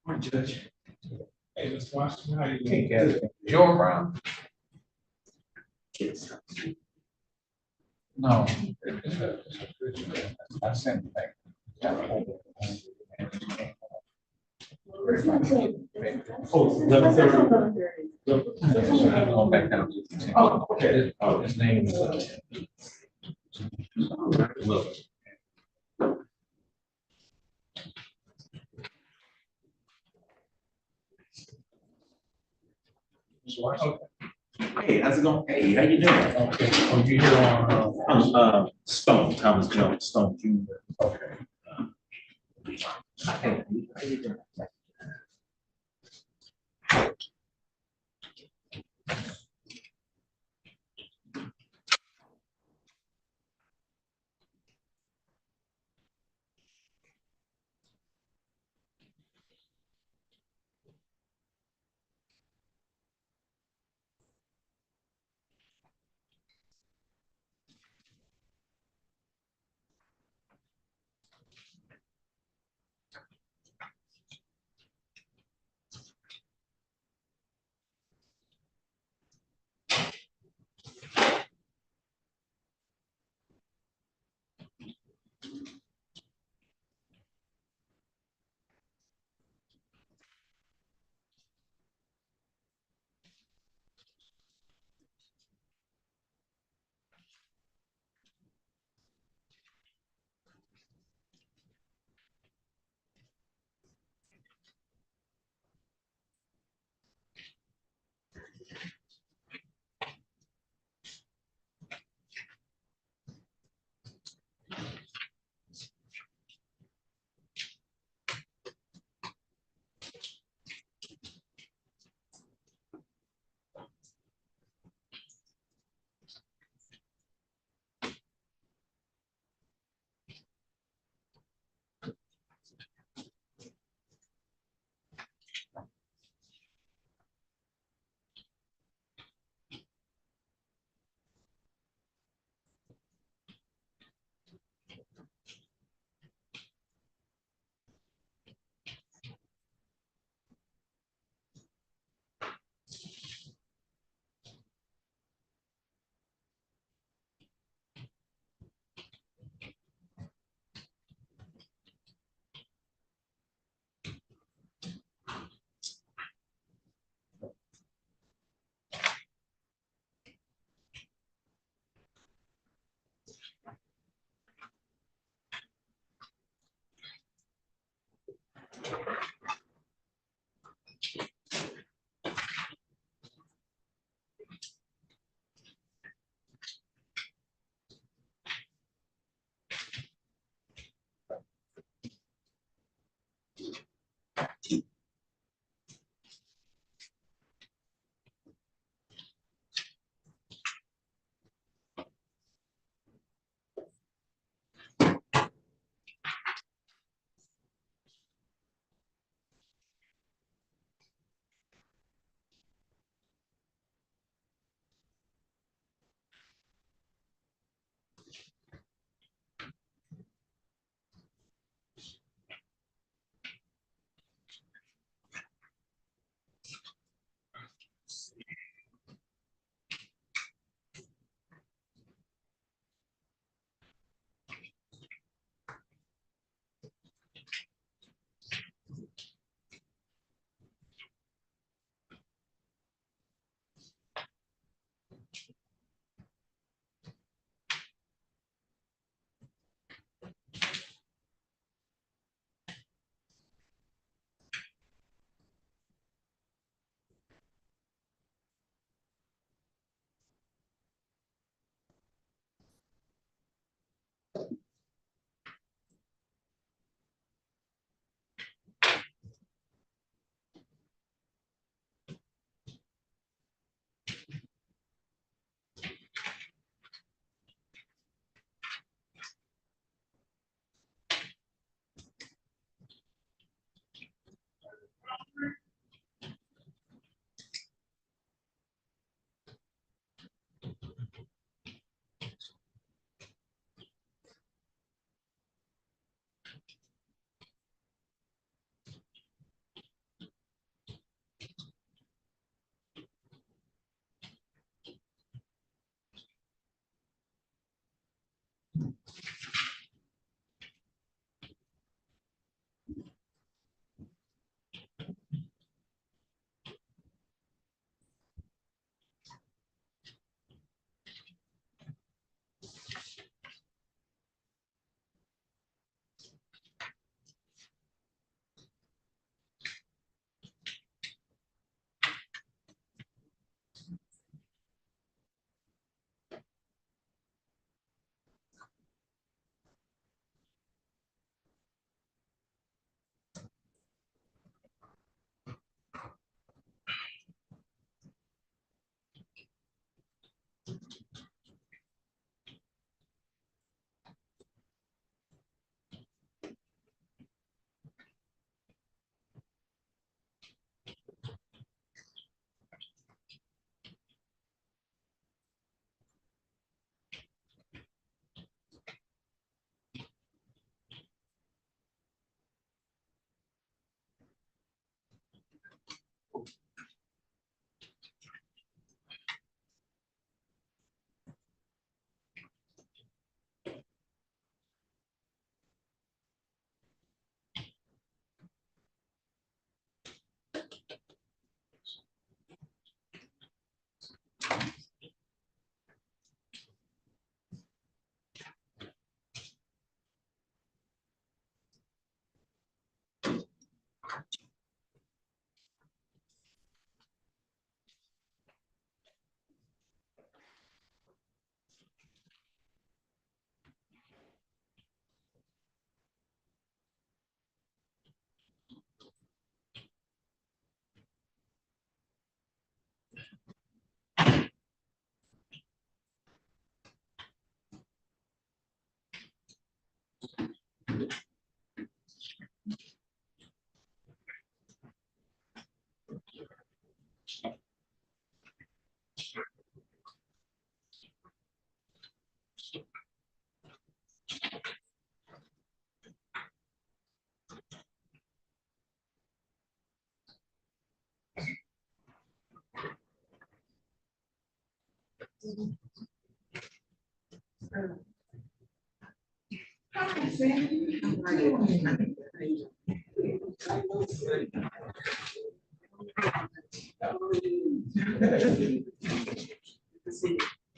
My judge. Hey, Mr. Washington, how you Hey, doing? Kenneth. Derl Brown? No. I sent it back. Oh, 11:30. I'm going back down to. Oh, okay. Oh, his name is. Look. Hey, how's it going? Hey, how you doing? Okay, oh, you here on, Stone, Thomas Jones, Stone Junior. okay. Hey, how you doing?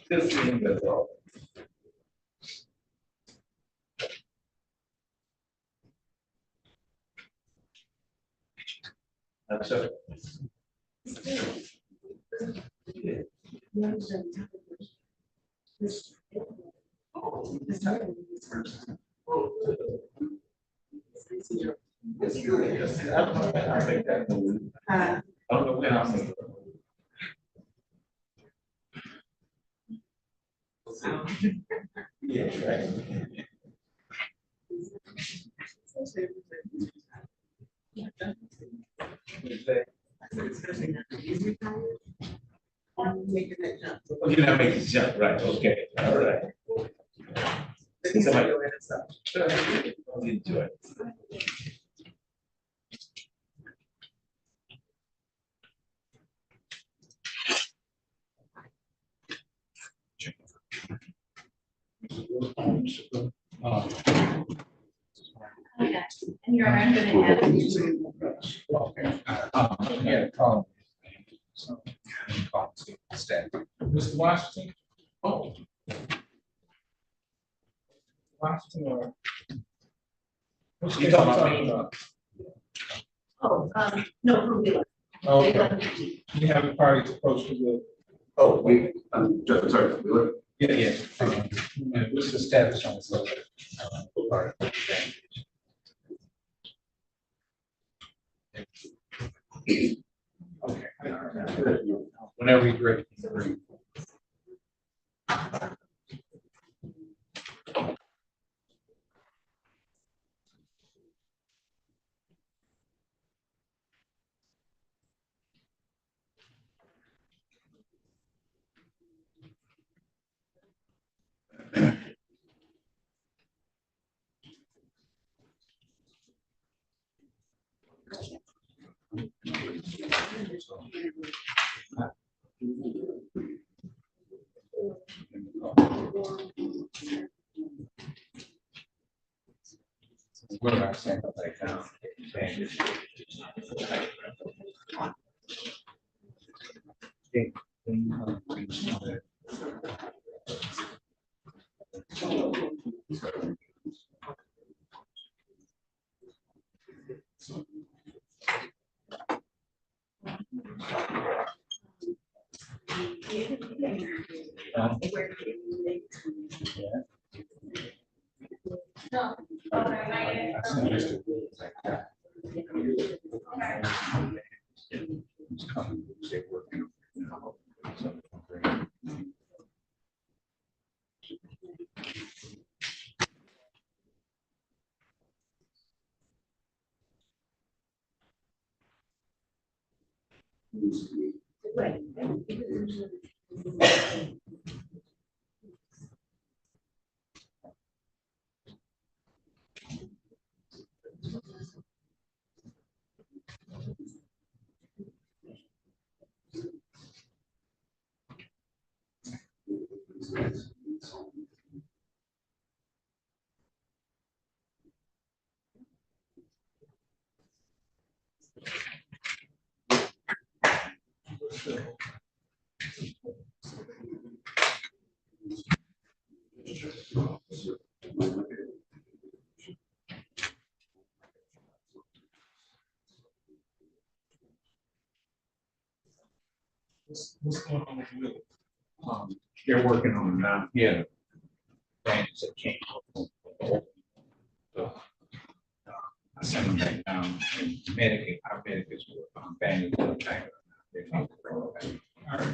Just seeing that's all. That's it. Yes, I think that move. I don't know when I'm gonna. Yeah, right. Oh, you're not making the jump, right, okay, all right. Somebody- Enjoy it. And you're I'm gonna add. Okay. Yeah, call. So, call staff. Mr. Washington? Oh. Washington or? Which You case talking are about you me? about? Oh, no, from the. Okay. You have the parties approach the. Oh, we, just, sorry, we look. Yeah, yeah. This is established on this level. Part of the okay. Whenever you're ready. What am I saying about that now? What's going on with you? They're working on, yeah. Branches that came. I sent them back down and Medicaid, our Medicaid were banded to the bank. They're not going back.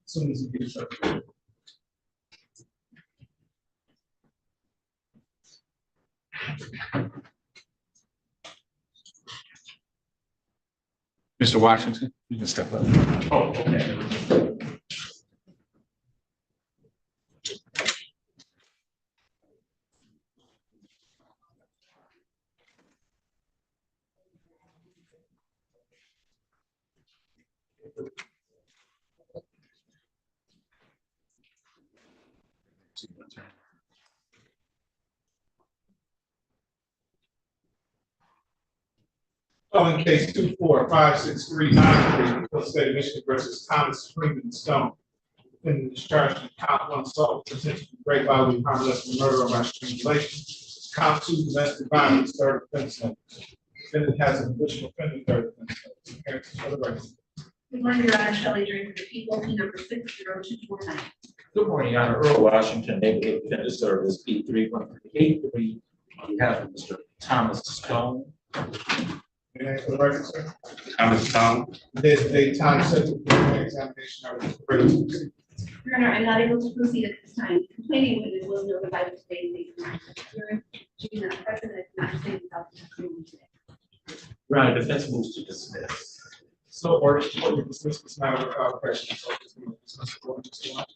Soon as he gets up. Mr. Washington, you can step up. Oh, okay. Calling case 2456393, the state of Michigan versus Thomas Freeman Stone. In the discharge of count 1 assault, potential great bodily harm, less than murder or by strangulation. Count 2 domestic violence, third offense level. Defendant has an additional offender, third offense level. Parents for the record. Good morning, Your Honor, Shelley Dream for the people, P number 60249. Good morning, Your Honor. Earl Washington, Neighborhood Defender Service, P 31383, on behalf of Mr. Thomas Stone. Your name for the record, sir? Thomas Stone. This date, time, set to the examination of the privilege. Your Honor, I'm not able to proceed at this time. The complaining witness was notified of today's date. She is not present and cannot stay without the testimony today. Your Honor, defense moves to dismiss. So ordered to dismiss this matter without question. So this will dismiss the order to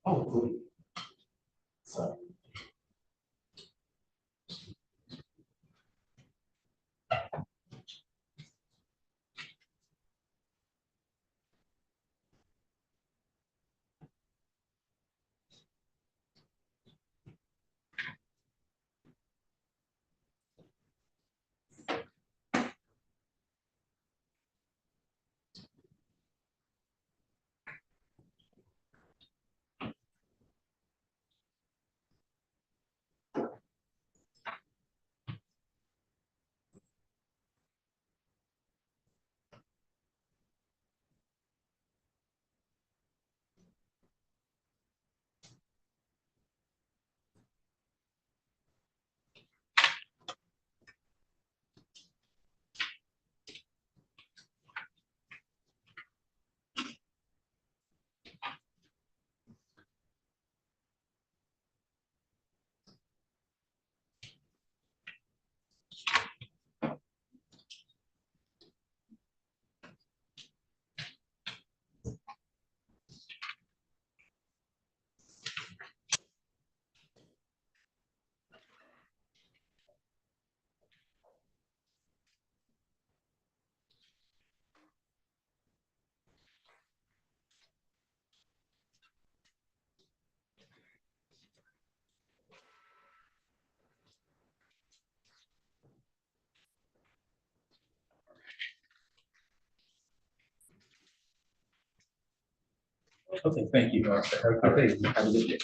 Oh, Okay, thank you. Okay, have a good day.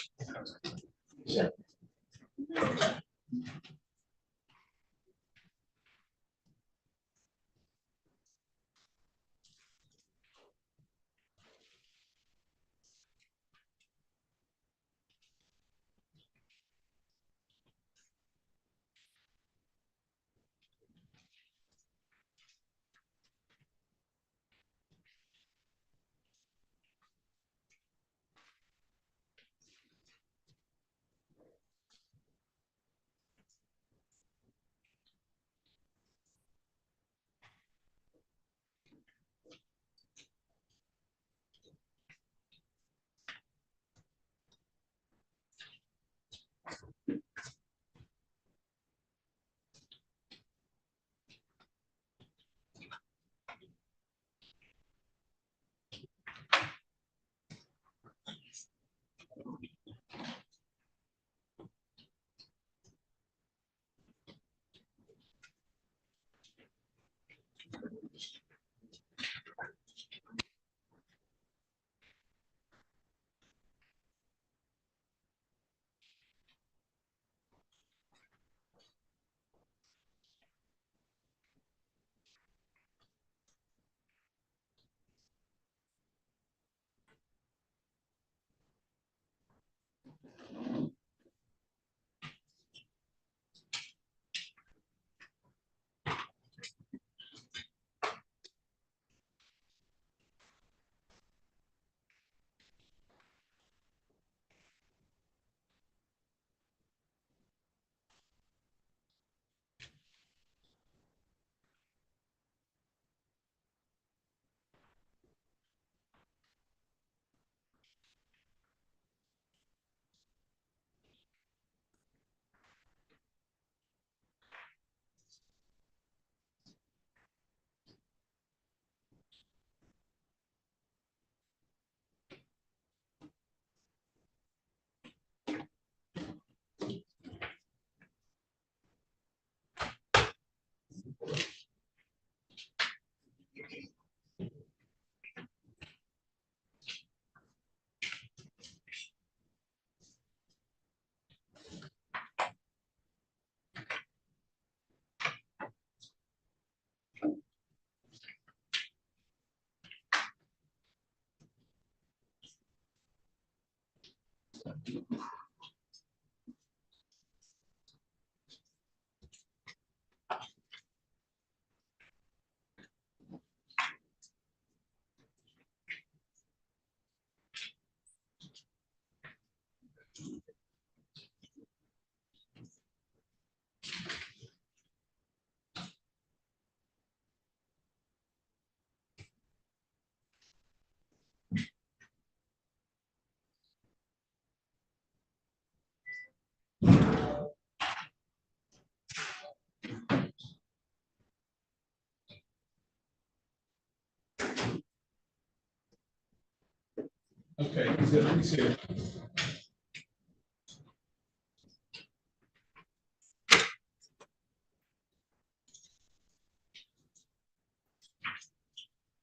Okay, he's here.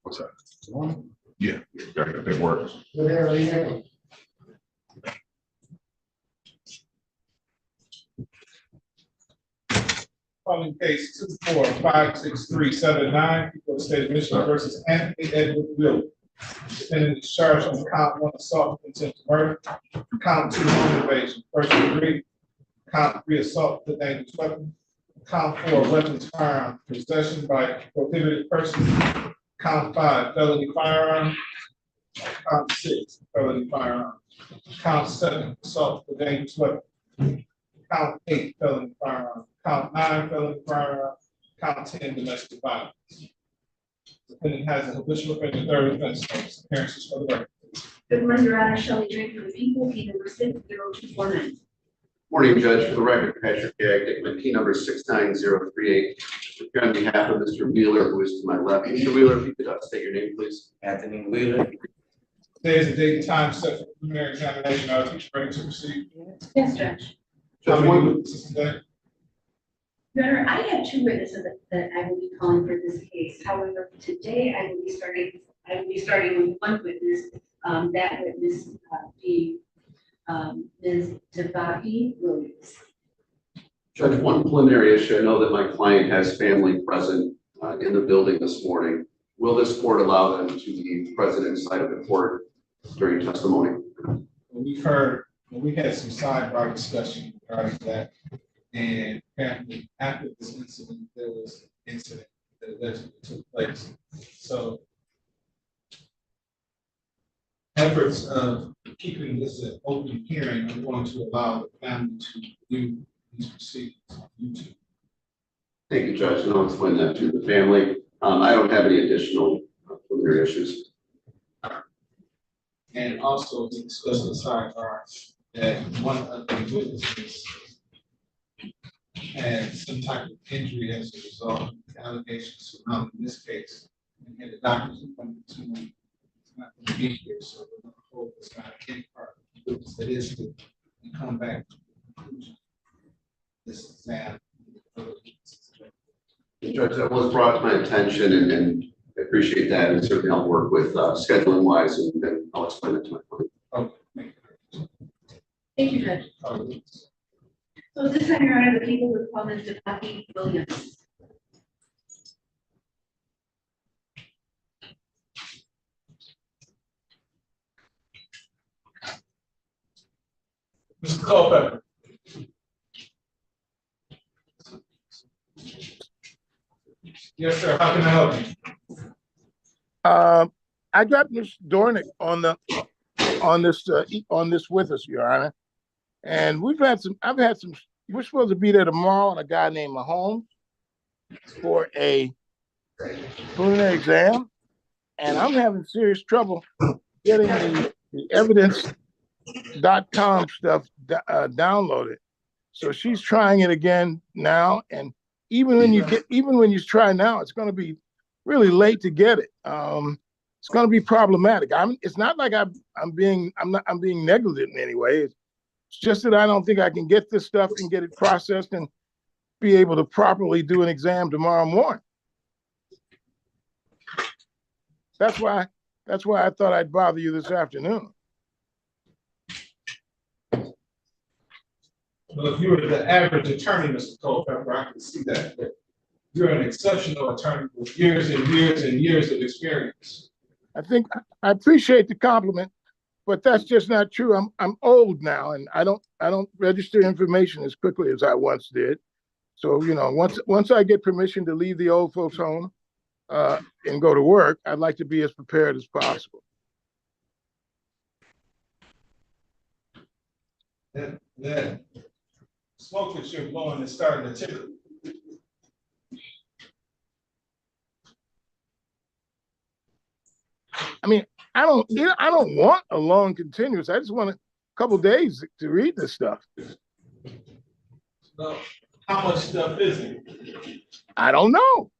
What's that? Yeah, that works. Calling case 2456379, people of the state of Michigan versus Anthony Edward Will. Defendant is charged on count 1 assault with intent to murder, count 2 home invasion, first degree, count 3 assault with a dangerous weapon, count 4 weapons firearm, possession by prohibited person, count 5 felony firearm, count 6 felony firearm, count 7 assault with a dangerous weapon, count 8 felony firearm, count 9 felony firearm, count 10 domestic violence. Defendant has a habitual offender third offense notice. Appearances for the record. Good morning, Your Honor, Shelley Drake for the people, P number 60249. Morning, Judge. For the record, Patrick Gagnon, P number 69038. Here on behalf of Mr. Wheeler, who is to my left. Mr. Wheeler, if you could state your name, please. Anthony Wheeler. Today is the date and time set for preliminary examination. Are you ready to proceed? Yes, Judge. How many witnesses today? Your Honor, I have 2 witnesses that I will be calling for this case. However, today I will be starting with 1 witness That witness being Ms. Devaki Williams. Judge, one preliminary issue. I know that my client has family present in the building this morning. Will this court allow them to be present inside of the court during testimony? We've had some sidebar discussion regarding that. And apparently after this incident, there was an incident that allegedly took place. So efforts of keeping this an open hearing are going to allow the family to view these proceedings on YouTube. Thank you, Judge, and I'll explain that to the family. I don't have any additional preliminary issues. And also to discuss the sidebar that one of the witnesses had some type of injury as a result of the allegations surrounding this case. And had the doctors appointed to him. It's not going to be here, so we're going to hold this guy in part of the witness that is to and come back to the conclusion. This exam. Judge, that was brought to my attention, and I appreciate that, and certainly I'll work with scheduling wise, and then I'll explain it to my client. Okay. Thank you, Judge. So this time, Your Honor, the people would call Ms. Devaki Williams. Mr. Culpepper. Yes, sir. How can I help you? I got Ms. Dornick on this with us, Your Honor, and I've had some. We're supposed to be there tomorrow, and a guy named Mahomes for a preliminary exam, and I'm having serious trouble getting the evidence.com stuff downloaded. So she's trying it again now, and even when you try now, it's going to be really late to get it. It's going to be problematic. It's not like I'm being negligent in any way. It's just that I don't think I can get this stuff and get it processed and be able to properly do an exam tomorrow morning. That's why I thought I'd bother you this afternoon. Well, if you were the average attorney, Mr. Culpepper, I can see that. But you're an exceptional attorney with years and years and years of experience. I appreciate the compliment, but that's just not true. I'm old now, and I don't register information as quickly as I once did. So once I get permission to leave the old folks home and go to work, I'd like to be as prepared as possible. That smoke that you're blowing is starting to tickle. I mean, I don't want a long continuous. I just want a couple days to read this stuff. So, how much stuff is it? I don't know.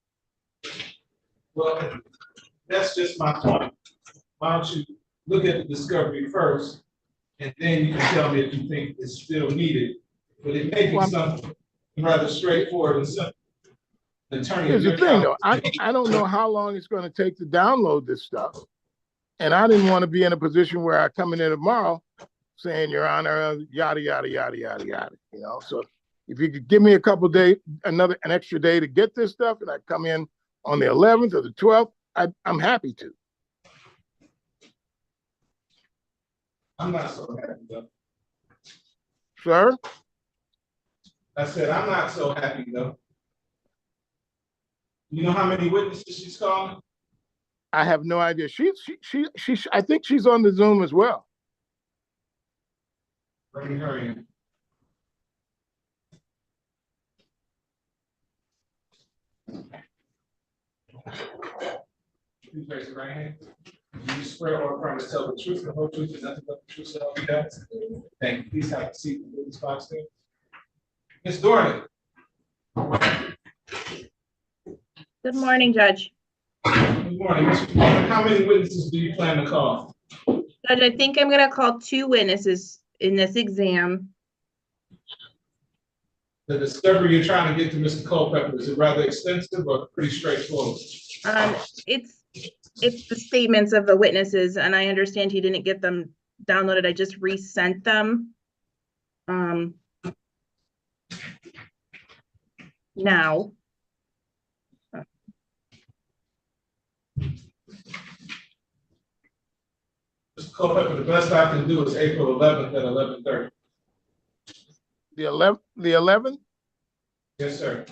Well, that's just my point. Why don't you look at the discovery first, and then you can tell me if you think it's still needed. But it may be something rather straightforward and simple. Here's the thing, though. I don't know how long it's going to take to download this stuff. And I didn't want to be in a position where I come in there tomorrow saying, Your Honor, yada, yada, yada, yada, yada. So if you could give me a couple of days, an extra day to get this stuff, and I come in on the 11th or the 12th, I'm happy to. I'm not so happy, though. Sir? I said, I'm not so happy, though. You know how many witnesses she's calling? I have no idea. I think she's on the Zoom as well. Bring her in. Please raise your right hand. Do you swear or affirm to tell the truth, the whole truth, and nothing but the truth, so help you God? Thank you. Please have a seat in the witness box there. Ms. Dornick. Good morning, Judge. Good morning. Ms. Dornick, how many witnesses do you plan to call? Judge, I think I'm going to call 2 witnesses in this exam. The discovery you're trying to get to Mr. Culpepper, is it rather extensive or pretty straightforward? It's it's the statements of the witnesses, and I understand he didn't get them downloaded. I just resent them. Now. Mr. Culpepper, the best I can do is April 11th at 11:30. The 11th? Yes, sir.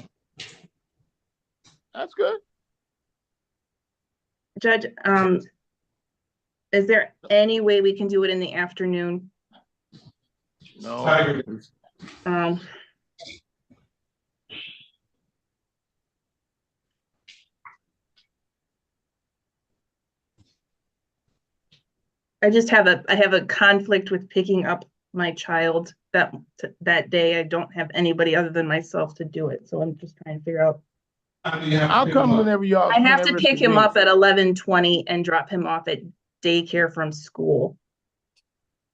That's good. Judge, is there any way we can do it in the afternoon? No. I have a conflict with picking up my child that day. I don't have anybody other than myself to do it, so I'm just trying to figure out. I'll come whenever y'all. I have to pick him up at 11:20 and drop him off at daycare from school.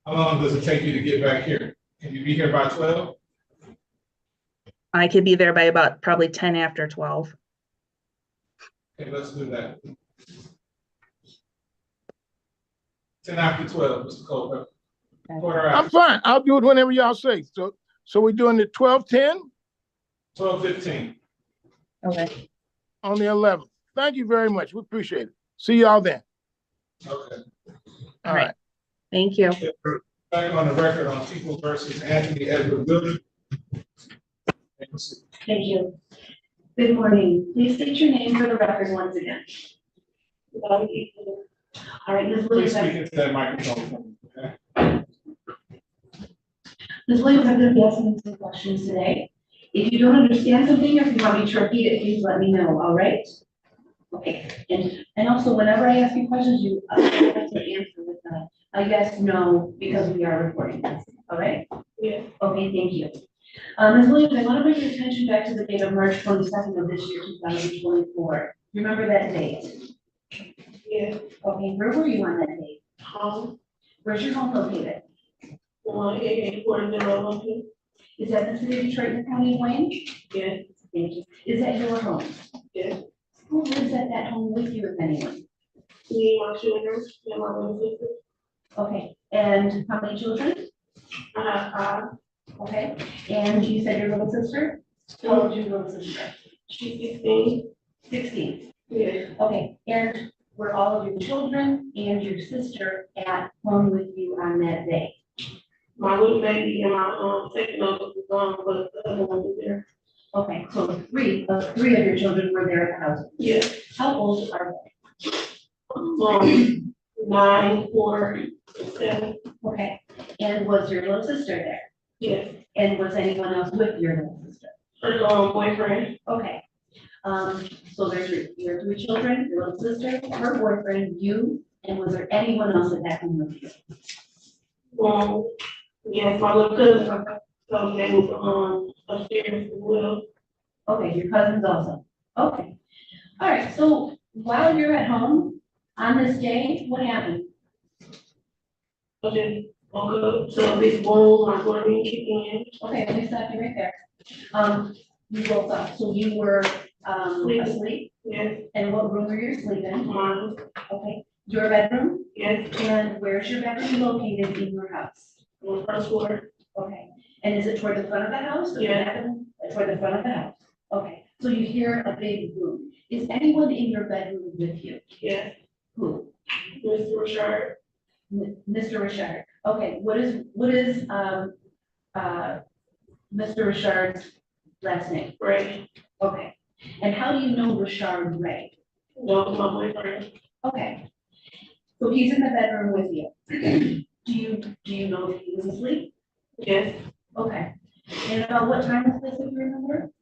How long does it take you to get back here? Can you be here by 12? I could be there by about probably 10 after 12. Okay, let's do that. 10 after 12, Mr. Culpepper. I'm fine. I'll do it whenever y'all say. So we're doing the 12:10? 12:15. Okay. On the 11th. Thank you very much. We appreciate it. See y'all then. Okay. All right. Thank you. Back on the record on People versus Anthony Edward Wilson. Thank you. Good morning. Please state your name for the record once again. All right, Ms. Please Williams. speak into that microphone. Okay? Ms. Williams, I'm going to be asking some questions today. If you don't understand something, or if you want me to repeat it, please let me know, all right? Okay, and also whenever I ask you questions, you have to answer with a yes, no, because we are recording this, all right? Yeah. Okay, thank you. Ms. Williams, I want to bring your attention back to the date of March 22nd of this year, 2024. You remember that date? Yeah. Okay, where were you on that date? Home. Where's your home located? 1884 Is that the city of Detroit in the county of Wayne? Yes. Thank you. Is that your home? Yes. Who lives at that home with you, if anyone? Me, my children, and my little sister. Okay, and how many children? I have 5. Okay, and you said your little sister? How old is your little sister? She's 16. 16? Yeah. Okay, and were all of your children and your sister at home with you on that day? My little baby and my second uncle was gone, but the other one was there. Okay, so three of your children were there at the house? Yeah. How old are they? 9, 4, 7. Okay, and was your little sister there? Yes. And was anyone else with your little sister? Her boyfriend. Okay. So there's your 3 children, your little sister, her boyfriend, you, and was there anyone else at that home with you? Yes, my little cousin, so they was upstairs as well. Okay, your cousins also. Okay. All right, so while you're at home on this day, what happened? I just woke up to a big boom, my chlorine kicked in. Okay, let me stop you right there. You woke up, so you were asleep? Yes. And what room were you asleep in? Mine. Okay. Your bedroom? Yes. And where's your bedroom located in your house? On the first floor. Okay. And is it toward the front of the house? Yeah. Toward the front of the house. Okay. So you hear a big boom. Is anyone in your bedroom with you? Yes. Who? Mr. Richard. Mr. Richard. Okay. What is Mr. Richard's last name? Ray. Okay. And how do you know Richard Ray? No, my boyfriend. Okay. So he's in the bedroom with you. Do you know that he was asleep? Yes. Okay. And about what time was this, if you remember?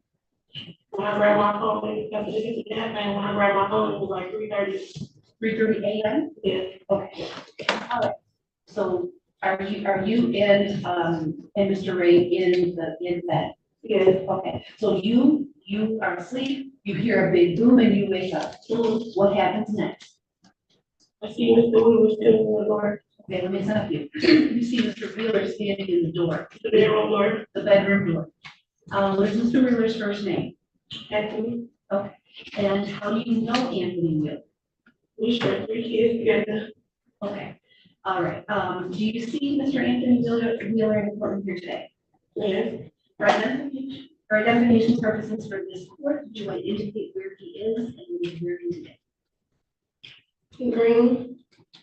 When I grabbed my phone, when I grabbed my phone, it was like 3:30. 3:30 a.m.? Yes. Okay. All right. So are you and Mr. Ray in bed? Yes. Okay. So you are asleep, you hear a big boom and you wake up. What happens next? I see Mr. Wheeler standing in the door. Okay, let me stop you. You see Mr. Wheeler standing in the door. The bedroom door. The bedroom door. What is Mr. Wheeler's first name? Anthony. Okay. And how do you know Anthony Wheeler? We share 3 kids together. Okay, all right. Do you see Mr. Anthony Wheeler in the courtroom here today? Yes. For identification purposes for this court, do you want to indicate where he is and where he's today? Green.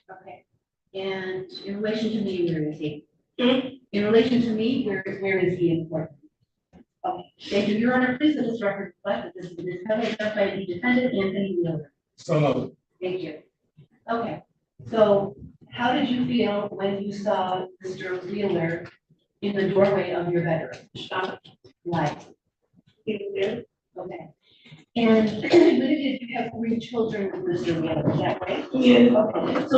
Okay. And in relation to me, where is he? In relation to me, where is he in court? Okay. Thank you, Your Honor. Please let this record reflect that this is identified by the defendant, Anthony Wheeler. So noted. Thank you. Okay. So how did you feel when you saw Mr. Wheeler in the doorway of your bedroom? Shocked. Why? Okay. And you have 3 children with Mr. Wheeler, is that right? Yes. Okay. So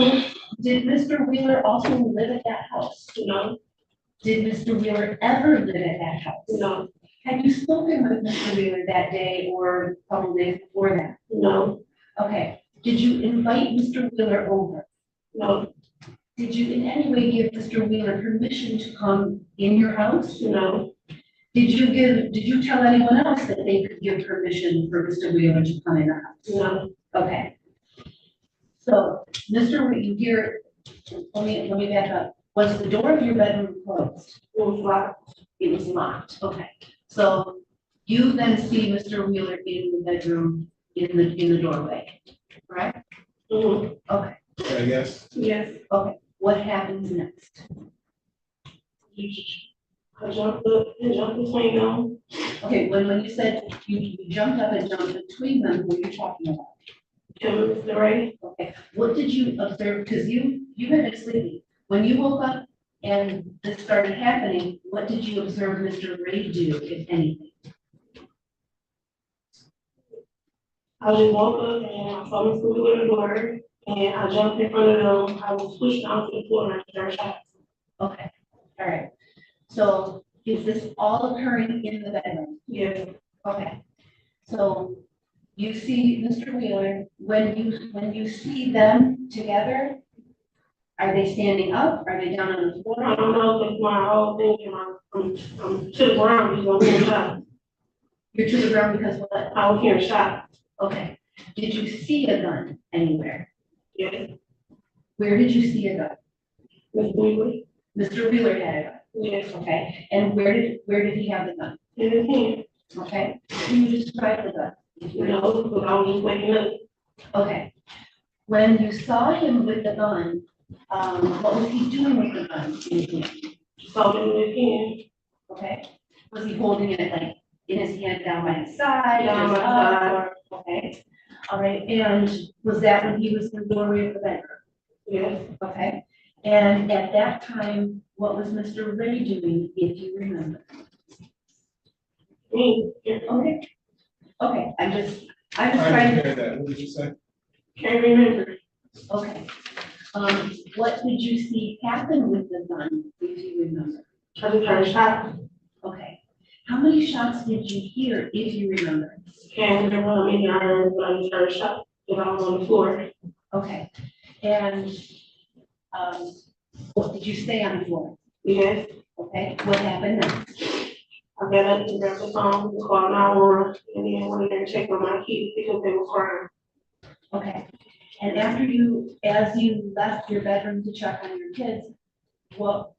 did Mr. Wheeler also live at that house? No. Did Mr. Wheeler ever live at that house? No. Had you spoken with Mr. Wheeler that day or a couple days before that? No. Okay. Did you invite Mr. Wheeler over? No. Did you in any way give Mr. Wheeler permission to come in your house? No. Did you tell anyone else that they could give permission for Mr. Wheeler to come in the house? No. Okay. So, Mr. Wheeler, let me back up. Was the door of your bedroom closed? It was locked. It was locked. Okay. So you then see Mr. Wheeler in the bedroom in the doorway, correct? Mm-hmm. Okay. Yes. Yes. Okay. What happens next? I jumped up and jumped between them. Okay, when you said you jumped up and jumped between them, what are you talking about? Mr. Ray. Okay, what did you observe? Because you had been sleeping. When you woke up and this started happening, what did you observe Mr. Ray do, if anything? I just woke up and I saw Mr. Wheeler in the door and I jumped in front of them. I was pushed onto the floor and I started shots. Okay, all right. So is this all occurring in the bedroom? Yes. Okay. So you see Mr. Wheeler, when you see them together, are they standing up? Are they down on the floor? I don't know, because my whole thing, I'm to the ground because I'm hearing shots. You're to the ground because what? I was hearing shots. Okay. Did you see a gun anywhere? Yes. Where did you see a gun? Mr. Wheeler. Mr. Wheeler had a gun. Yes. Okay. And where did he have the gun? In his hand. Okay. Can you describe the gun? No, but I was just waking up. Okay. When you saw him with the gun, what was he doing with the gun in his hand? Holding it in his hand. Okay. Was he holding it like in his hand down by his side? Down by his side. Okay. All right. And was that when he was in the doorway of the bedroom? Yes. Okay. And at that time, what was Mr. Ray doing, if you remember? Me. Okay. Okay. I'm just trying to. That. What did you say? Can't remember. Okay. What did you see happen with the gun, if you remember? I just heard shots. Okay. How many shots did you hear, if you remember? Can't remember how many I heard, but I just heard shots because I was on the floor. Okay. And what did you stay on the floor? Yes. Okay. What happened next? I got up and grabbed the phone, called 911, and then went in there and checked on my kids because they were crying. Okay. And as you left your bedroom to check on your kids, what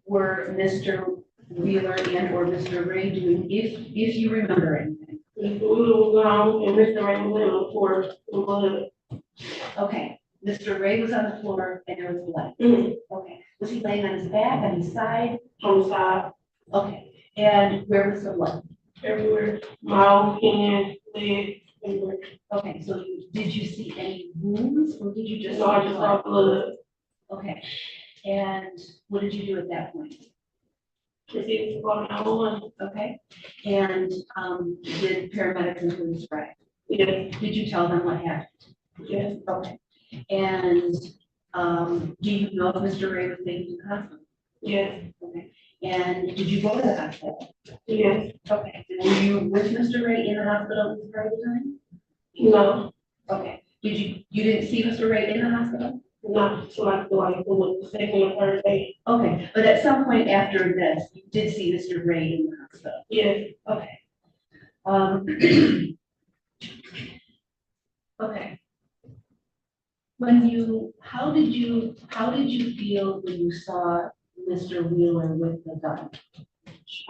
were Mr. Wheeler and or Mr. Ray doing, if you remember anything? Mr. Wheeler was gone and Mr. Ray was on the floor in blood. Okay. Mr. Ray was on the floor and there was blood. Mm-hmm. Okay. Was he laying on his back, on his side? On the side. Okay. And where was the blood? Everywhere. Mouth, hand, leg, everywhere. Okay, so did you see any wounds or did you just? No, I just saw blood. Okay. And what did you do at that point? Proceeded to call 911. Okay. And did paramedics and police arrive? Yes. Did you tell them what happened? Yes. Okay. And do you know if Mr. Ray was taken to the hospital? Yes. Okay. And did you go to the hospital? Yes. Okay. And were you with Mr. Ray in the hospital this part of the time? No. Okay. You didn't see Mr. Ray in the hospital? Not so like the second or third day. Okay. But at some point after this, you did see Mr. Ray in the hospital? Yes. Okay. Okay. how did you feel when you saw Mr. Wheeler with the gun?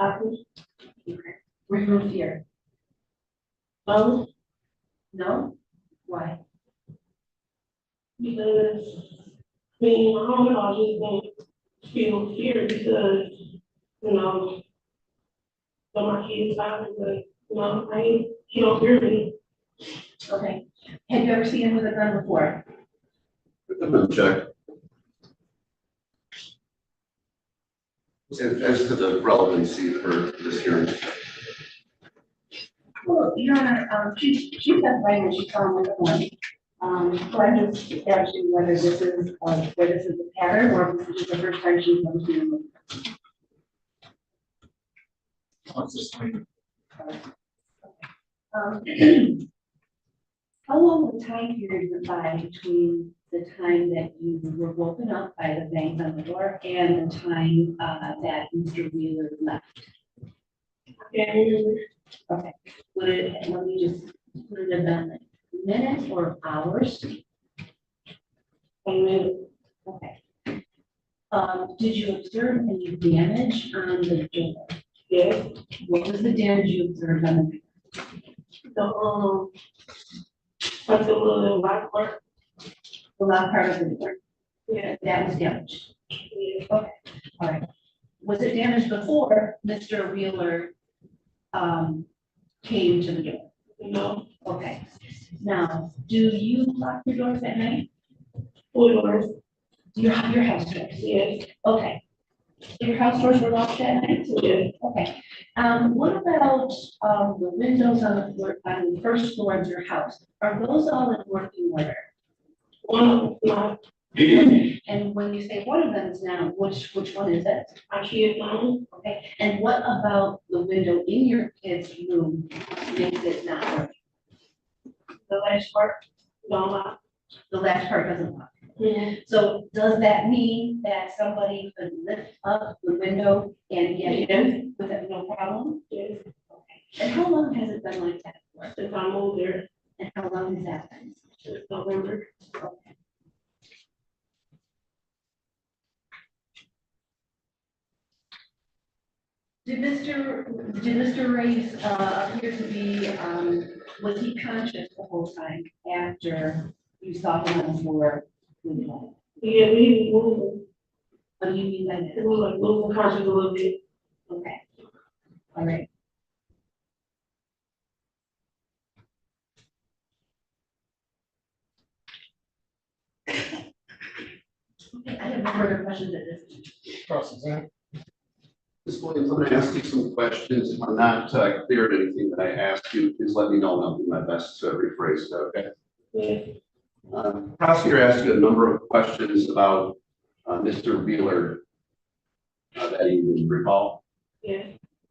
Okay. Were you in fear? No. No? Why? Because being in my home, I just don't feel fear because, you know, so my kids out, but, you know, he don't fear me. Okay. Have you ever seen him with a gun before? Check. As to the relevancy for this hearing. Well, Your Honor, she testified when she saw him with the gun. So I'm just asking whether this is a pattern or if this is just the first time she's ever seen him. How long of a time period went by between the time that you were woken up by the bang on the door and the time that Mr. Wheeler left? Okay. Let me just put it in like minutes or hours? A minute. Okay. Did you observe any damage on the door? Yes. What was the damage you observed on the door? Like the little lock part. The lock part of the door? Yeah. That was damaged? Yeah. Okay, all right. Was it damaged before Mr. Wheeler came to the door? No. Okay. Now, do you lock your doors at night? Full doors. Your house doors? Yes. Okay. Your house doors were locked at night? Yes. Okay. What about the windows on the floor, on the first floor of your house? Are those all in working order? One of them not. And when you say one of them is now, which one is it? My kid's room. Okay. And what about the window in your kid's room makes it not working? The last part don't lock. The last part doesn't lock. Mhm. So does that mean that somebody could lift up the window and get in with it, no problem? Yes. Okay. And how long has it been like that for? Since I moved there. And how long has that been? Since November. Okay. Did Mr. Ray appear to be, was he conscious the whole time after you saw him on the floor? Yeah, we moving. What do you mean by that? It was like losing conscious a little bit. Okay. All right. Okay, I have no further questions at this time. Ms. Williams, I'm going to ask you some questions. If I'm not clear at anything that I ask you, please let me know and I'll do my best to rephrase that, okay? Yeah. Prosecutor asked you a number of questions about Mr. Wheeler that you didn't recall. Yeah.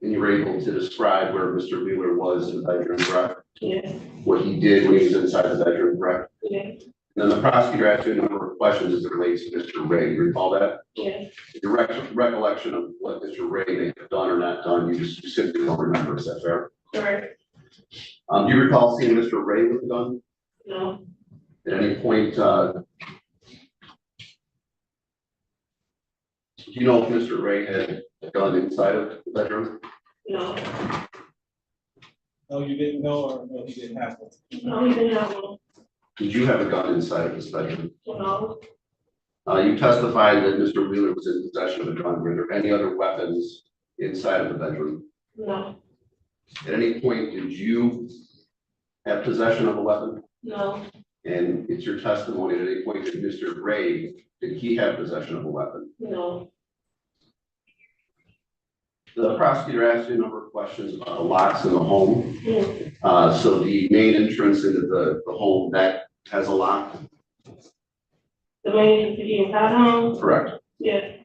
And you were able to describe where Mr. Wheeler was in the bedroom, correct? Yes. What he did when he was inside the bedroom, correct? Yes. And then the prosecutor asked you a number of questions as it relates to Mr. Ray. You recall that? Yes. Your recollection of what Mr. Ray may have done or not done, you simply don't remember, is that fair? Correct. Do you recall seeing Mr. Ray with a gun? No. At any point, do you know if Mr. Ray had a gun inside of the bedroom? No. No, you didn't know, or no, he didn't have one? No, he didn't have one. Did you have a gun inside of this bedroom? No. You testified that Mr. Wheeler was in possession of a gun. Were there any other weapons inside of the bedroom? No. At any point, did you have possession of a weapon? No. And it's your testimony at any point that Mr. Ray, did he have possession of a weapon? No. The prosecutor asked you a number of questions about the locks in the home. Yeah. So the main entrance into the home, that has a lock? The main to the inside home? Correct. Yes.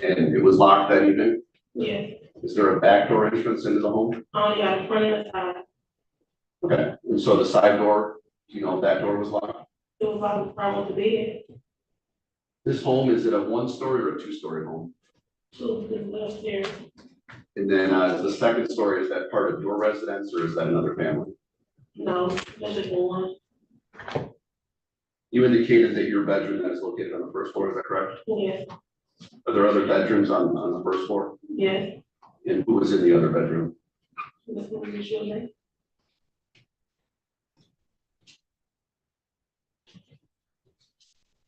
And it was locked that evening? Yes. Is there a back door entrance into the home? Yeah, the front and the side. Okay, and so the side door, do you know if that door was locked? It was like from the bed. This home, is it a one-story or a two-story home? Two, this upstairs. And then the second story, is that part of your residence or is that another family? No, that's just one. You indicated that your bedroom that is located on the first floor, is that correct? Yes, Are there other bedrooms on the first floor? yes. And who was in the other bedroom? Mr. Shelley.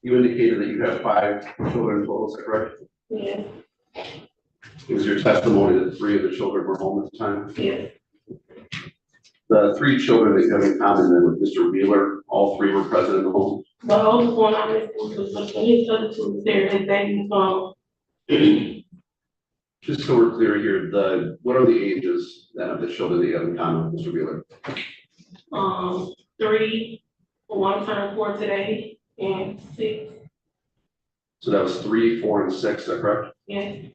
You indicated that you have 5 children total, is that correct? Yes, It was your testimony that 3 of the children were home at the time? yes. The 3 children that you have in common then with Mr. Wheeler, all 3 were present in the home? The oldest one I missed was his other 2 was there, his baby's Just so we're clear here, what are the ages then of the children that you have in common with Mr. Wheeler? 3, 1 turned 4 today, and 6. So that was 3, 4, and 6, is that correct? Yes,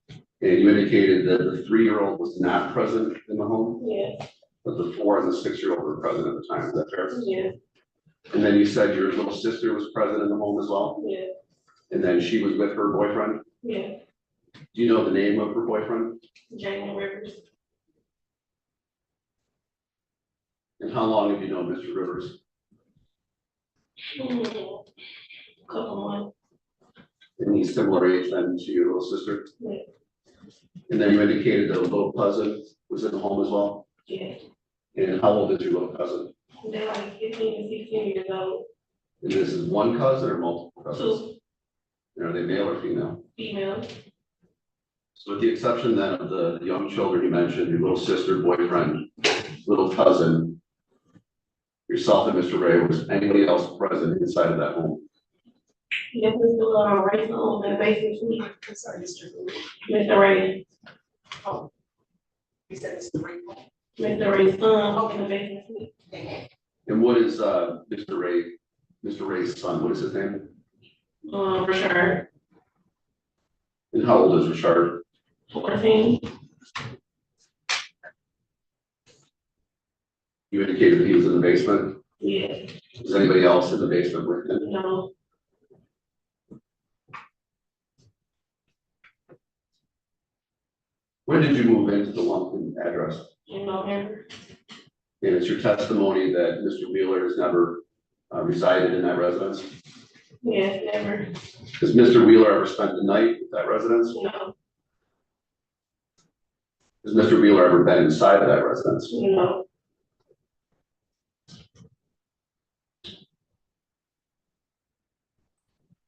And you indicated that the 3-year-old was not present in the home, yes, but the 4 and the 6-year-old were present at the time, is that fair? yes, And then you said your little sister was present in the home as well? yes, And then she was with her boyfriend? yes. Do you know the name of her boyfriend? Jamie Rivers. And how long have you known Mr. Rivers? Couple months. And he's similar age then to your little sister? Yes, And then you indicated that a little cousin was in the home as well? yes. And how old is your little cousin? They're like 15 and 16 years old. And this is one cousin or multiple cousins? 2 And are they male or female? females. So with the exception then of the young children you mentioned, your little sister, boyfriend, little cousin, yourself and Mr. Ray, was anybody else present inside of that home? Yes, Mr. Ray's home in the basement suite. I'm sorry, Mr. Mr. Ray, Oh. You said Mr. Ray. Mr. Ray's son in the basement suite. And what is Mr. Ray's son, what is his name? Richard, And how old is Richard? 14. You indicated that he was in the basement. Yes, Is anybody else in the basement with him? no, When did you move into the Lumpkin address? in November. And it's your testimony that Mr. Wheeler has never resided in that residence? Yes, never, Has Mr. Wheeler ever spent the night at that residence? no, Has Mr. Wheeler ever been inside of that residence? no,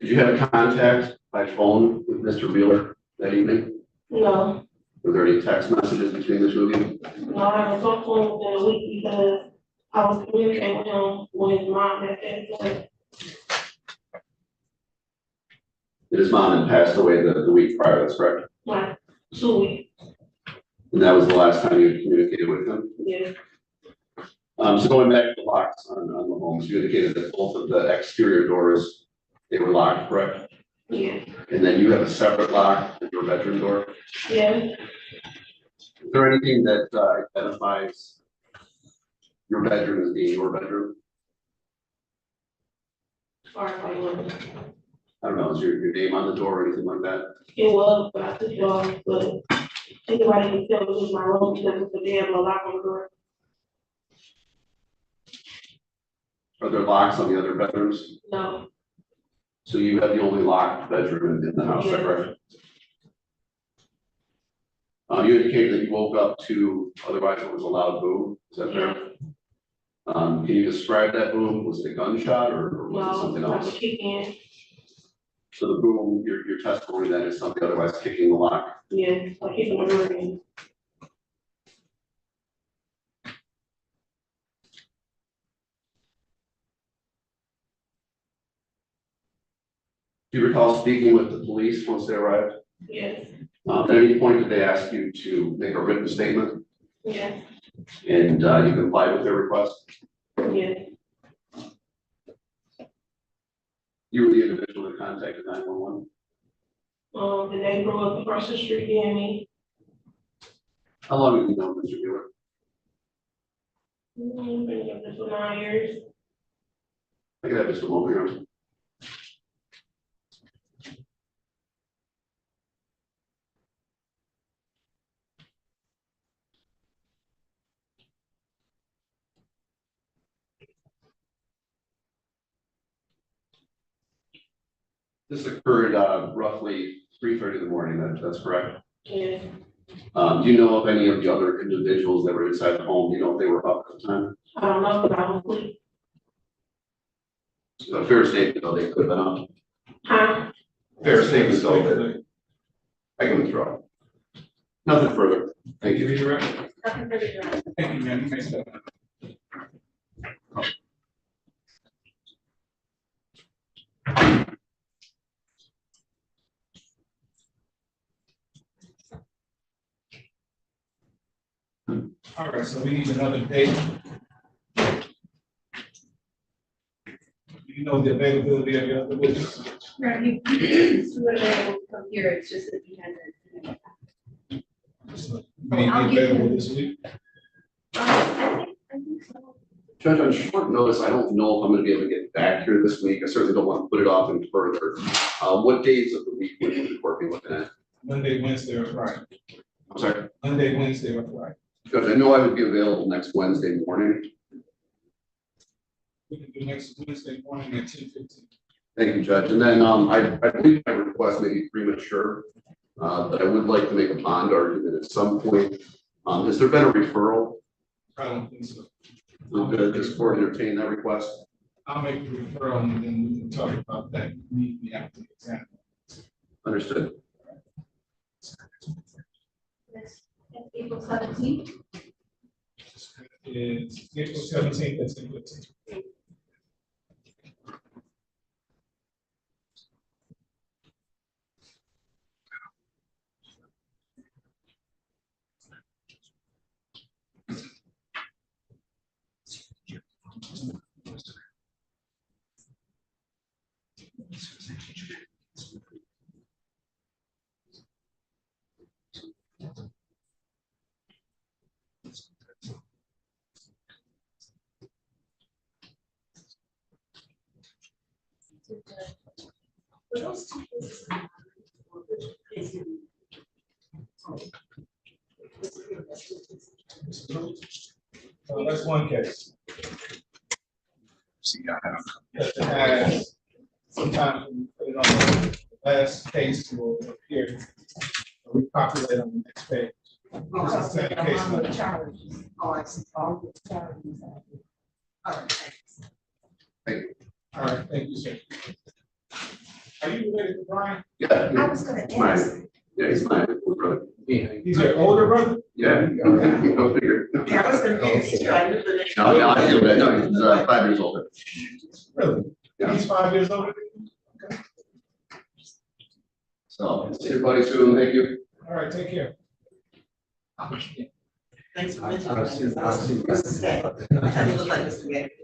Did you have contact by phone with Mr. Wheeler that evening? no. Were there any text messages between the 2 of you? No, I haven't talked to him within a week because I was communicating with him when his mom had passed away. That his mom had passed away the week prior, that's correct? Like 2 weeks. And that was the last time you had communicated with him? Yeah, So going back to the locks on the homes, you indicated that both of the exterior doors, they were locked, correct? yeah, And then you have a separate lock at your bedroom door? yeah. Is there anything that identifies your bedroom as being your bedroom? As far as I know. I don't know, is your name on the door or anything like that? It was, but I took it off, but anybody can tell it was my room because it's a damn lock on the door. Are there locks on the other bedrooms? No, So you have the only locked bedroom in the house, is that correct? You indicated that you woke up to, otherwise it was a loud boom, is that fair? Can you describe that boom? Was it a gunshot or was it something no, I was else? kicking, So the boom, your testimony then is something otherwise kicking the lock. yeah, I kicking my door in. Do you recall speaking with the police once they arrived? Yes, At any point did they ask you to make a written statement yes, and you complied with their request? yes, You were the individual that contacted 911? the neighbor was across the street and me. How long have you known Mr. Wheeler? Been up there for 9 years. I could have Mr. Mulder. This occurred roughly 3:30 in the morning, that's correct? Yeah. Do you know of any of the other individuals that were inside the home? Do you know if they were up at the time? I don't know, but I was asleep. A fair statement, though, they could have been up. Huh? Fair statement, though, that I can withdraw. Nothing further. Thank you. Nothing further, Your Honor. Thank you, ma'am. You may step down. All right, so we need another date. Do you know the availability of your other witness? Right, he would have been able to come here, it's just that he hasn't. May be available this week. I think so. Judge, on short notice, I don't know if I'm going to be able to get back here this week. I certainly don't want to put it off any further. What days of the week would the court be looking at? Monday, Wednesday, or Friday. I'm sorry? Monday, Wednesday, or Friday. Judge, I know I would be available next Wednesday morning. We can do next Wednesday morning at 10:15. Thank you, Judge. And then I believe my request may be premature, but I would like to make a bond argument at some point. Has there been a referral? I don't think so. Would this court entertain that request? I'll make the referral and then we can talk about that immediately after the exam. Understood. That's April 17th. It's April 17th, that's 10:15. That's one case. See, I have. It has, sometimes when you put it on the last case will appear, we populate on the next page. This is the same case number. Oh, I see. All the charges. All right, thanks. Thank you. All right, thank you, sir. Are you related to Brian? Yeah. I was gonna ask. Yeah, he's my brother. He's your older brother? Yeah. Go figure. Yeah, I was gonna ask you. I knew the next. No, I feel that. No, he's 5 years older. Really? Yeah. He's 5 years older than you? Okay. So, see everybody soon. Thank you. All right, take care. Thanks for mentioning that. I was Mr. Skaggs. I look like Mr. Skaggs.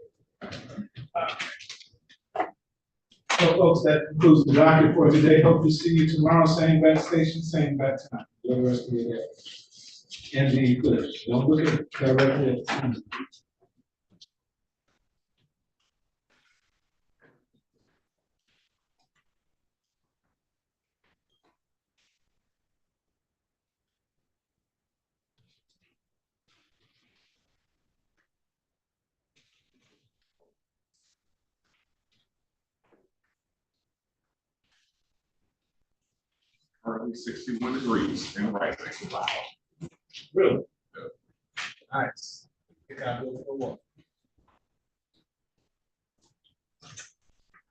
So folks, that concludes the docket for today. Hope to see you tomorrow, same bat station, same bat time. Enjoy the rest of your day. And the clips, don't look at it directly at the time. Currently 61 degrees and rising. Wow. Really? Nice. Get out there for a walk.